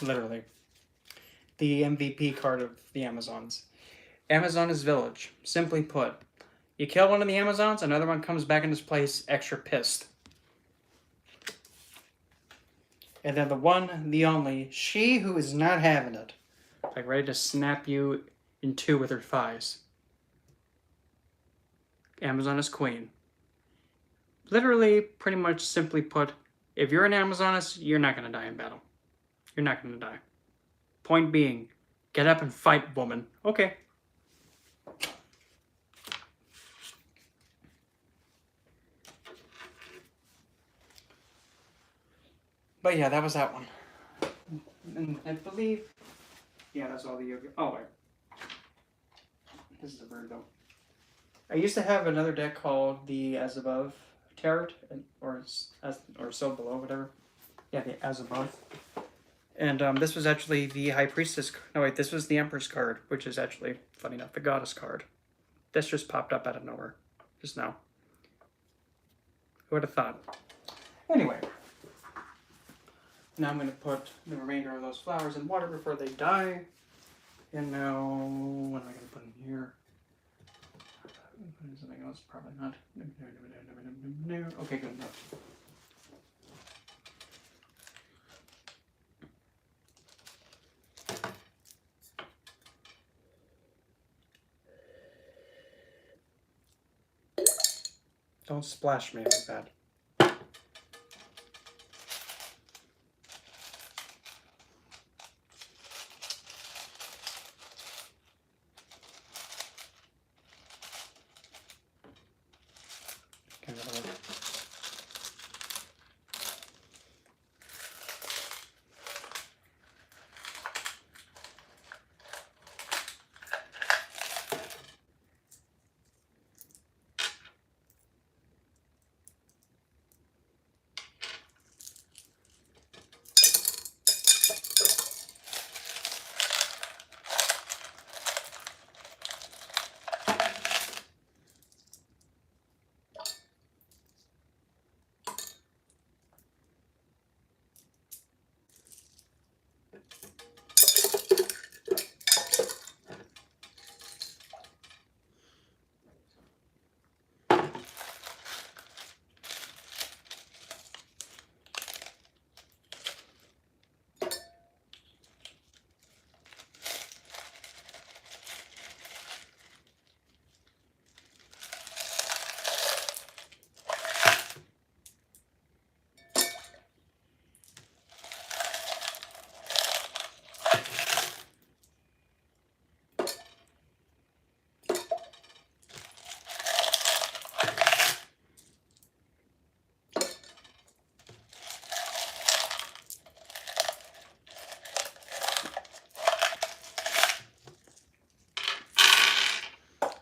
literally, the MVP card of the Amazons. Amazoness Village. Simply put, you kill one of the Amazons, another one comes back in its place extra pissed. And then the one, the only, she who is not having it. Like ready to snap you in two with her thighs. Amazoness Queen. Literally, pretty much simply put, if you're an Amazoness, you're not going to die in battle. You're not going to die. Point being, get up and fight, woman. Okay. But yeah, that was that one. And I believe, yeah, that's all the yoga. Oh, wait. This is a bird, though. I used to have another deck called the As Above Tarot, or So Below, whatever. Yeah, the As Above. And this was actually the High Priestess. No, wait, this was the Empress card, which is actually, funny enough, the Goddess card. This just popped up out of nowhere, just now. Who would have thought? Anyway. Now I'm going to put the remainder of those flowers in water before they die. And now, what am I going to put in here? Something else? Probably not. Okay, good enough. Don't splash me like that.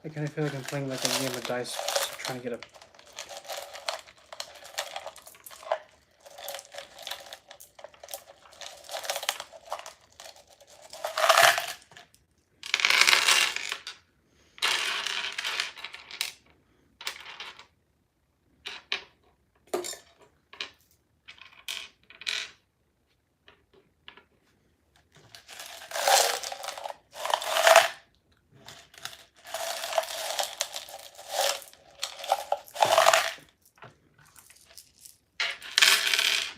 I kind of feel like I'm playing like a game of dice, just trying to get a...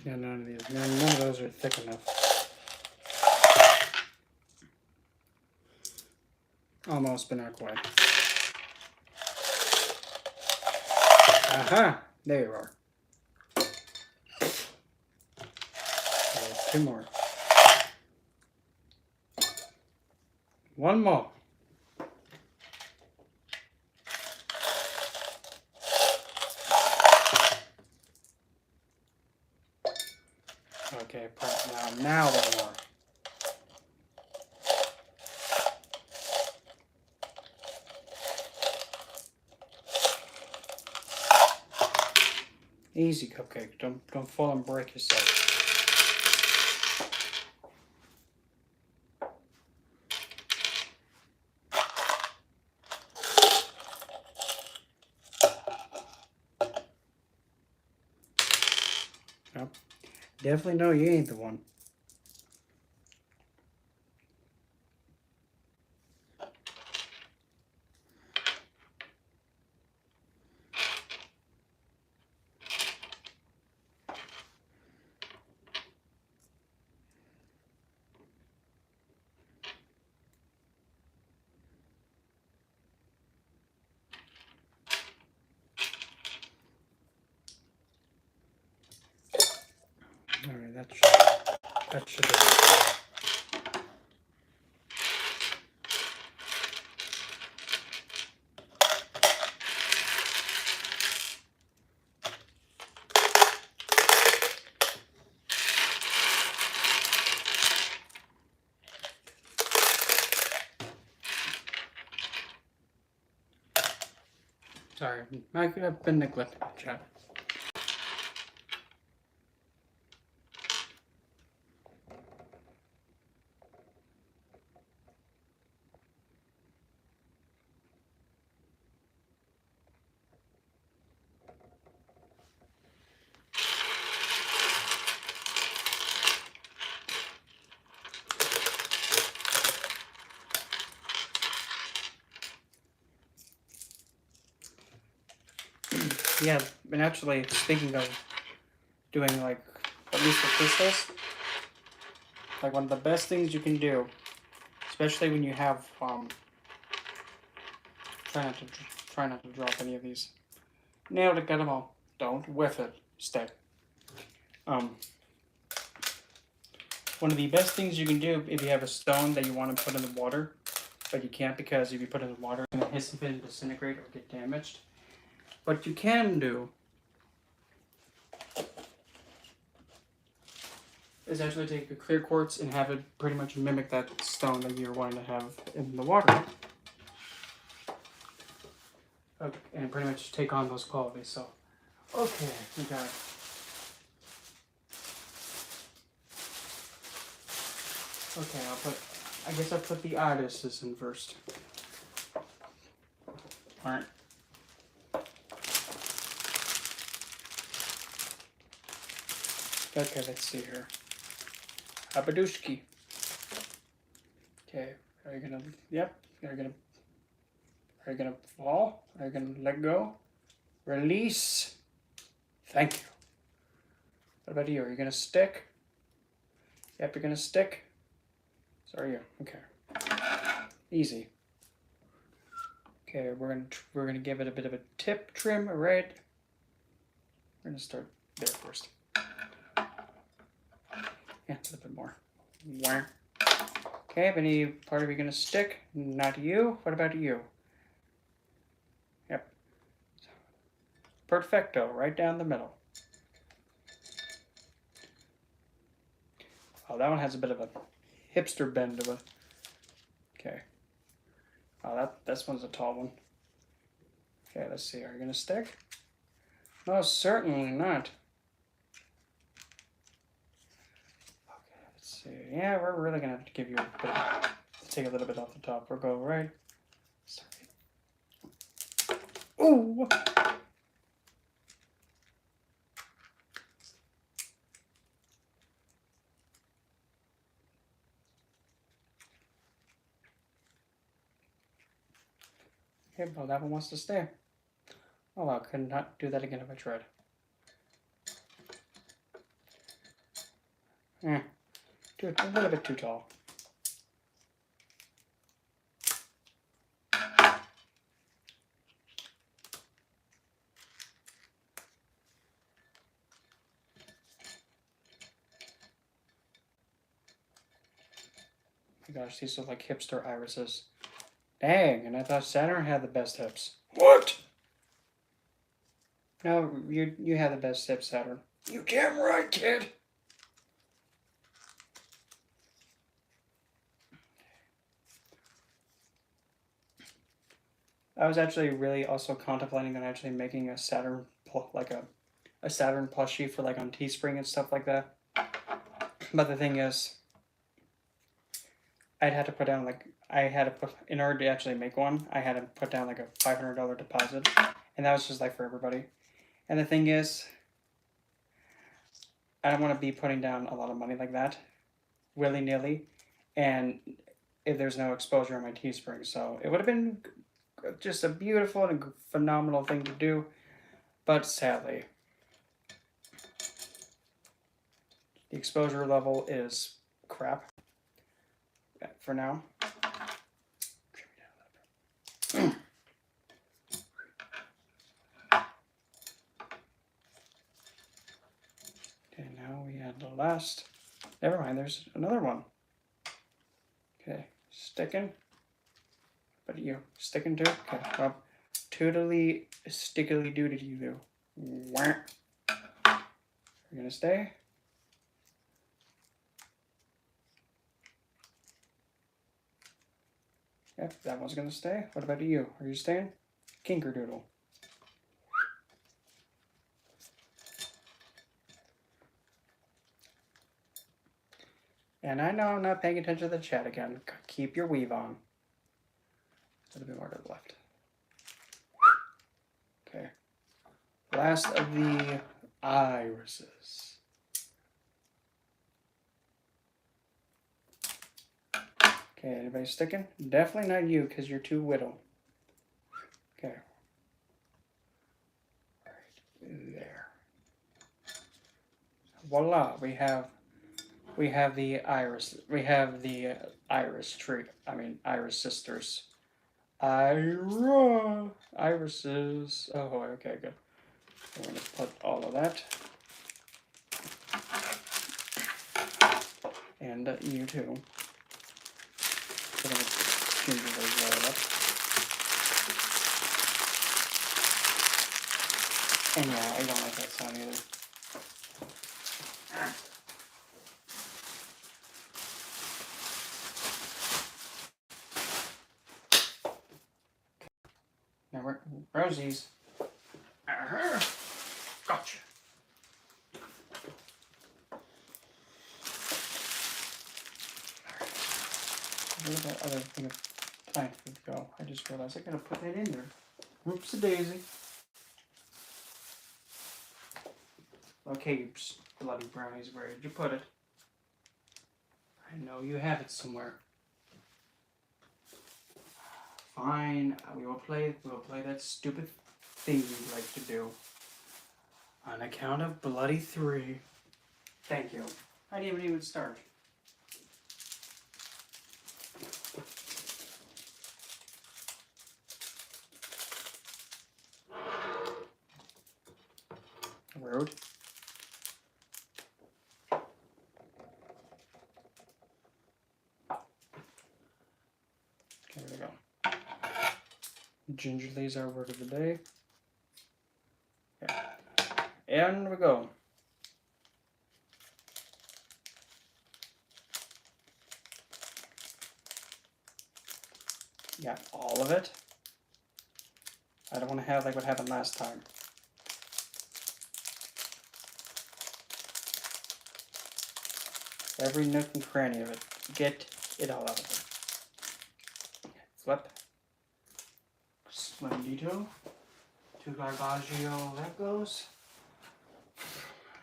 Yeah, none of these. None of those are thick enough. Almost, but not quite. Aha! There you are. Okay, 2 more. 1 more. Okay, now 1 more. Easy, Cupcake. Don't fall and break yourself. Nope. Definitely know you ain't the one. Alright, that should be it. Sorry, I've been neglecting the chat. Yeah, and actually, speaking of doing, like, at least with this list, like, one of the best things you can do, especially when you have, try not to drop any of these. Nailed it, got them all. Don't whiff it. Stay. One of the best things you can do if you have a stone that you want to put in the water, but you can't because if you put it in the water, it's going to hiss and disintegrate or get damaged. What you can do is actually take a clear quartz and have it pretty much mimic that stone that you're wanting to have in the water. Okay, and pretty much take on those qualities. So, okay, we got. Okay, I guess I'll put the artists in first. Alright. Okay, let's see here. Habadushki. Okay, are you gonna, yep, are you gonna fall? Are you gonna let go? Release. Thank you. What about you? Are you gonna stick? Yep, you're gonna stick. So are you. Okay. Easy. Okay, we're gonna give it a bit of a tip trim, right? We're gonna start there first. Yeah, a little bit more. Okay, if any part of you gonna stick, not you. What about you? Yep. Perfecto, right down the middle. Oh, that one has a bit of a hipster bend to it. Okay. Oh, this one's a tall one. Okay, let's see. Are you gonna stick? No, certainly not. Okay, let's see. Yeah, we're really gonna have to give you a bit. Take a little bit off the top. We'll go right. Ooh. Okay, well, that one wants to stay. Oh, I could not do that again if I tried. Dude, a little bit too tall. Oh my gosh, these are like hipster irises. Dang, and I thought Saturn had the best hips. What? No, you have the best hips, Saturn. You damn right, kid. I was actually really also contemplating on actually making a Saturn, like a Saturn plushie for like on Teespring and stuff like that. But the thing is, I'd had to put down like, in order to actually make one, I had to put down like a $500 deposit. And that was just like for everybody. And the thing is, I don't want to be putting down a lot of money like that, willy-nilly, and if there's no exposure on my Teespring. So it would have been just a beautiful and phenomenal thing to do, but sadly, the exposure level is crap for now. Okay, now we had the last. Never mind, there's another one. Okay, sticking. But you sticking to it? Okay, well, tootly stickily doody do. You're gonna stay? Yep, that one's gonna stay. What about you? Are you staying? Kinkerdoodle. And I know I'm not paying attention to the chat again. Keep your weave on. A little bit more to the left. Okay. Last of the irises. Okay, anybody sticking? Definitely not you, because you're too little. Okay. Right there. Voila, we have the iris. We have the iris tree. I mean, iris sisters. Irises. Oh, okay, good. I'm going to put all of that. And you too. So I'm going to gingerly roll it up. And yeah, I don't like that sound either. Now we're Rosie's. Gotcha. Where did that other thing of plant food go? I just realized I gotta put that in there. Oops a daisy. Okay, you bloody brownies, where did you put it? I know you have it somewhere. Fine, we will play that stupid thing you like to do. On account of bloody 3. Thank you. I didn't even start. Rude. Okay, there we go. Gingerly is our word of the day. Yeah. And we go. Got all of it. I don't want to have like what happened last time. Every nook and cranny of it. Get it all out of it. Flip. Splendito. 2 Garbaggio Legos.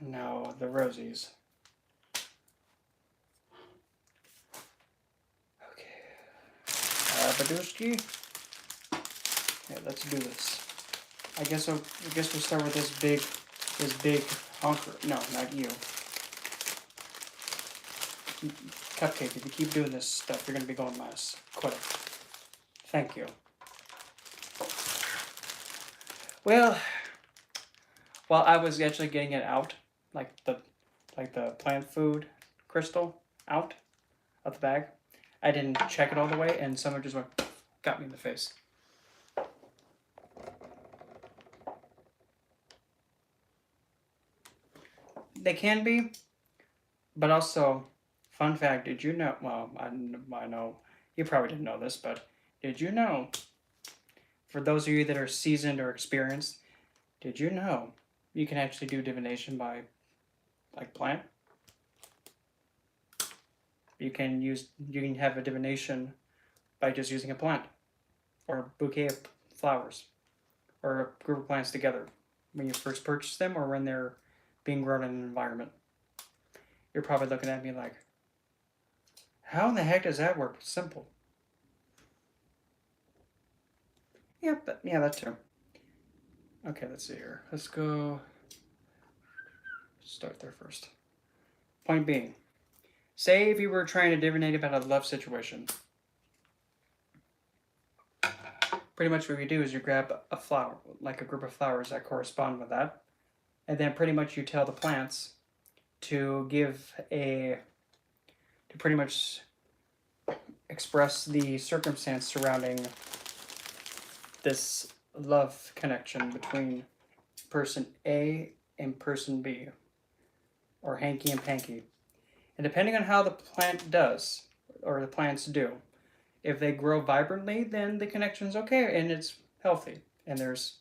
Now the Rosies. Okay. Badushki. Yeah, let's do this. I guess we'll start with this big honker. No, not you. Cupcake, if you keep doing this stuff, you're gonna be going last. Quit it. Thank you. Well, while I was actually getting it out, like the plant food crystal out of the bag, I didn't check it all the way, and someone just got me in the face. They can be, but also, fun fact, did you know, well, I know, you probably didn't know this, but did you know, for those of you that are seasoned or experienced, did you know you can actually do divination by, like, plant? You can have a divination by just using a plant, or a bouquet of flowers, or a group of plants together, when you first purchase them, or when they're being grown in an environment. You're probably looking at me like, how in the heck does that work? It's simple. Yeah, that too. Okay, let's see here. Let's go start there first. Point being, say if you were trying to divinate about a love situation. Pretty much what you do is you grab a flower, like a group of flowers that correspond with that, and then pretty much you tell the plants to pretty much express the circumstance surrounding this love connection between person A and person B, or hanky and panky. And depending on how the plant does, or the plants do, if they grow vibrantly, then the connection's okay and it's healthy and there's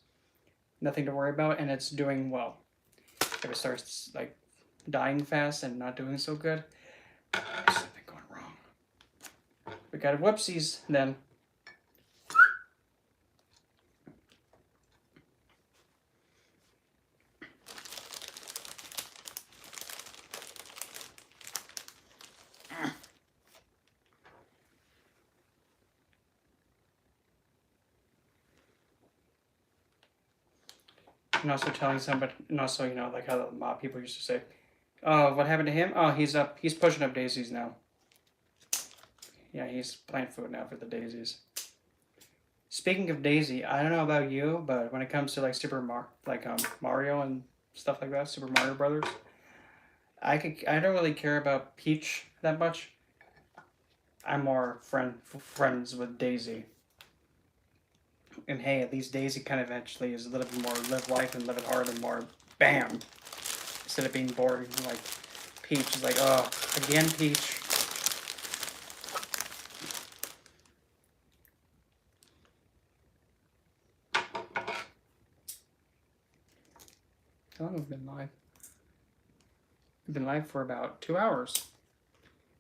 nothing to worry about and it's doing well. If it starts like dying fast and not doing so good, there's something going wrong. We got whoopsies then. And also telling somebody, and also, you know, like how the mob people used to say, oh, what happened to him? Oh, he's pushing up daisies now. Yeah, he's plant food now for the daisies. Speaking of Daisy, I don't know about you, but when it comes to like Mario and stuff like that, Super Mario Brothers, I don't really care about Peach that much. I'm more friends with Daisy. And hey, at least Daisy kind of actually is a little bit more live life and live it hard and more bam. Instead of being boring like Peach is like, oh, again Peach. How long have we been live? We've been live for about 2 hours.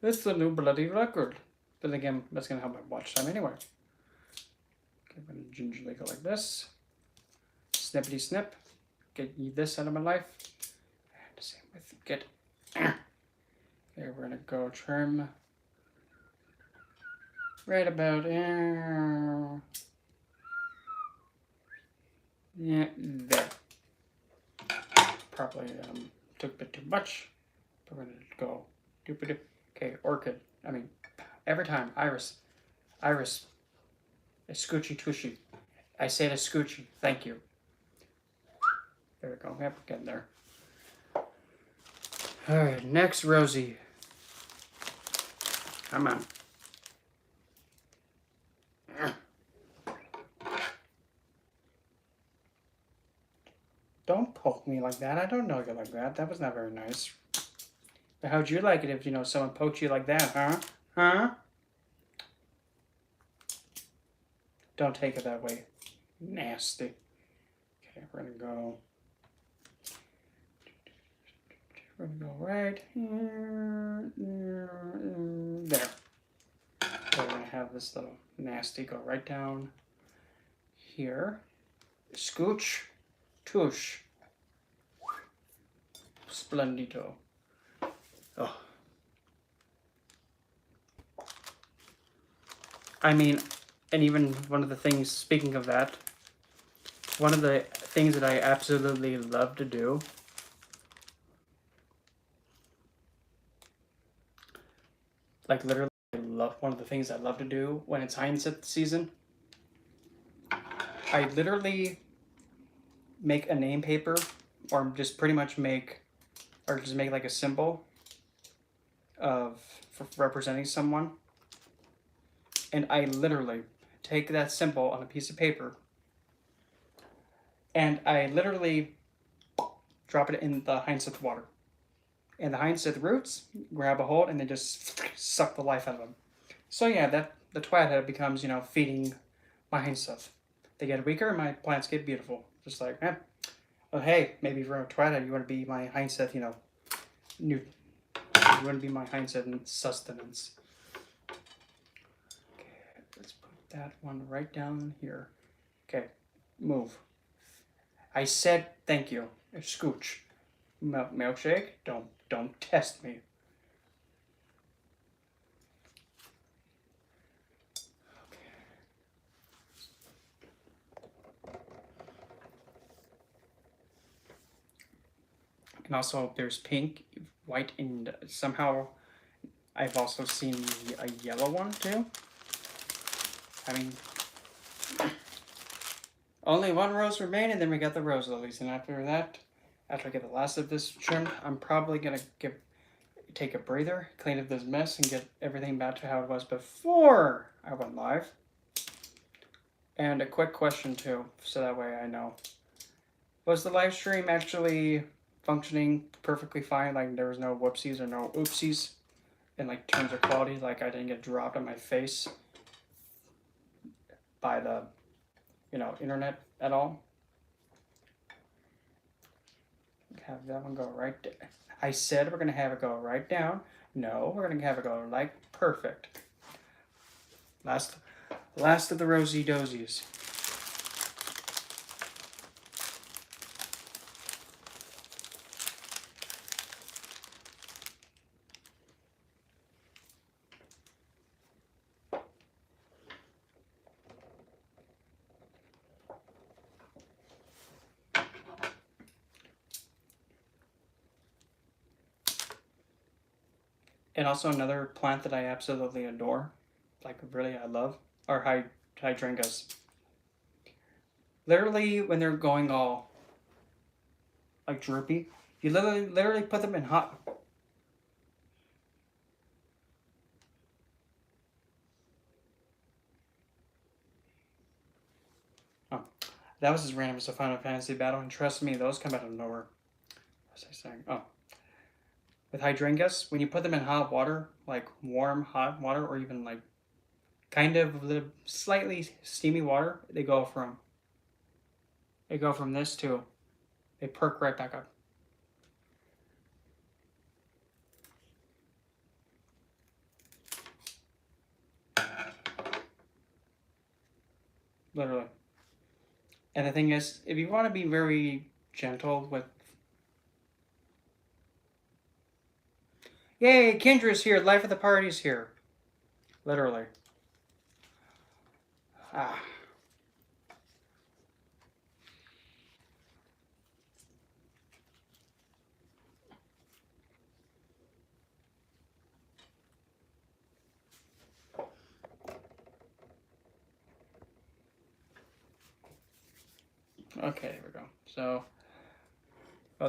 It's the new bloody record. But again, that's going to help my watch time anyway. Okay, I'm going to gingerly go like this. Snippity snip. Get this out of my life. And the same with get. Okay, we're going to go trim. Right about yeah, there. Probably took a bit too much. But we're going to go doop-a-doop. Okay, Orchid. I mean, every time. Iris. A scoochie tushy. I said a scoochie. Thank you. There we go. Yep, we're getting there. Alright, next Rosie. Come on. Don't poke me like that. I don't know you like that. That was not very nice. But how'd you like it if, you know, someone poked you like that, huh? Huh? Don't take it that way. nasty. Okay, we're gonna go right here, there. So we're gonna have this little nasty go right down here. Scooch, tush, splendito. Oh. I mean, and even one of the things, speaking of that, one of the things that I absolutely love to do, like literally one of the things I love to do when it's hindsight season, I literally make a name paper, or just pretty much make like a symbol for representing someone, and I literally take that symbol on a piece of paper and I literally drop it in the hindsight water. And the hindsight roots grab a hold and they just suck the life out of them. So yeah, that the twat head becomes, feeding my hindsight. They get weaker and my plants get beautiful. Just like, well, hey, maybe for a twat head, you want to be my hindsight, you want to be my hindsight and sustenance. Okay, let's put that one right down here. Okay, move. I said thank you. Scooch. Milkshake, don't test me. And also there's pink, white, and somehow I've also seen a yellow one too. I mean, only one rose remaining, and then we got the rose lilies. And after that, after I get the last of this trimmed, I'm probably gonna take a breather, clean up this mess, and get everything back to how it was before I went live. And a quick question too, so that way I know. Was the live stream actually functioning perfectly fine? Like there was no whoopsies or no oopsies in like terms of quality, like I didn't get dropped on my face by the internet at all? Have that one go right there. I said we're gonna have it go right down. No, we're gonna have it go like perfect. Last of the rosy dozies. And also another plant that I absolutely adore, like really I love, are hydrangeas. Literally, when they're going all like droopy, you literally put them in hot. Oh, that was as random as a Final Fantasy battle, and trust me, those come out of nowhere. What was I saying? Oh. With hydrangeas, when you put them in hot water, like warm hot water, or even like kind of slightly steamy water, they go from this to they perk right back up. Literally. And the thing is, if you want to be very gentle with... Yay, Kendra's here, life of the party's here. Literally. Ah. Okay, here we go. So,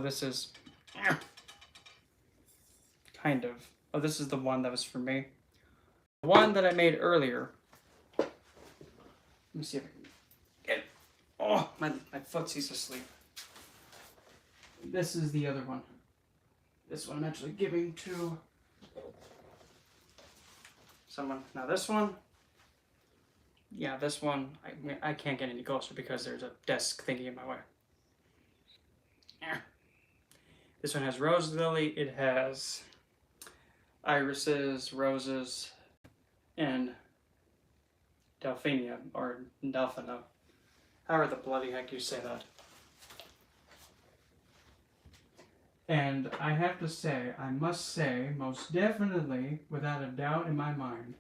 this is kind of. Oh, this is the one that was for me. The one that I made earlier. Let me see if I can get it. Oh, my footsy's asleep. This is the other one. This one I'm actually giving to someone. Now this one yeah, this one, I can't get any closer because there's a desk thingy in my way. Yeah. This one has rose lily, it has irises, roses, and delphinium, or delphina. However the bloody heck you say that. And I have to say, I must say, most definitely, without a doubt in my mind,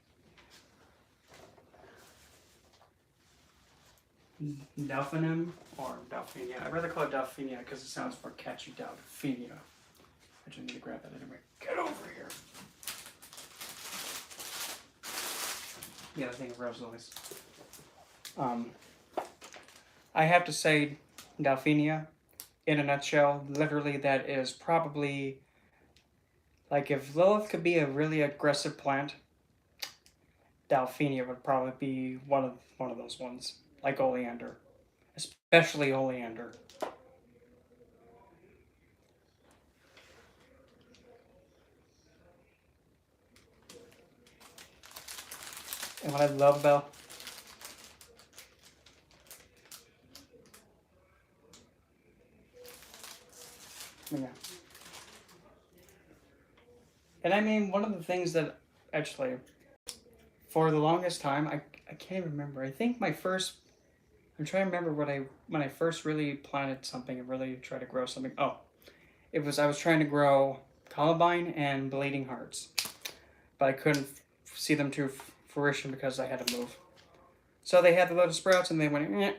delphinum or delphinia. I'd rather call it delphinia because it sounds more catchy. Delphinia. I just need to grab that anyway. Get over here. Yeah, I think of rose lilies. I have to say, delphinia, in a nutshell, literally that is probably, like if Lilith could be a really aggressive plant, delphinia would probably be one of those ones, like oleander, especially oleander. And what I love about yeah. And I mean, one of the things that actually, for the longest time, I can't even remember. I think my first, I'm trying to remember when I first really planted something and really tried to grow something. Oh, it was I was trying to grow columbine and bleeding hearts, but I couldn't see them to fruition because I had to move. So they had the lotus sprouts and they went,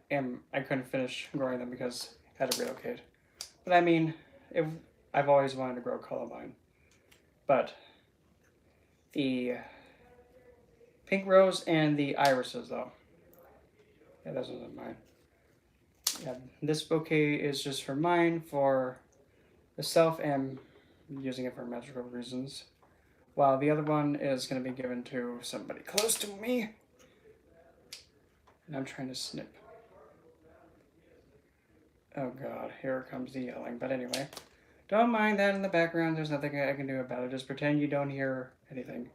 and I couldn't finish growing them because I had to relocate. But I mean, I've always wanted to grow columbine, but the pink rose and the irises though. Yeah, those are mine. Yeah, this bouquet is just for mine, for the self, and using it for magical reasons. While the other one is going to be given to somebody close to me. And I'm trying to snip. Oh god, here comes the yelling. But anyway, don't mind that in the background. There's nothing I can do about it. Just pretend you don't hear anything.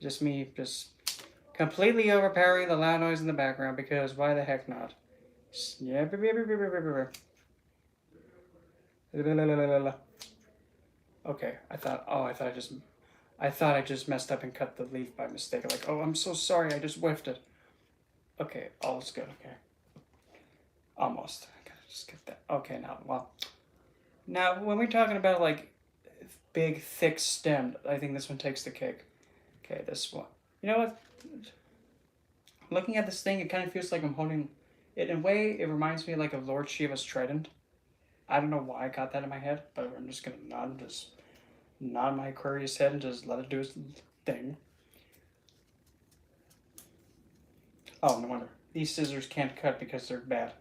Just me, just completely overpowering the loud noise in the background, because why the heck not? Yeah. Okay, I thought I thought I just messed up and cut the leaf by mistake. Like, oh, I'm so sorry, I just whiffed it. Okay, all is good. Okay, almost. I gotta just get that. Okay, now, well, now when we're talking about like big, thick stemmed, I think this one takes the cake. Okay, this one. You know what? Looking at this thing, it kind of feels like I'm holding it. In a way, it reminds me like of Lord Shiva's trident. I don't know why I got that in my head, but I'm just gonna nod my Aquarius head and just let it do its thing. Oh, no wonder. These scissors can't cut because they're bad.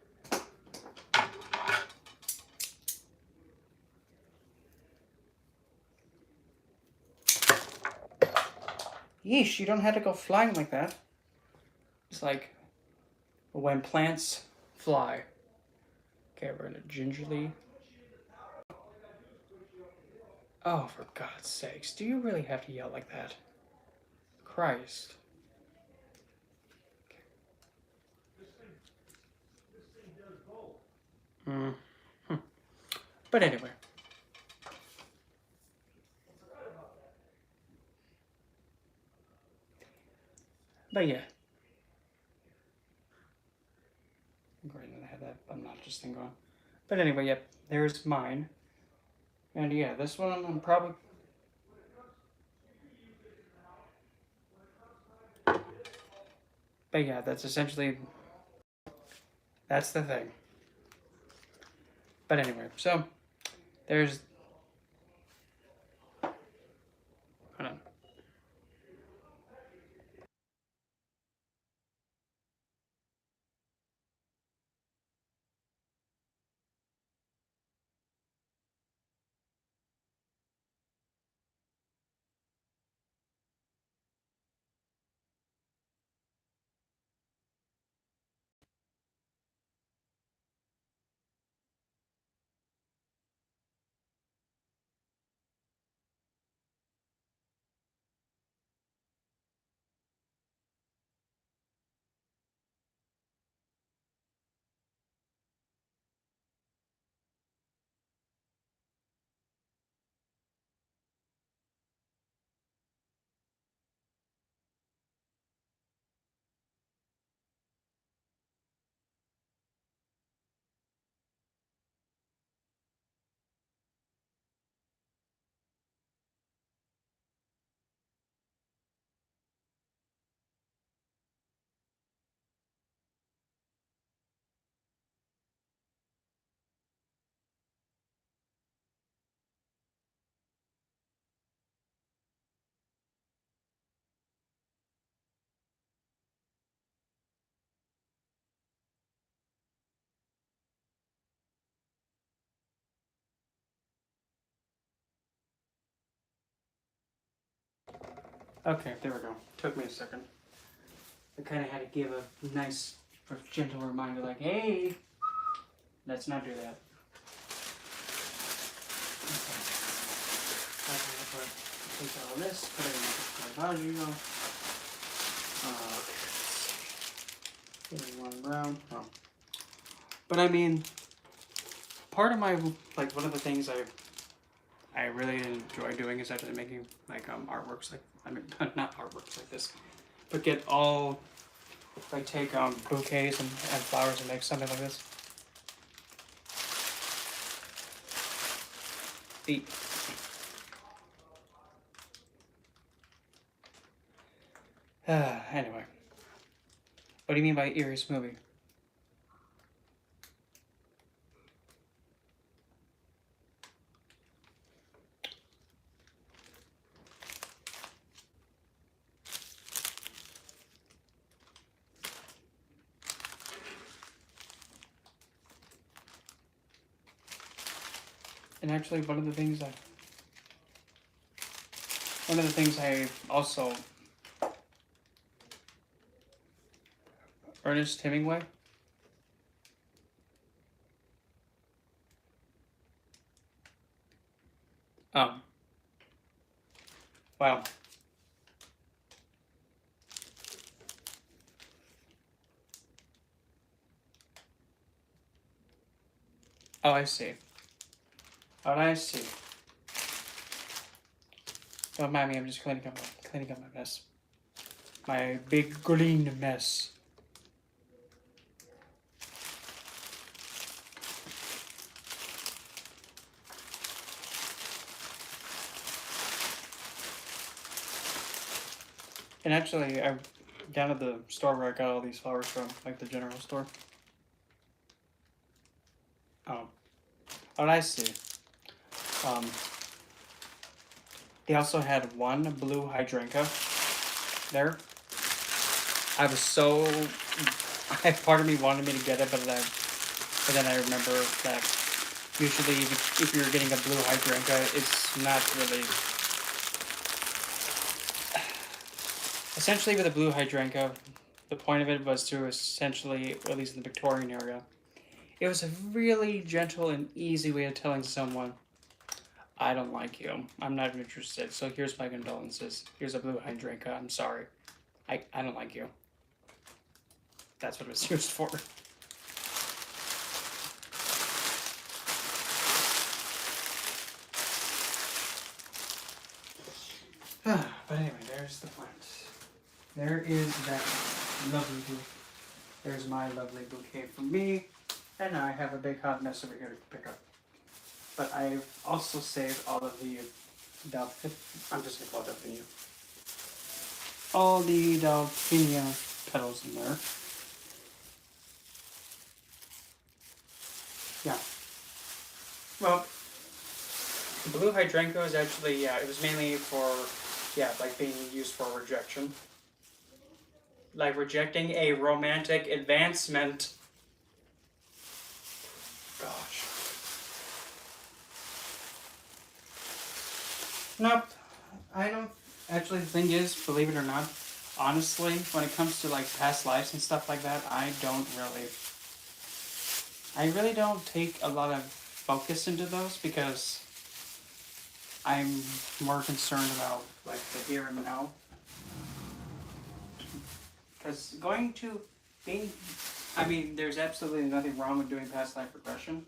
Yeesh, you don't have to go flying like that. It's like when plants fly. Okay, we're gonna gingerly. Oh, for God's sakes, do you really have to yell like that? Christ. Mm. But anyway. But yeah. Great, I have that obnoxious thing going. But anyway, yep, there's mine. And yeah, this one I'm probably. But yeah, that's essentially. That's the thing. But anyway, so there's. Hold on. Okay, there we go. Took me a second. I kind of had to give a nice, gentle reminder, like, hey, let's not do that. Okay. Take all this, put it in my body, you know. Getting one brown. Oh. But I mean, part of my, like, one of the things I really enjoy doing is actually making, like, artworks, like, I mean, not artworks like this, but get all, like, take, bouquets and flowers and make something like this. Eat. Anyway. What do you mean by eerie smoothie? And actually, one of the things I also, Ernest Hemingway. Wow. Oh, I see. Oh, I see. Don't mind me. I'm just cleaning up my mess. My big green mess. And actually, I down at the store where I got all these flowers from, like the general store. Oh, I see. They also had one blue hydrangea there. I was so, part of me wanted me to get it, but then I remember that usually if you're getting a blue hydrangea, it's not really. Essentially, with a blue hydrangea, the point of it was to essentially, at least in the Victorian area, it was a really gentle and easy way of telling someone, I don't like you. I'm not interested. So here's my condolences. Here's a blue hydrangea. I'm sorry. I don't like you. That's what it was used for. But anyway, there's the plant. There is that lovely bouquet. There's my lovely bouquet for me. And now I have a big hot mess over here to pick up. But I've also saved all of the I'm just gonna call it Delphinia. All the Delphinia petals in there. Yeah. Well, the blue hydrangea is actually, it was mainly for, like being used for rejection. Like rejecting a romantic advancement. Gosh. Nope. I don't. Actually, the thing is, believe it or not, honestly, when it comes to like past lives and stuff like that, I really don't take a lot of focus into those because I'm more concerned about like the here and now. Because there's absolutely nothing wrong with doing past life regression.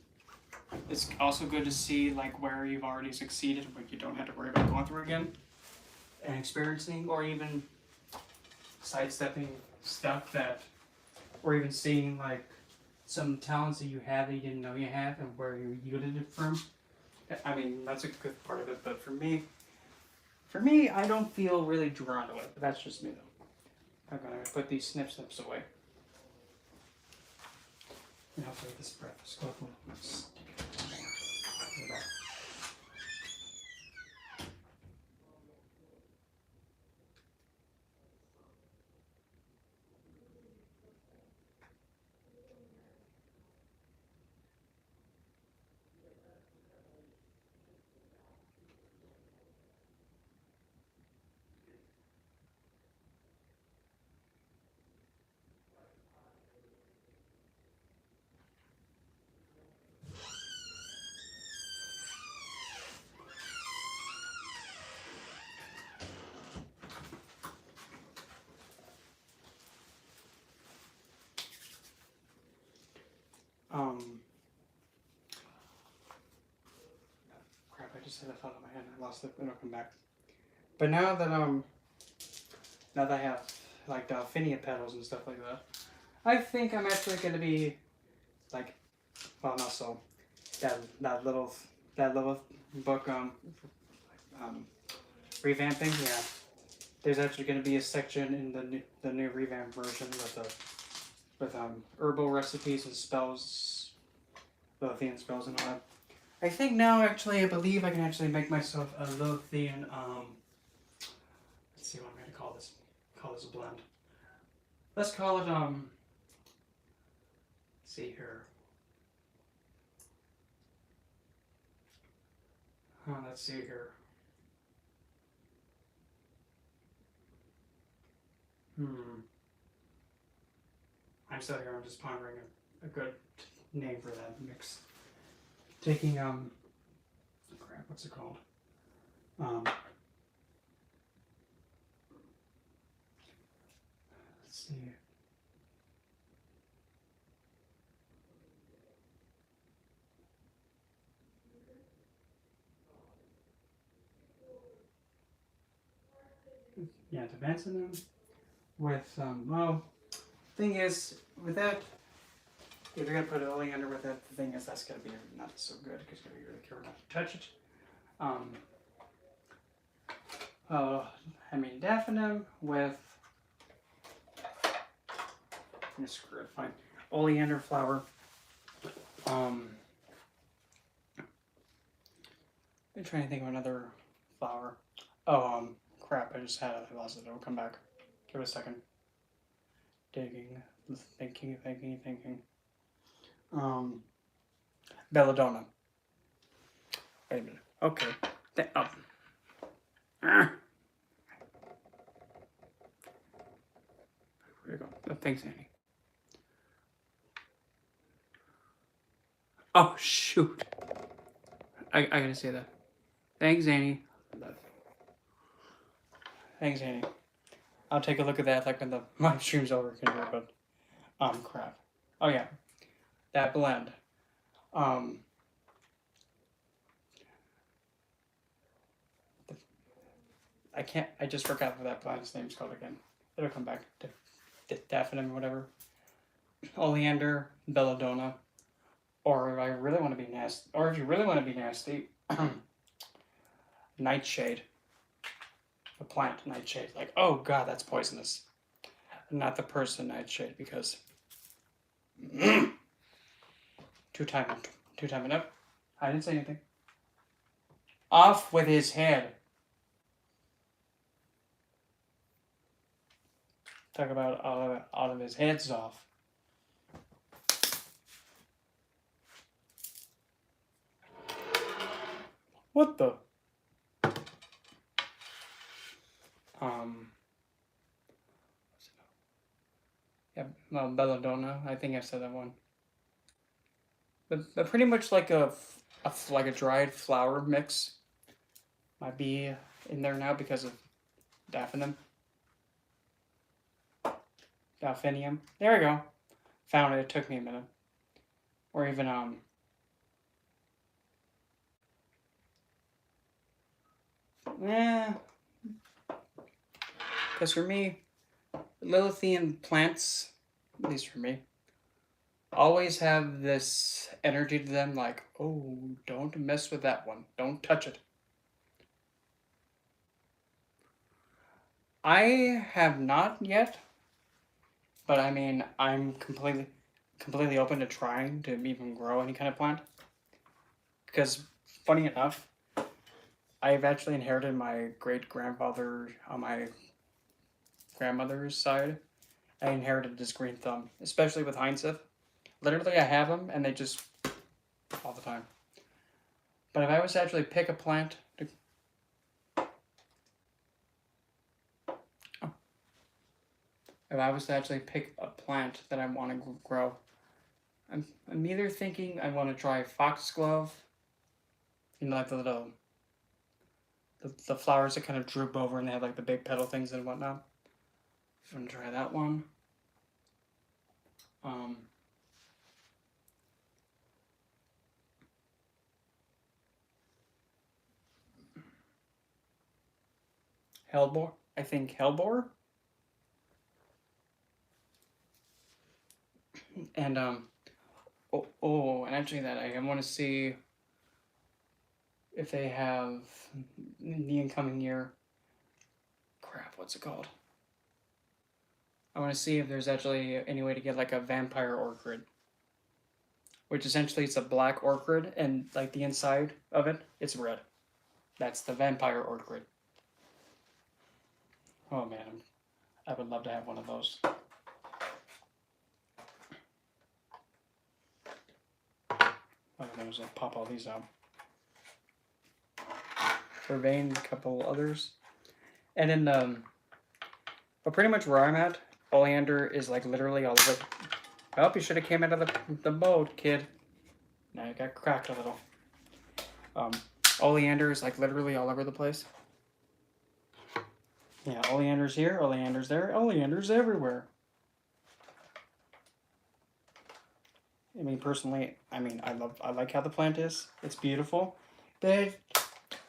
It's also good to see like where you've already succeeded, but you don't have to worry about going through again and experiencing, or even sidestepping stuff that, or even seeing like some talents that you have that you didn't know you have and where you yielded it from. I mean, that's a good part of it, but for me, I don't feel really drawn to it. But that's just me though. I'm gonna put these snips away. And hopefully this breakfast club will stick it back. just had a thought in my head. I lost it. It'll come back. But now that I have like delphinia petals and stuff like that, I think I'm actually gonna be like, well, not so that little book revamping. Yeah, there's actually gonna be a section in the new revamp version with herbal recipes and spells, Lothian spells and all that. I think now actually I believe I can actually make myself a Lothian let's see what I'm gonna call this. Call this a blend. Let's call it let's see here. Let's see here. I'm still here. I'm just pondering a good name for that mix. Taking crap. What's it called? Let's see. Yeah, advancing them with well, thing is with that, if you're gonna put oleander with it, the thing is that's gonna be not so good because you're gonna be really careful not to touch it. I mean daphne with screw it, fine. Oleander flower. I'm trying to think of another flower. Oh, crap, I just had it. I lost it. It'll come back. Give it a second. Digging, thinking. Belladonna. Wait a minute. Okay. Where you go? Oh, thanks, Annie. Oh, shoot. I gotta say that. Thanks, Annie. Thanks, Annie. I'll take a look at that like when the live stream's over, but crap. Oh yeah, that blend. I just forgot what that blend's name's called again. It'll come back. Daphne, whatever. Oleander, belladonna, or if I really want to be nasty, or if you really want to be nasty, nightshade. The plant nightshade. Like, oh god, that's poisonous. Not the person nightshade, because two time enough. I didn't say anything. Off with his head. Talk about out of his head's off. What the? Yeah, well, belladonna. I think I said that one. But pretty much like a dried flower mix might be in there now because of daphne. Delphinium. There we go. Found it. It took me a minute. Or even because for me, Lilithian plants, at least for me, always have this energy to them like, oh, don't mess with that one. Don't touch it. I have not yet, but I mean, I'm completely open to trying to even grow any kind of plant. Because, funny enough, I've actually inherited my great-grandfather on my grandmother's side. I inherited this green thumb, especially with hindsight. Literally, I have them, and they just all the time. But if I was to actually pick a plant to... If I was to actually pick a plant that I want to grow, I'm either thinking I want to try foxglove, you know, like the flowers that kind of droop over and they have like the big petal things and whatnot. I'm gonna try that one. Hellbore. I think Hellbore. And and actually that I want to see if they have in the incoming year. Crap, what's it called? I want to see if there's actually any way to get like a vampire orchid, which essentially it's a black orchid and like the inside of it, it's red. That's the vampire orchid. Oh man, I would love to have one of those. What are those? I'll pop all these out. Vervain, a couple others. And then, but pretty much where I'm at, oleander is like literally all over. Oh, you should have came out of the boat, kid. Now you got cracked a little. Oleander is like literally all over the place. Yeah, oleander's here, oleander's there, oleander's everywhere. I mean, personally, I like how the plant is. It's beautiful, but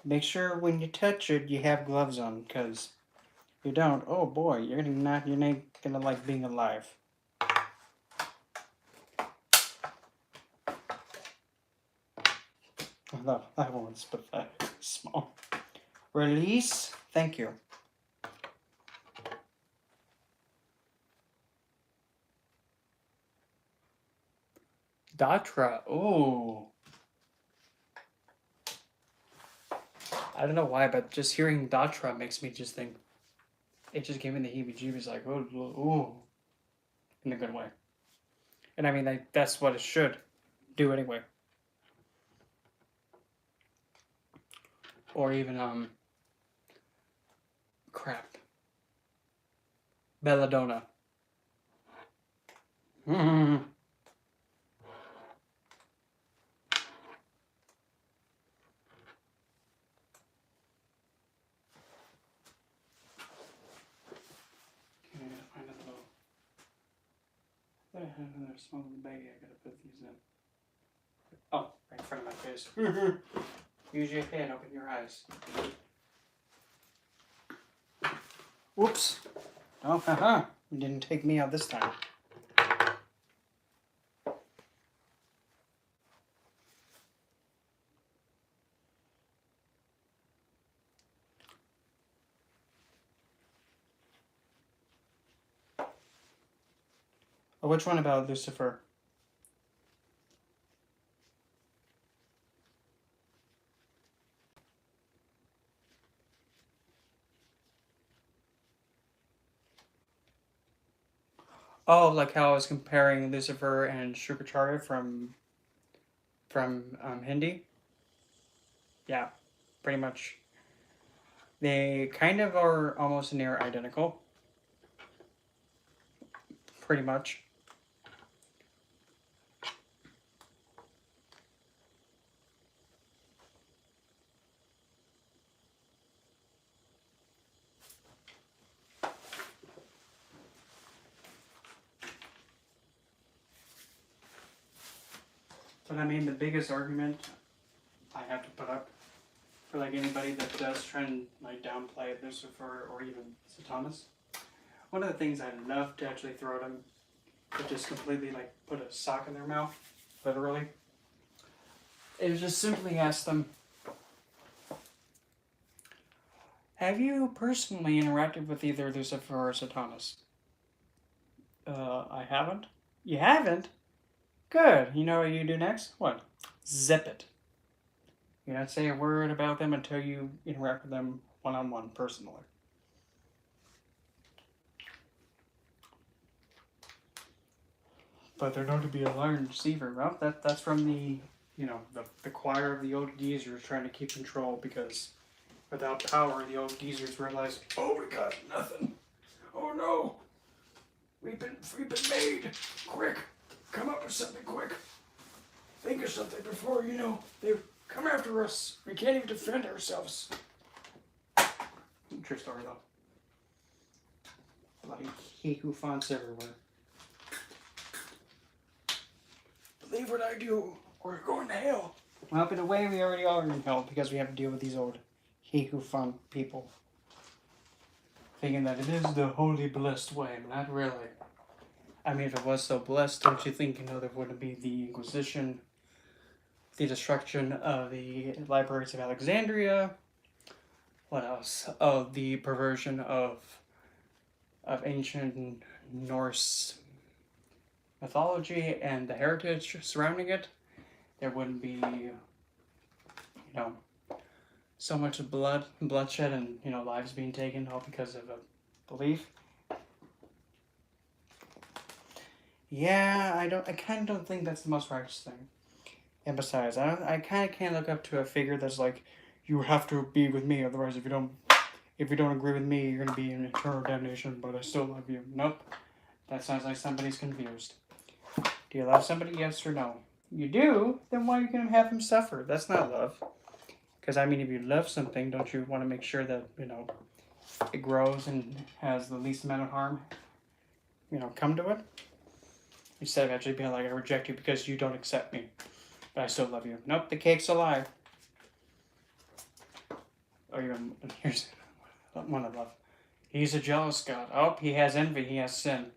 make sure when you touch it, you have gloves on, because if you don't, oh boy, you're not gonna like being alive. Although that one's pathetic, small. Release, thank you. Datra, oh. I don't know why, but just hearing Datra makes me just think, it just gave me the heebie-jeebies, like, ooh, in a good way. And I mean, that's what it should do anyway. Or even, crap. Belladonna. Mm-hmm. Another small baggie. I gotta put these in. Oh, right in front of my face. Use your head, open your eyes. Whoops. Oh, haha. You didn't take me out this time. Oh, which one about Lucifer? Oh, like how I was comparing Lucifer and Shukracharya from Hindi. Yeah, pretty much. They kind of are almost near identical. Pretty much. But I mean, the biggest argument I have to put up for like anybody that does try and like downplay Lucifer or even Satanas, one of the things I love to actually throw at them is just completely like put a sock in their mouth, literally, is just simply ask them, have you personally interacted with either Lucifer or Satanas? I haven't. You haven't? Good. You know what you do next? What? Zip it. You don't say a word about them until you interact with them one-on-one, personally. But they're known to be a liar and deceiver. Well, that's from the, the choir of the old geezers trying to keep control, because without power, the old geezers realize, oh, we got nothing. Oh no, we've been made. Quick, come up with something quick. Think of something before, they come after us. We can't even defend ourselves. True story, though. Bloody Hiku fonts everywhere. Believe what I do, or we're going to hell. Well, in a way, we already are in hell, because we have to deal with these old Hiku font people. thinking that it is the holy blessed way. Not really. I mean, if it was so blessed, don't you think, there wouldn't be the Inquisition, the destruction of the libraries of Alexandria? What else? Oh, the perversion of ancient Norse mythology and the heritage surrounding it. There wouldn't be, know, so much bloodshed, and lives being taken all because of a belief. Yeah, I kind of don't think that's the most righteous thing. And besides, I kind of can't look up to a figure that's like, you have to be with me, otherwise if you don't agree with me, you're gonna be in eternal damnation. But I still love you. Nope, that sounds like somebody's confused. Do you love somebody? Yes or no? You do? Then why are you gonna have them suffer? That's not love. Because I mean, if you love something, don't you want to make sure that it grows and has the least amount of harm, come to it? Instead of actually being like, I reject you because you don't accept me, but I still love you. Nope, the cake's a lie. Or even, here's one I love. He's a jealous God. Oh, he has envy, he has sin.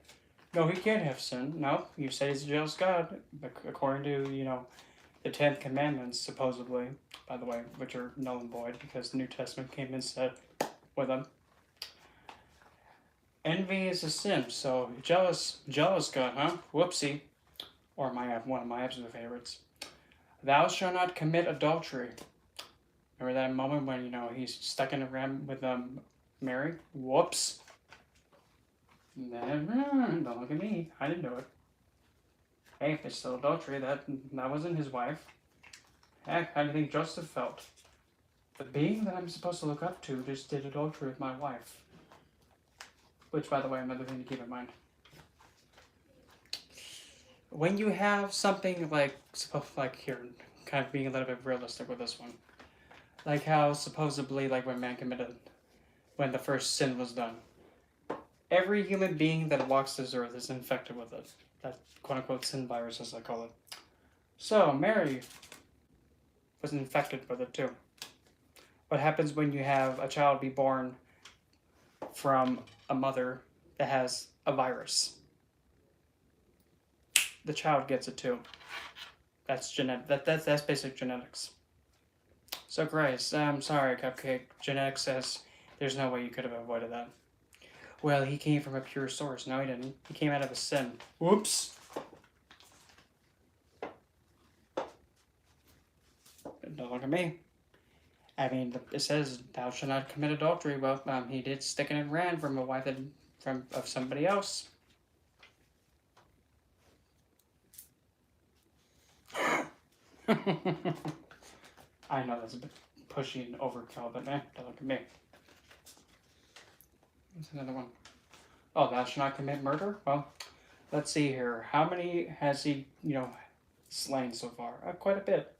No, he can't have sin. No, you say he's a jealous God, according to, the 10 Commandments, supposedly, by the way, which are null and void because the New Testament came and said with them. Envy is a sin, so jealous God, huh? Whoopsie. Or one of my absolute favorites. Thou shalt not commit adultery. Remember that moment when, he's stuck in a ram with Mary? Whoops. Don't look at me. I didn't do it. Hey, if it's still adultery, that wasn't his wife. Heck, how do you think Joseph felt? The being that I'm supposed to look up to just did adultery with my wife. Which, by the way, another thing to keep in mind. When you have something like here, kind of being a little bit realistic with this one. Like how supposedly, like when when the first sin was done. Every human being that walks this earth is infected with it. That quote-unquote sin virus, as I call it. So, Mary was infected with it too. What happens when you have a child be born from a mother that has a virus? The child gets it too. That's that's basic genetics. So, Grace, I'm sorry, Cupcake. Genetics says there's no way you could have avoided that. Well, he came from a pure source. No, he didn't. He came out of a sin. Whoops. Don't look at me. I mean, it says, thou shalt not commit adultery. Well, he did stick it and ran from a wife of somebody else. I know that's a bit pushy and overkill, but don't look at me. What's another one? Oh, thou shalt not commit murder? Well, let's see here. How many has he, slain so far? Quite a bit.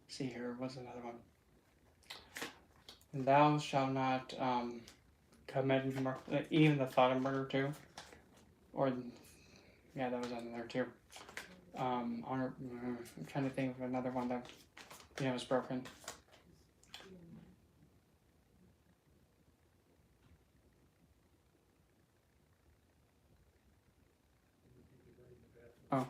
See here, what's another one? Thou shalt not commit even the thought of murder too. Or, yeah, that was on there too. I'm trying to think of another one that, was broken. Oh.